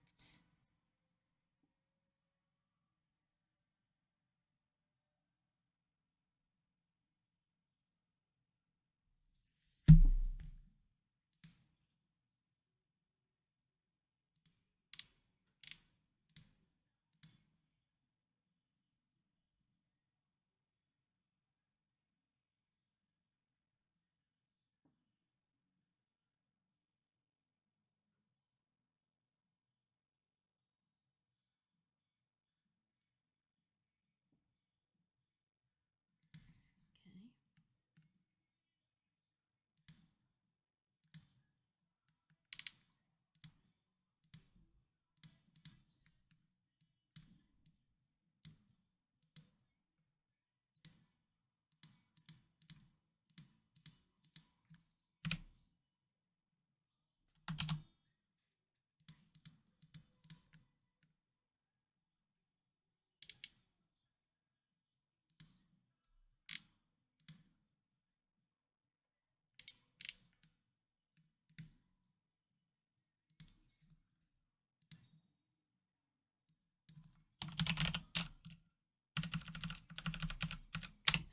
Okay.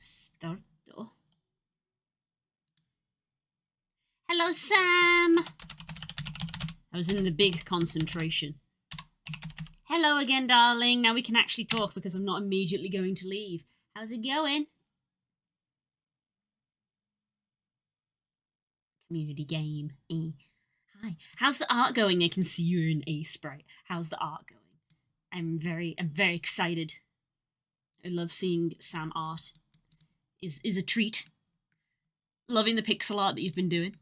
Start though. Hello, Sam! I was in the big concentration. Hello again, darling. Now we can actually talk because I'm not immediately going to leave. How's it going? Community game. Hi. How's the art going? I can see you're in A Sprite. How's the art going? I'm very excited. I love seeing Sam art. Is a treat. Loving the pixel art that you've been doing.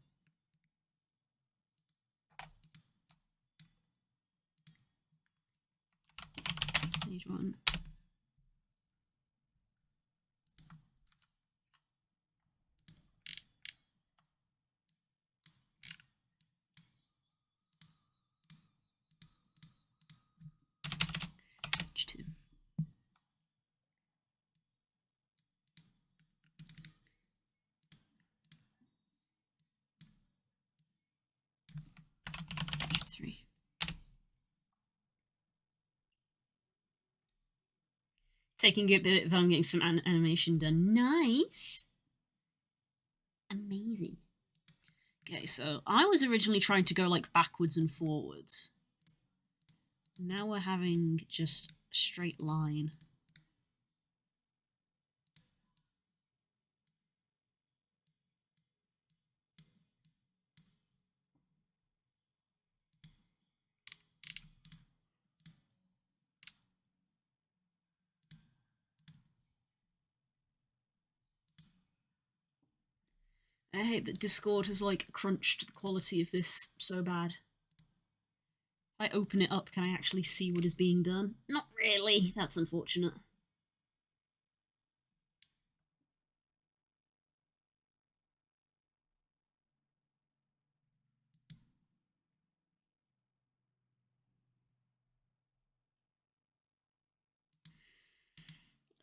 Page 1. Page 2. Page 3. Taking a bit of getting some animation done. Nice. Amazing. Okay, so I was originally trying to go like backwards and forwards. Now we're having just a straight line. I hate that Discord has like crunched the quality of this so bad. If I open it up, can I actually see what is being done? Not really. That's unfortunate.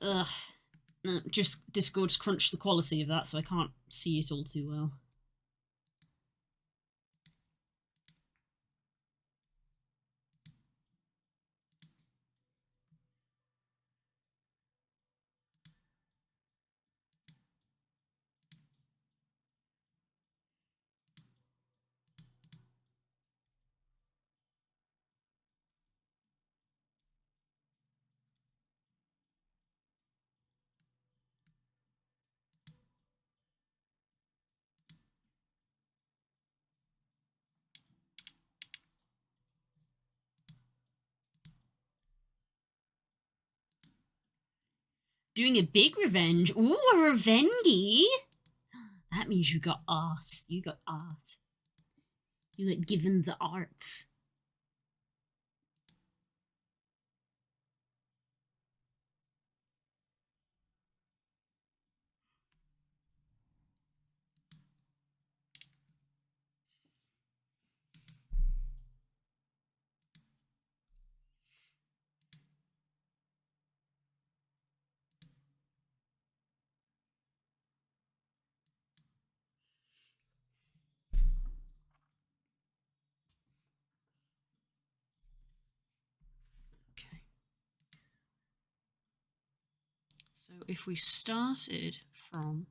Ugh. No, just Discord's crunched the quality of that, so I can't see it all too well. Doing a big revenge. Ooh, a revengy. That means you got art. You got art. You got given the arts. So if we started from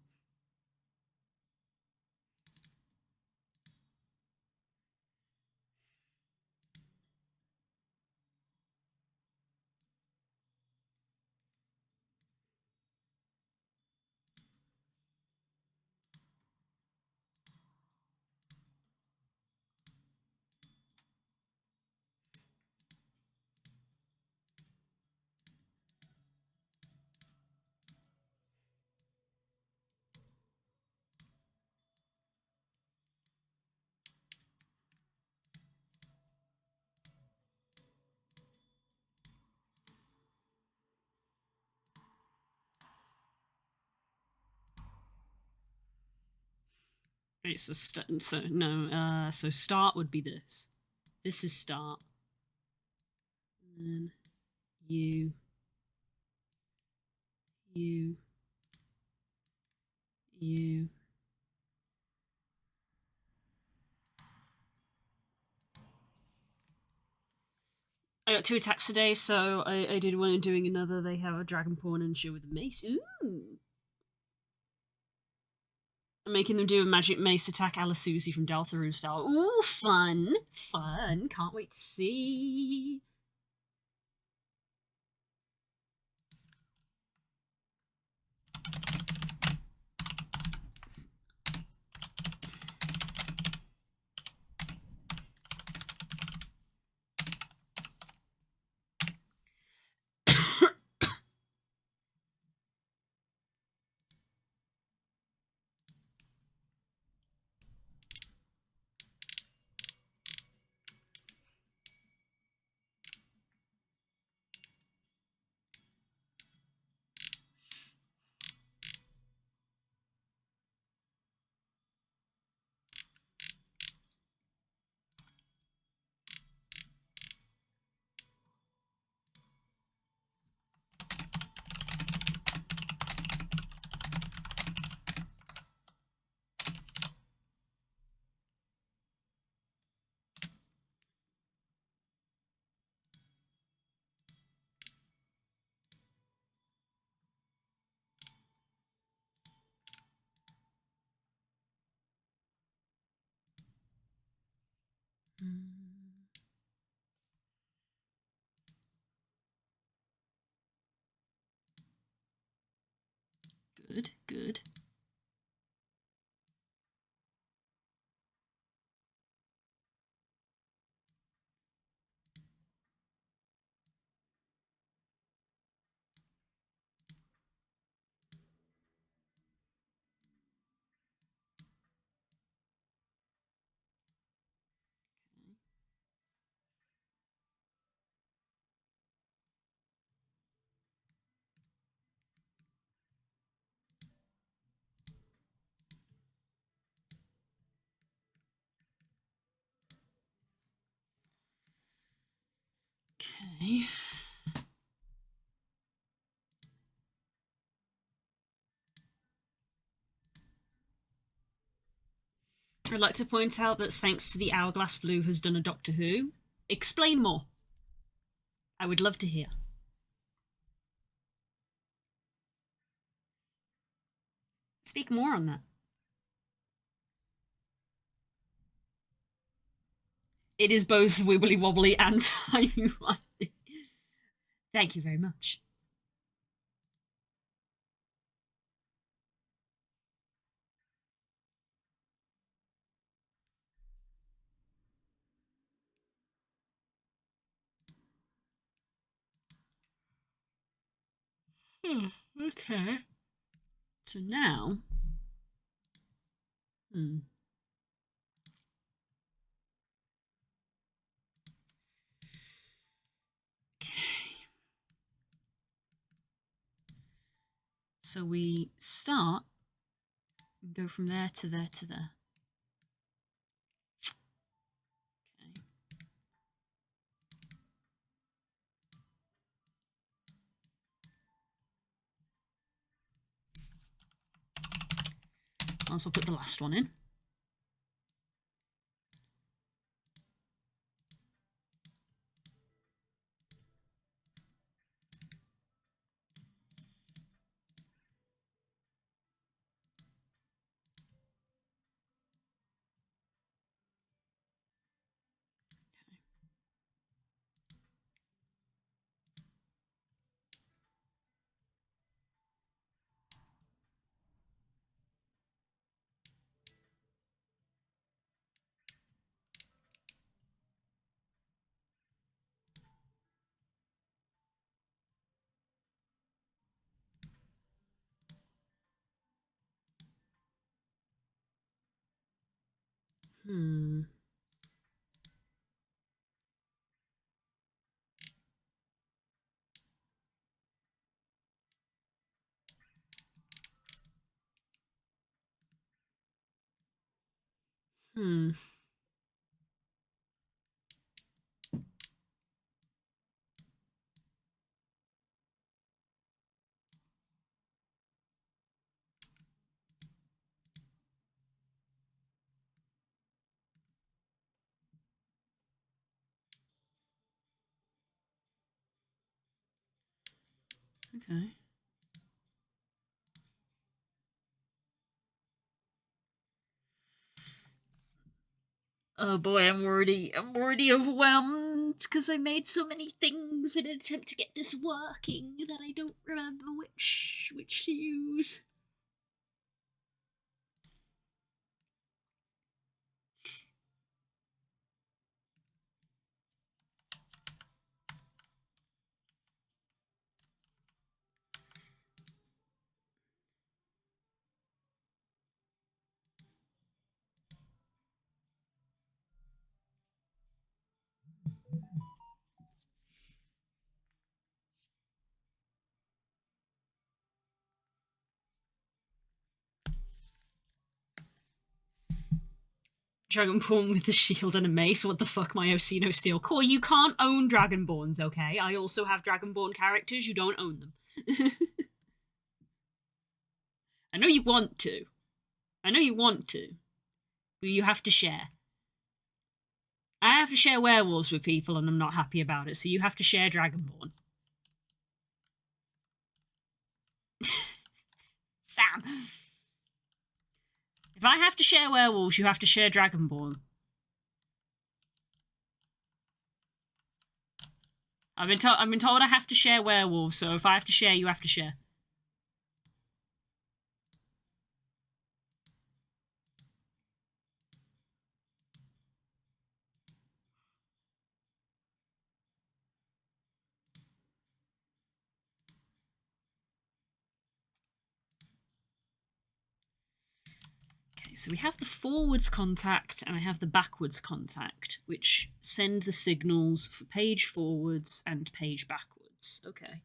it's a so start would be this. This is start. And then you I got 2 attacks today, so I did one and doing another. They have a dragon pawn and show with a mace. Ooh. I'm making them do a magic mace attack a la Susie from Deltarune style. Ooh, fun. Fun. Can't wait to see. Good, good. Okay. I'd like to point out that thanks to the Hourglass Blue has done a Doctor Who. Explain more. I would love to hear. Speak more on that. It is both wibbly wobbly and timey-wimey. Thank you very much. Okay. So now. Okay. So we start and go from there to there to there. Okay. Might as well put the last one in. Hmm. Hmm. Okay. Oh boy, I'm already overwhelmed because I made so many things in an attempt to get this working that I don't remember which to use. Dragonborn with the shield and a mace. What the fuck, my Orsino Steel Core? You can't own Dragonborns, okay? I also have Dragonborn characters. You don't own them. I know you want to. I know you want to. But you have to share. I have to share werewolves with people and I'm not happy about it, so you have to share Dragonborn. Sam. If I have to share werewolves, you have to share Dragonborn. I've been told I have to share werewolves, so if I have to share, you have to share. Okay, so we have the forwards contact and I have the backwards contact, which send the signals for page forwards and page backwards. Okay.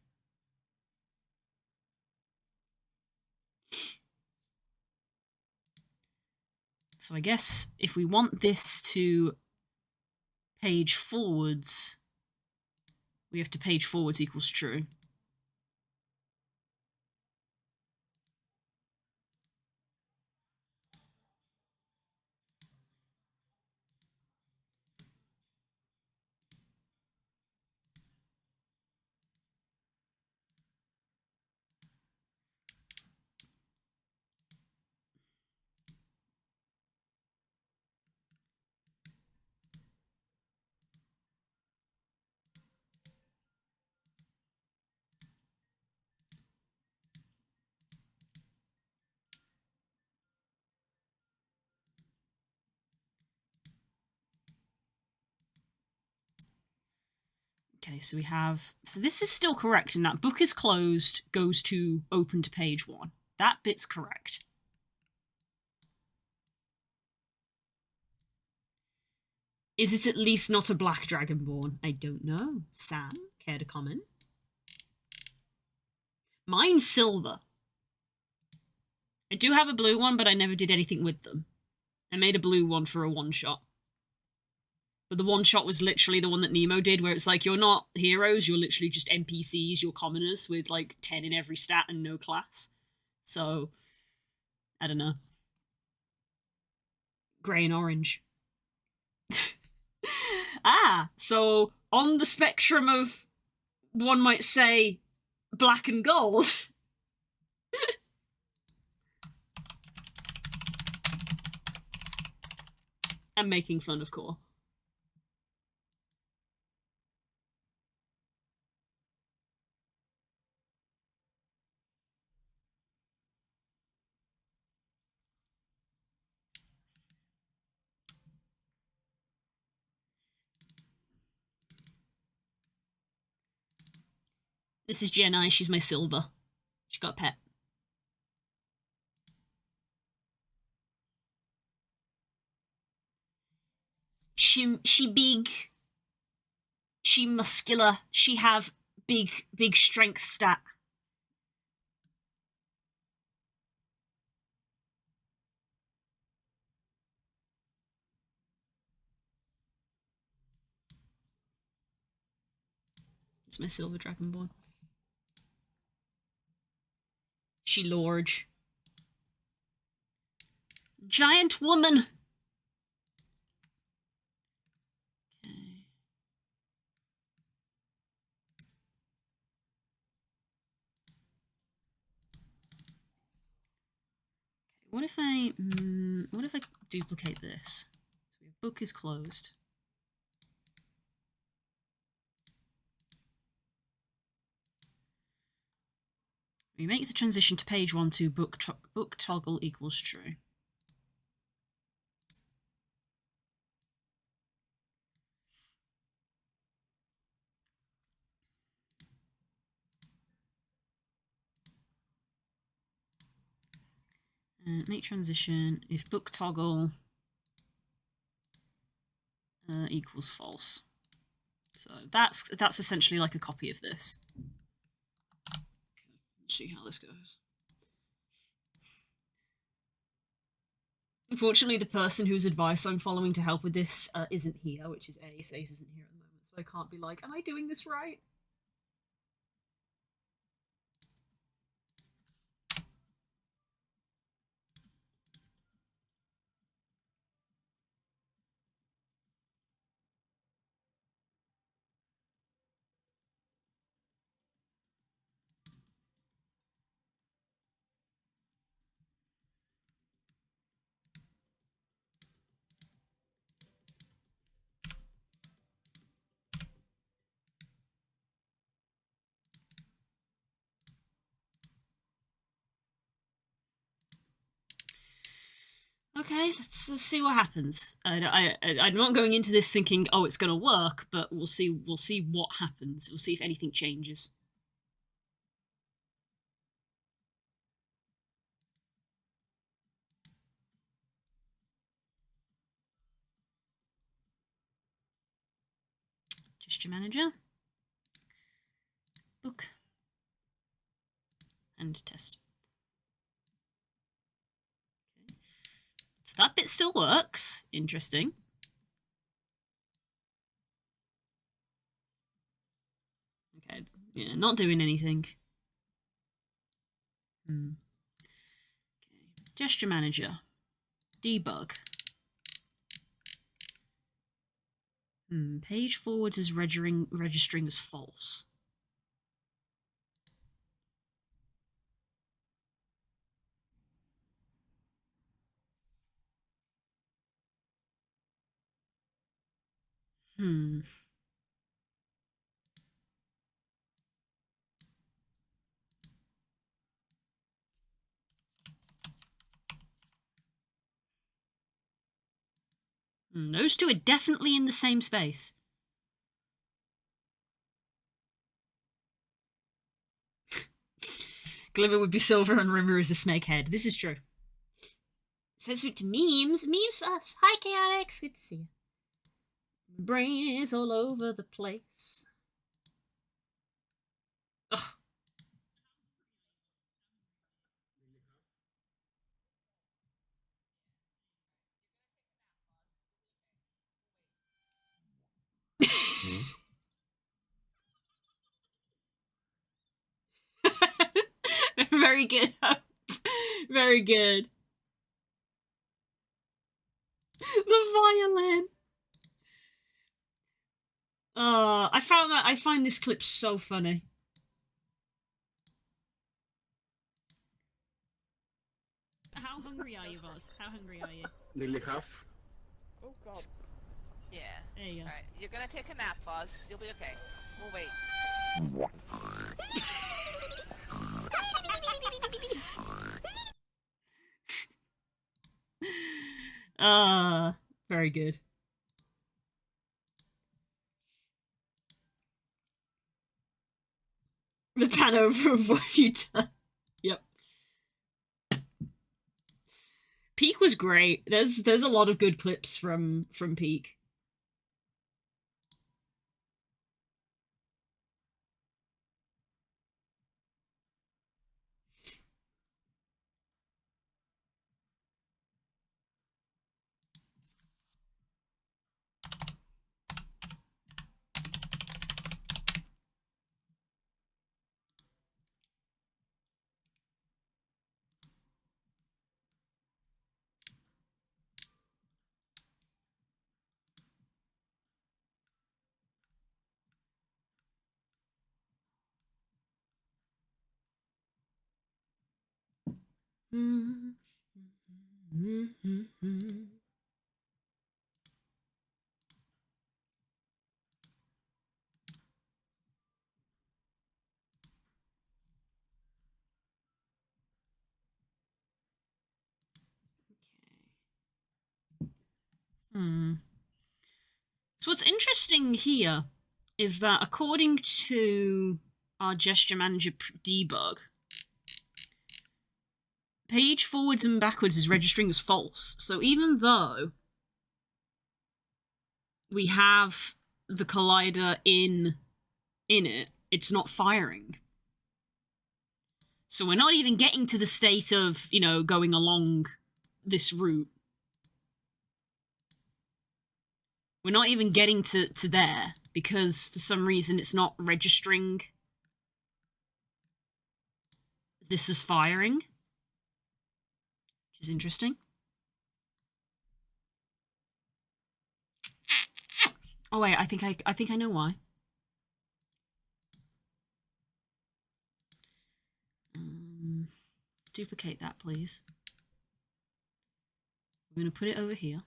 So I guess if we want this to page forwards, we have to page forwards equals true. Okay, so we have... So this is still correct in that book is closed, goes to open to page 1. That bit's correct. Is it at least not a black dragonborn? I don't know. Sam, care to comment? Mine's silver. I do have a blue one, but I never did anything with them. I made a blue one for a one-shot. But the one-shot was literally the one that Nemo did, where it's like, you're not heroes, you're literally just NPCs, you're commoners with like 10 in every stat and no class. So, I don't know. Grey and orange. So on the spectrum of, one might say, black and gold. I'm making fun of Core. This is Jenai, she's my silver. She got a pet. She big. She muscular. She have big strength stat. It's my silver dragonborn. She large. Giant woman. Okay. What if I duplicate this? So your book is closed. We make the transition to page 1 to book toggle equals true. Make transition if book toggle equals false. So that's essentially like a copy of this. Let's see how this goes. Unfortunately, the person whose advice I'm following to help with this isn't here, which is Ace. Ace isn't here at the moment, so I can't be like, am I doing this right? Okay, let's see what happens. I'm not going into this thinking, oh, it's going to work, but we'll see. We'll see what happens. We'll see if anything changes. Gesture manager, book, and test. Okay. So that bit still works. Interesting. Okay, yeah, not doing anything. Okay. Gesture manager, debug. Page forwards is registering as false. Those two are definitely in the same space. Glimmer would be silver and Rimmer is a snake head. This is true. So sweet to memes. Memes for us. Hi, Chaotix. Good to see you. My brain is all over the place. Ugh. Very good. Very good. The violin. I find this clip so funny. How hungry are you, Boz? How hungry are you? Nearly half. Oh god. Yeah. There you go. Alright, you're gonna take a nap, Foz. You'll be okay. We'll wait. Very good. The pan over of what you done. Yep. Peak was great. There's a lot of good clips from Peak. So what's interesting here is that according to our gesture manager debug, page forwards and backwards is registering as false. So even though we have the collider in it, it's not firing. So we're not even getting to the state of, you know, going along this route. We're not even getting to there, because for some reason it's not registering this is firing, which is interesting. Oh wait, I think I know why. Duplicate that, please. We're going to put it over here.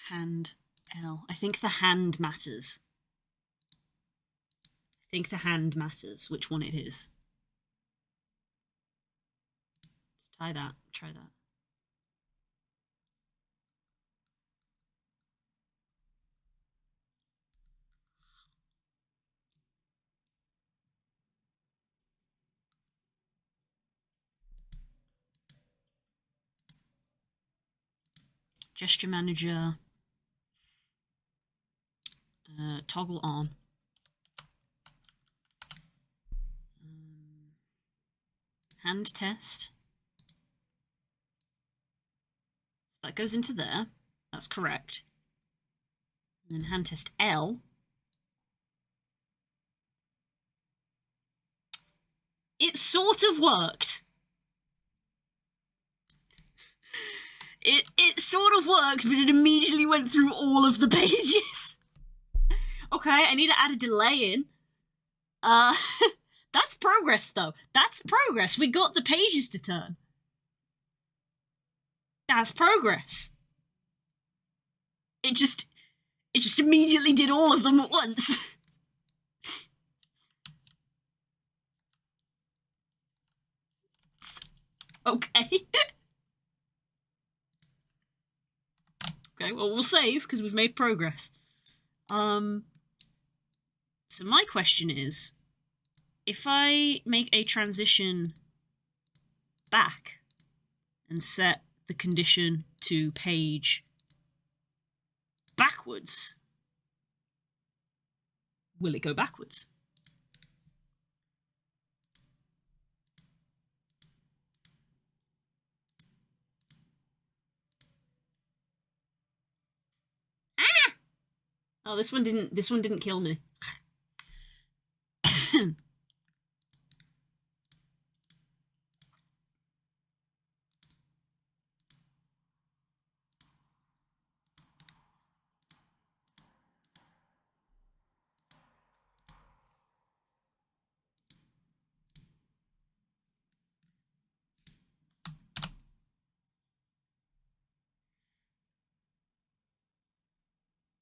Hand L. I think the hand matters. I think the hand matters, which one it is. Let's try that. Gesture manager. Toggle on. Hand test. So that goes into there. That's correct. And then hand test L. It sort of worked. It sort of worked, but it immediately went through all of the pages. Okay, I need to add a delay in. That's progress, though. That's progress. We got the pages to turn. That's progress. It just immediately did all of them at once. Okay. Okay, well, we'll save, because we've made progress. So my question is, if I make a transition back and set the condition to page backwards, will it go backwards? Ah! Oh, this one didn't kill me.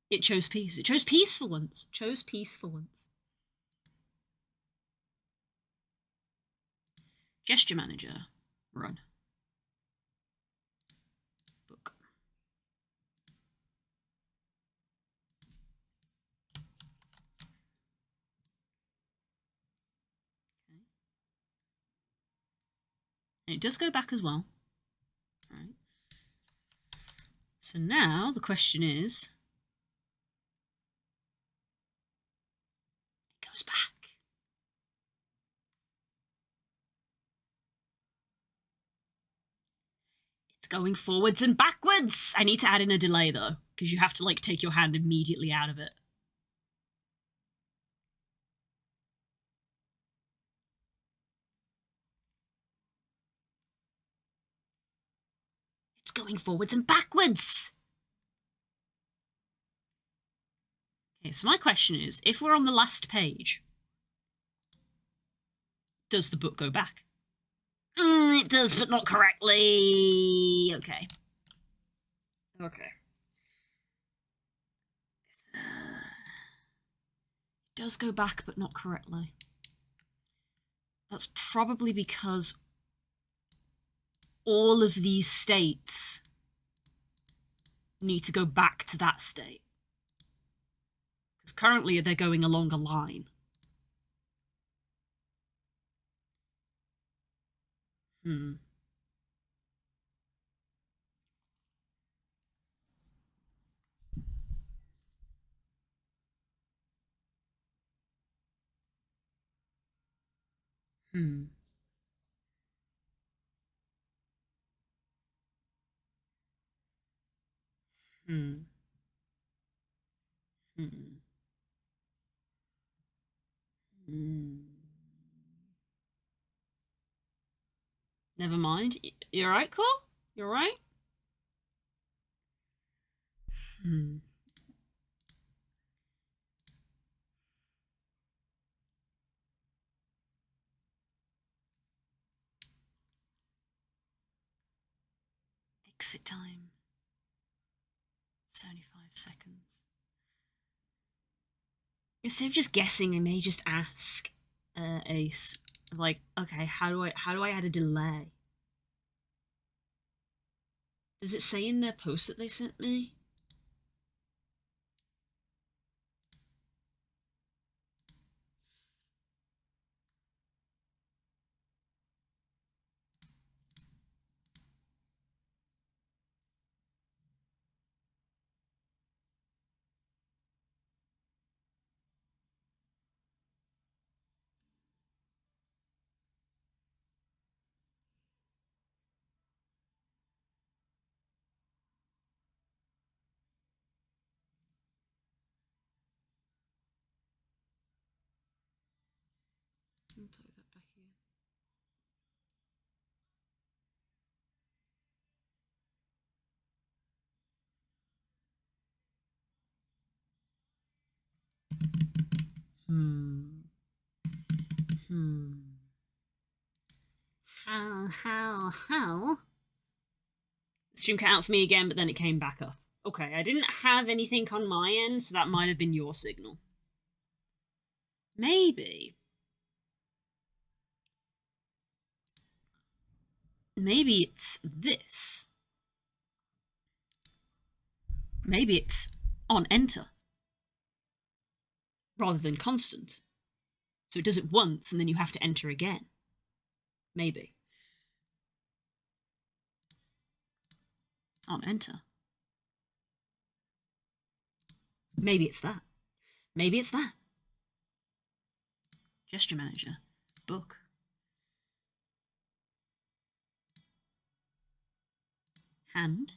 It chose peace. It chose peace for once. It chose peace for once. Gesture manager. Run. Book. Okay. And it does go back as well. All right. So now the question is, it goes back. It's going forwards and backwards. I need to add in a delay though, because you have to like take your hand immediately out of it. It's going forwards and backwards. Okay, so my question is, if we're on the last page, does the book go back? It does, but not correctly. Okay. Okay. It does go back, but not correctly. That's probably because all of these states need to go back to that state. Because currently they're going along a line. Hmm. Hmm. Hmm. Hmm. Hmm. Never mind. You alright, Cole? You alright? Hmm. Exit time. 75 seconds. Instead of just guessing, I may just ask Ace, like, okay, how do I add a delay? Does it say in their post that they sent me? Play that back again. Hmm. Hmm. How? The stream cut out for me again, but then it came back up. Okay, I didn't have anything on my end, so that might have been your signal. Maybe. Maybe it's this. Maybe it's on enter rather than constant. So it does it once and then you have to enter again. Maybe. On enter. Maybe it's that. Maybe it's that. Gesture manager. Book. Hand.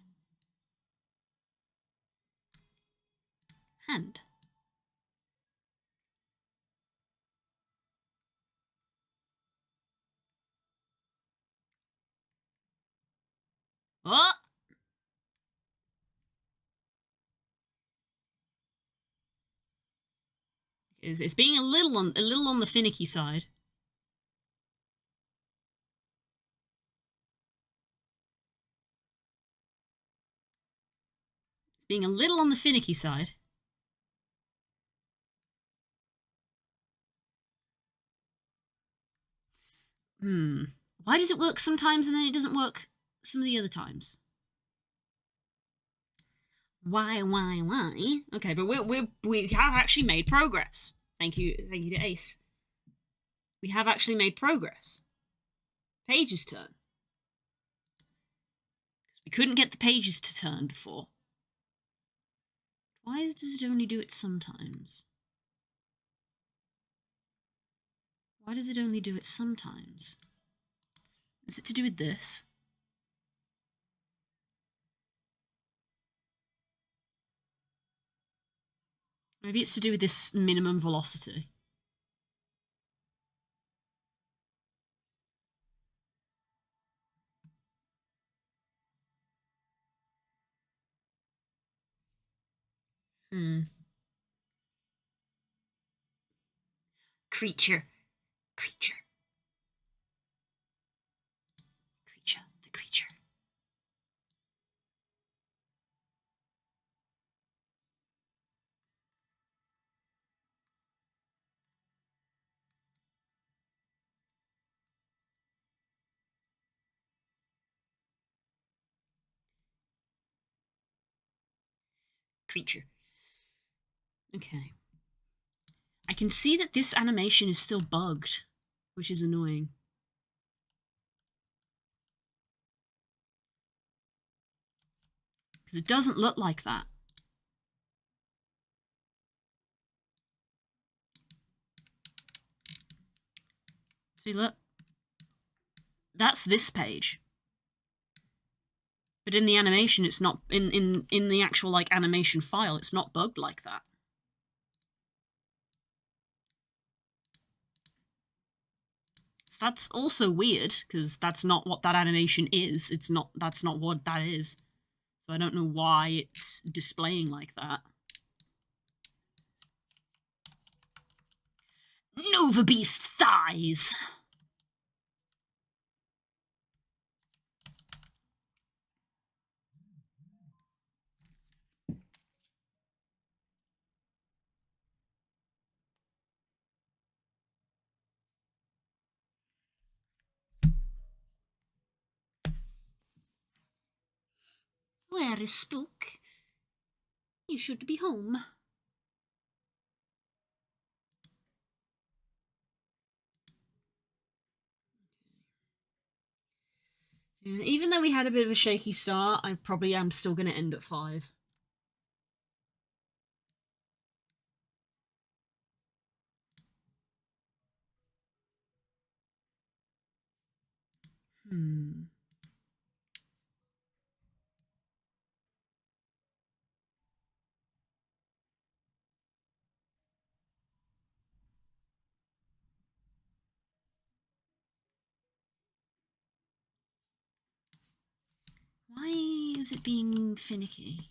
Hand. Oh! It's being a little on the finicky side. It's being a little on the finicky side. Why does it work sometimes and then it doesn't work some of the other times? Why? Okay, but we have actually made progress. Thank you to Ace. We have actually made progress. Pages turn. We couldn't get the pages to turn before. Why does it only do it sometimes? Why does it only do it sometimes? Is it to do with this? Maybe it's to do with this minimum velocity. creature. Creature. Creature. The creature. Creature. Okay. I can see that this animation is still bugged, which is annoying. Because it doesn't look like that. See, look. That's this page. But in the animation, it's not, in the actual, like, animation file, it's not bugged like that. So that's also weird, because that's not what that animation is. That's not what that is. So I don't know why it's displaying like that. Nova Beast thighs! Where is Spook? You should be home. Yeah, even though we had a bit of a shaky start, I probably am still going to end at 5. Why is it being finicky?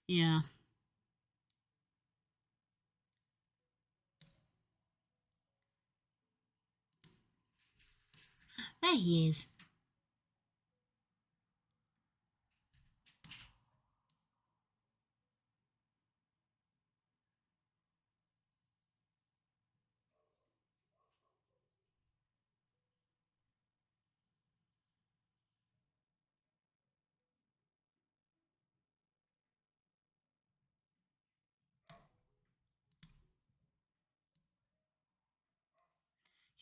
Yeah. There he is.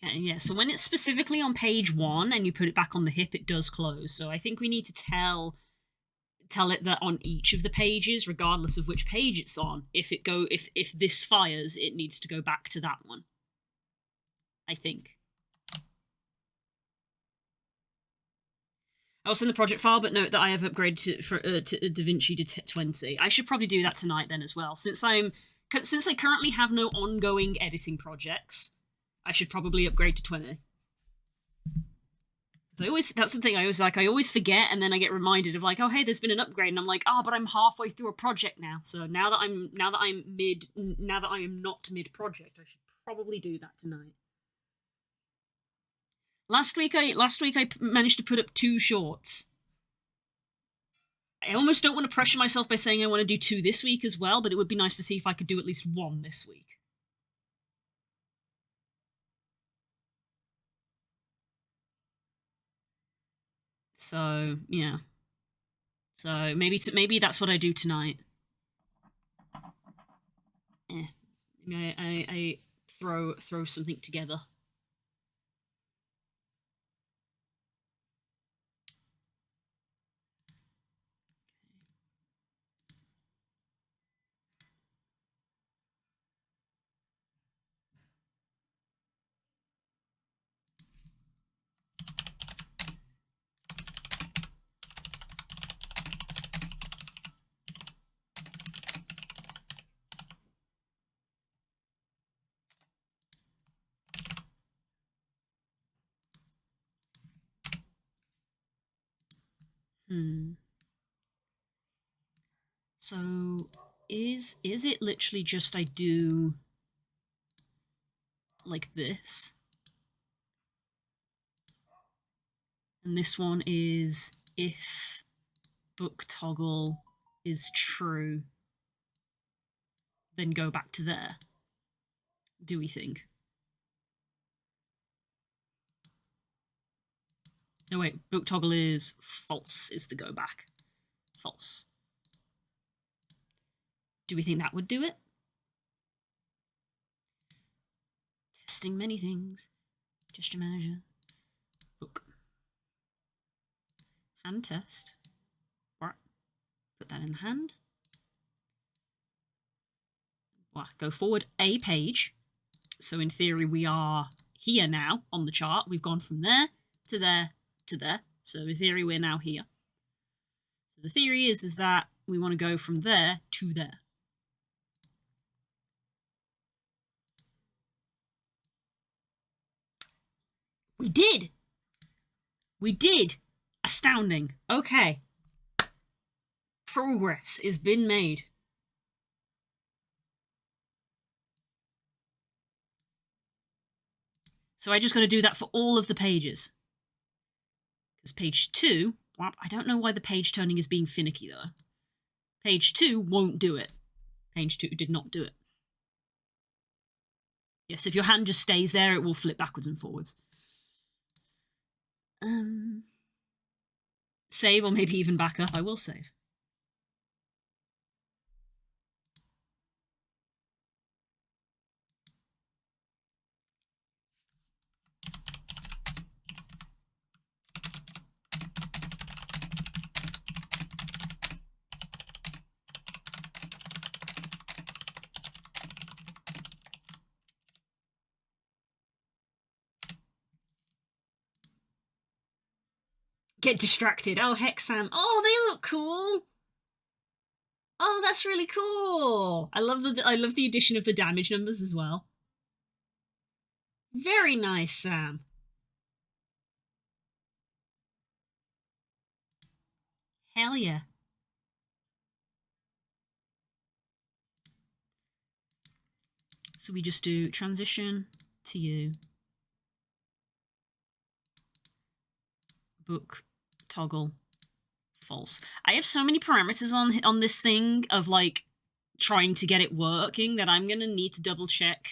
Okay, yeah, so when it's specifically on page 1 and you put it back on the hip, it does close. So I think we need to tell it that on each of the pages, regardless of which page it's on, if this fires, it needs to go back to that one. I think. I will send the project file, but note that I have upgraded to DaVinci to 20. I should probably do that tonight then as well. Since I currently have no ongoing editing projects, I should probably upgrade to 20. So that's the thing, I always forget, and then I get reminded of like, oh hey, there's been an upgrade, and I'm like, oh, but I'm halfway through a project now. So now that I am not mid project, I should probably do that tonight. Last week I managed to put up 2 shorts. I almost don't want to pressure myself by saying I want to do 2 this week as well, but it would be nice to see if I could do at least 1 this week. So, yeah. So maybe that's what I do tonight. I throw something together. So is it literally just I do like this? And this one is if book toggle is true, then go back to there. Do we think? No, wait, book toggle is false, is the go back. False. Do we think that would do it? Testing many things. Gesture manager. Book. Hand test. Right. Put that in the hand. Well, go forward a page. So in theory, we are here now on the chart. We've gone from there to there to there. So in theory, we're now here. So the theory is that we want to go from there to there. We did! We did! Astounding. Okay. Progress has been made. So I just got to do that for all of the pages. Because page 2, I don't know why the page turning is being finicky though. Page 2 won't do it. Page 2 did not do it. Yes, if your hand just stays there, it will flip backwards and forwards. Save, or maybe even back up. I will save. Get distracted. Oh, heck, Sam. Oh, they look cool. Oh, that's really cool. I love the addition of the damage numbers as well. Very nice, Sam. Hell yeah. So we just do transition to you. Book toggle false. I have so many parameters on this thing of like trying to get it working that I'm gonna need to double check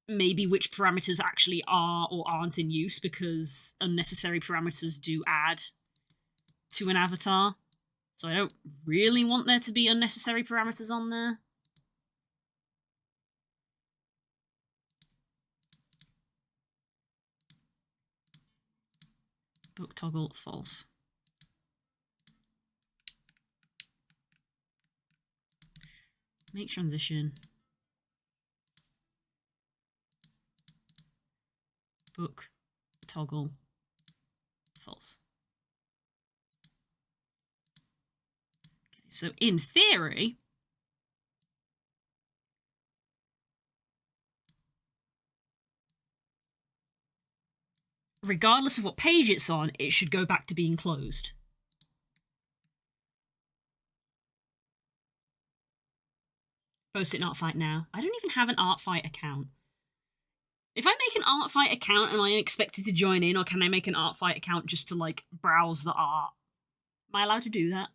maybe which parameters actually are or aren't in use, because unnecessary parameters do add to an avatar. So I don't really want there to be unnecessary parameters on there. Book toggle false. Make transition. Book toggle false. Okay, so in theory, regardless of what page it's on, it should go back to being closed. Post it in Artfight now. I don't even have an Artfight account. If I make an Artfight account, am I expected to join in, or can I make an Artfight account just to, like, browse the art? Am I allowed to do that?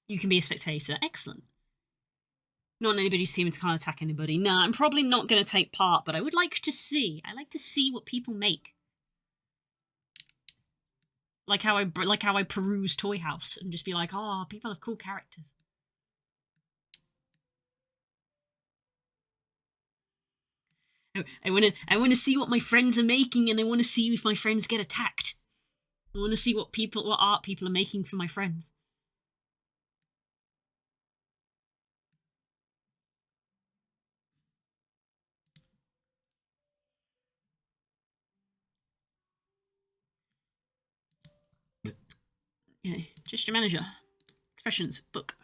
You can be a spectator. Excellent. Not anybody's team to can't attack anybody. No, I'm probably not going to take part, but I would like to see. I like to see what people make. Like how I peruse Toy House and just be like, oh, people have cool characters. I want to see what my friends are making, and I want to see if my friends get attacked. I want to see what art people are making for my friends. Okay, gesture manager. Expressions, book.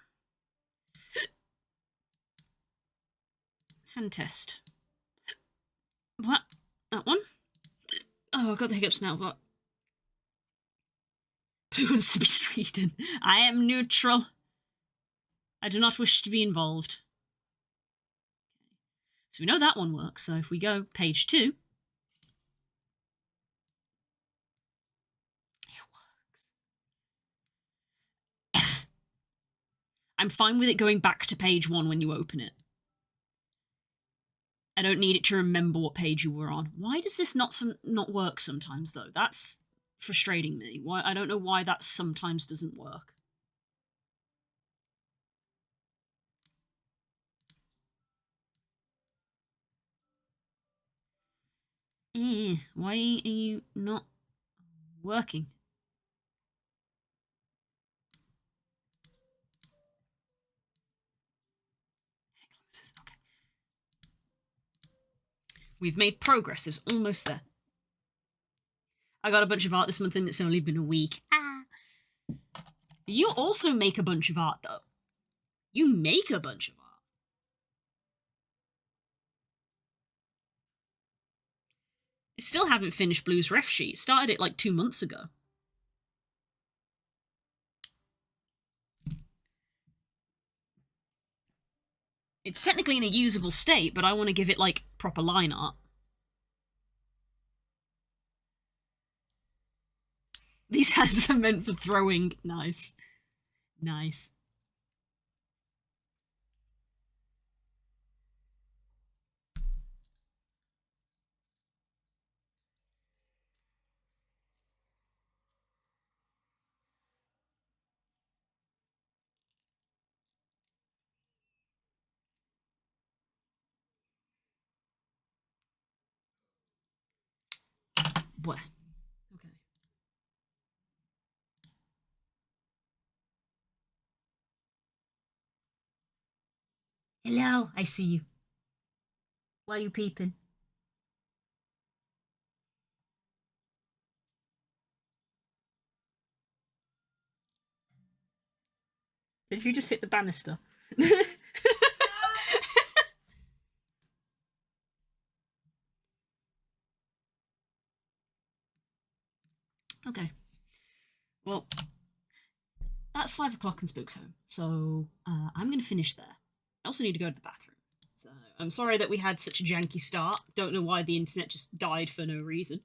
Hand test. What? That one? Oh, I've got the hiccups now, but... Who wants to be Sweden? I am neutral. I do not wish to be involved. So we know that one works, so if we go page 2... It works. I'm fine with it going back to page 1 when you open it. I don't need it to remember what page you were on. Why does this not work sometimes, though? That's frustrating me. Why? I don't know why that sometimes doesn't work. Why are you not working? Okay. We've made progress. It was almost there. I got a bunch of art this month and it's only been a week. Ah. You also make a bunch of art, though. You make a bunch of art. I still haven't finished Blue's ref sheet. Started it like 2 months ago. It's technically in a usable state, but I want to give it, like, proper line art. These hands are meant for throwing. Nice. Nice. What? Okay. Hello, I see you. Why are you peeping? Did you just hit the banister? Okay. Well, that's 5 o'clock in Spook's home, so I'm going to finish there. I also need to go to the bathroom. So I'm sorry that we had such a janky start. Don't know why the internet just died for no reason.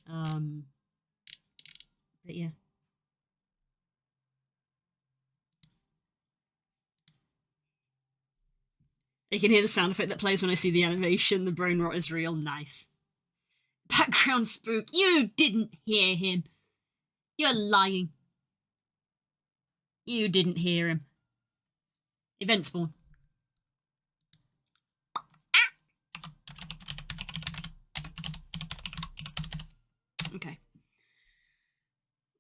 But yeah. You can hear the sound effect that plays when I see the animation. The brain rot is real. Nice. Background Spook. You didn't hear him. You're lying. You didn't hear him. Event spawn. Okay.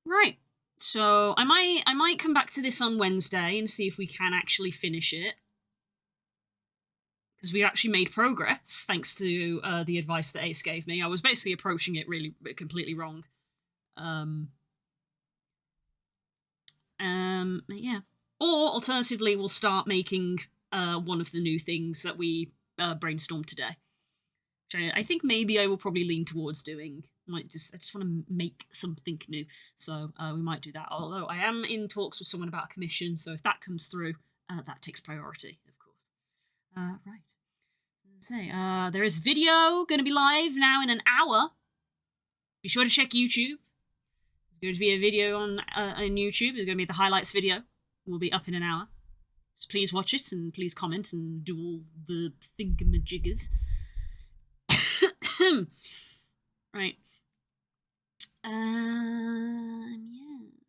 Right. So I might come back to this on Wednesday and see if we can actually finish it. Because we actually made progress, thanks to the advice that Ace gave me. I was basically approaching it really completely wrong. Yeah. Or, alternatively, we'll start making one of the new things that we brainstormed today. Which I think maybe I will probably lean towards doing. I just want to make something new. So we might do that. Although I am in talks with someone about a commission, so if that comes through, that takes priority, of course. Right. Say, there is video going to be live now in an hour. Be sure to check YouTube. There's going to be a video on YouTube. There's going to be the highlights video. Will be up in an hour. So please watch it and please comment and do all the thingamajiggers. Right.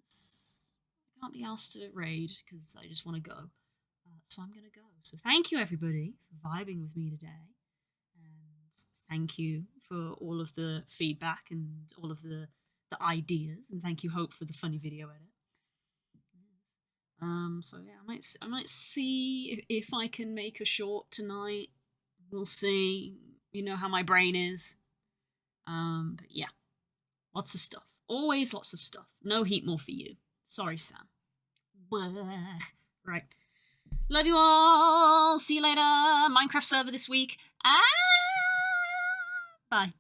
Yes. I can't be asked to raid because I just want to go. So I'm going to go. So thank you, everybody, for vibing with me today. And thank you for all of the feedback and all of the ideas. And thank you, Hope, for the funny video edit. Yes. So yeah, I might see if I can make a short tonight. We'll see. You know how my brain is. But yeah, lots of stuff. Always lots of stuff. No heat more for you. Sorry, Sam. Blech. Right. Love you all. See you later. Minecraft server this week. Bye.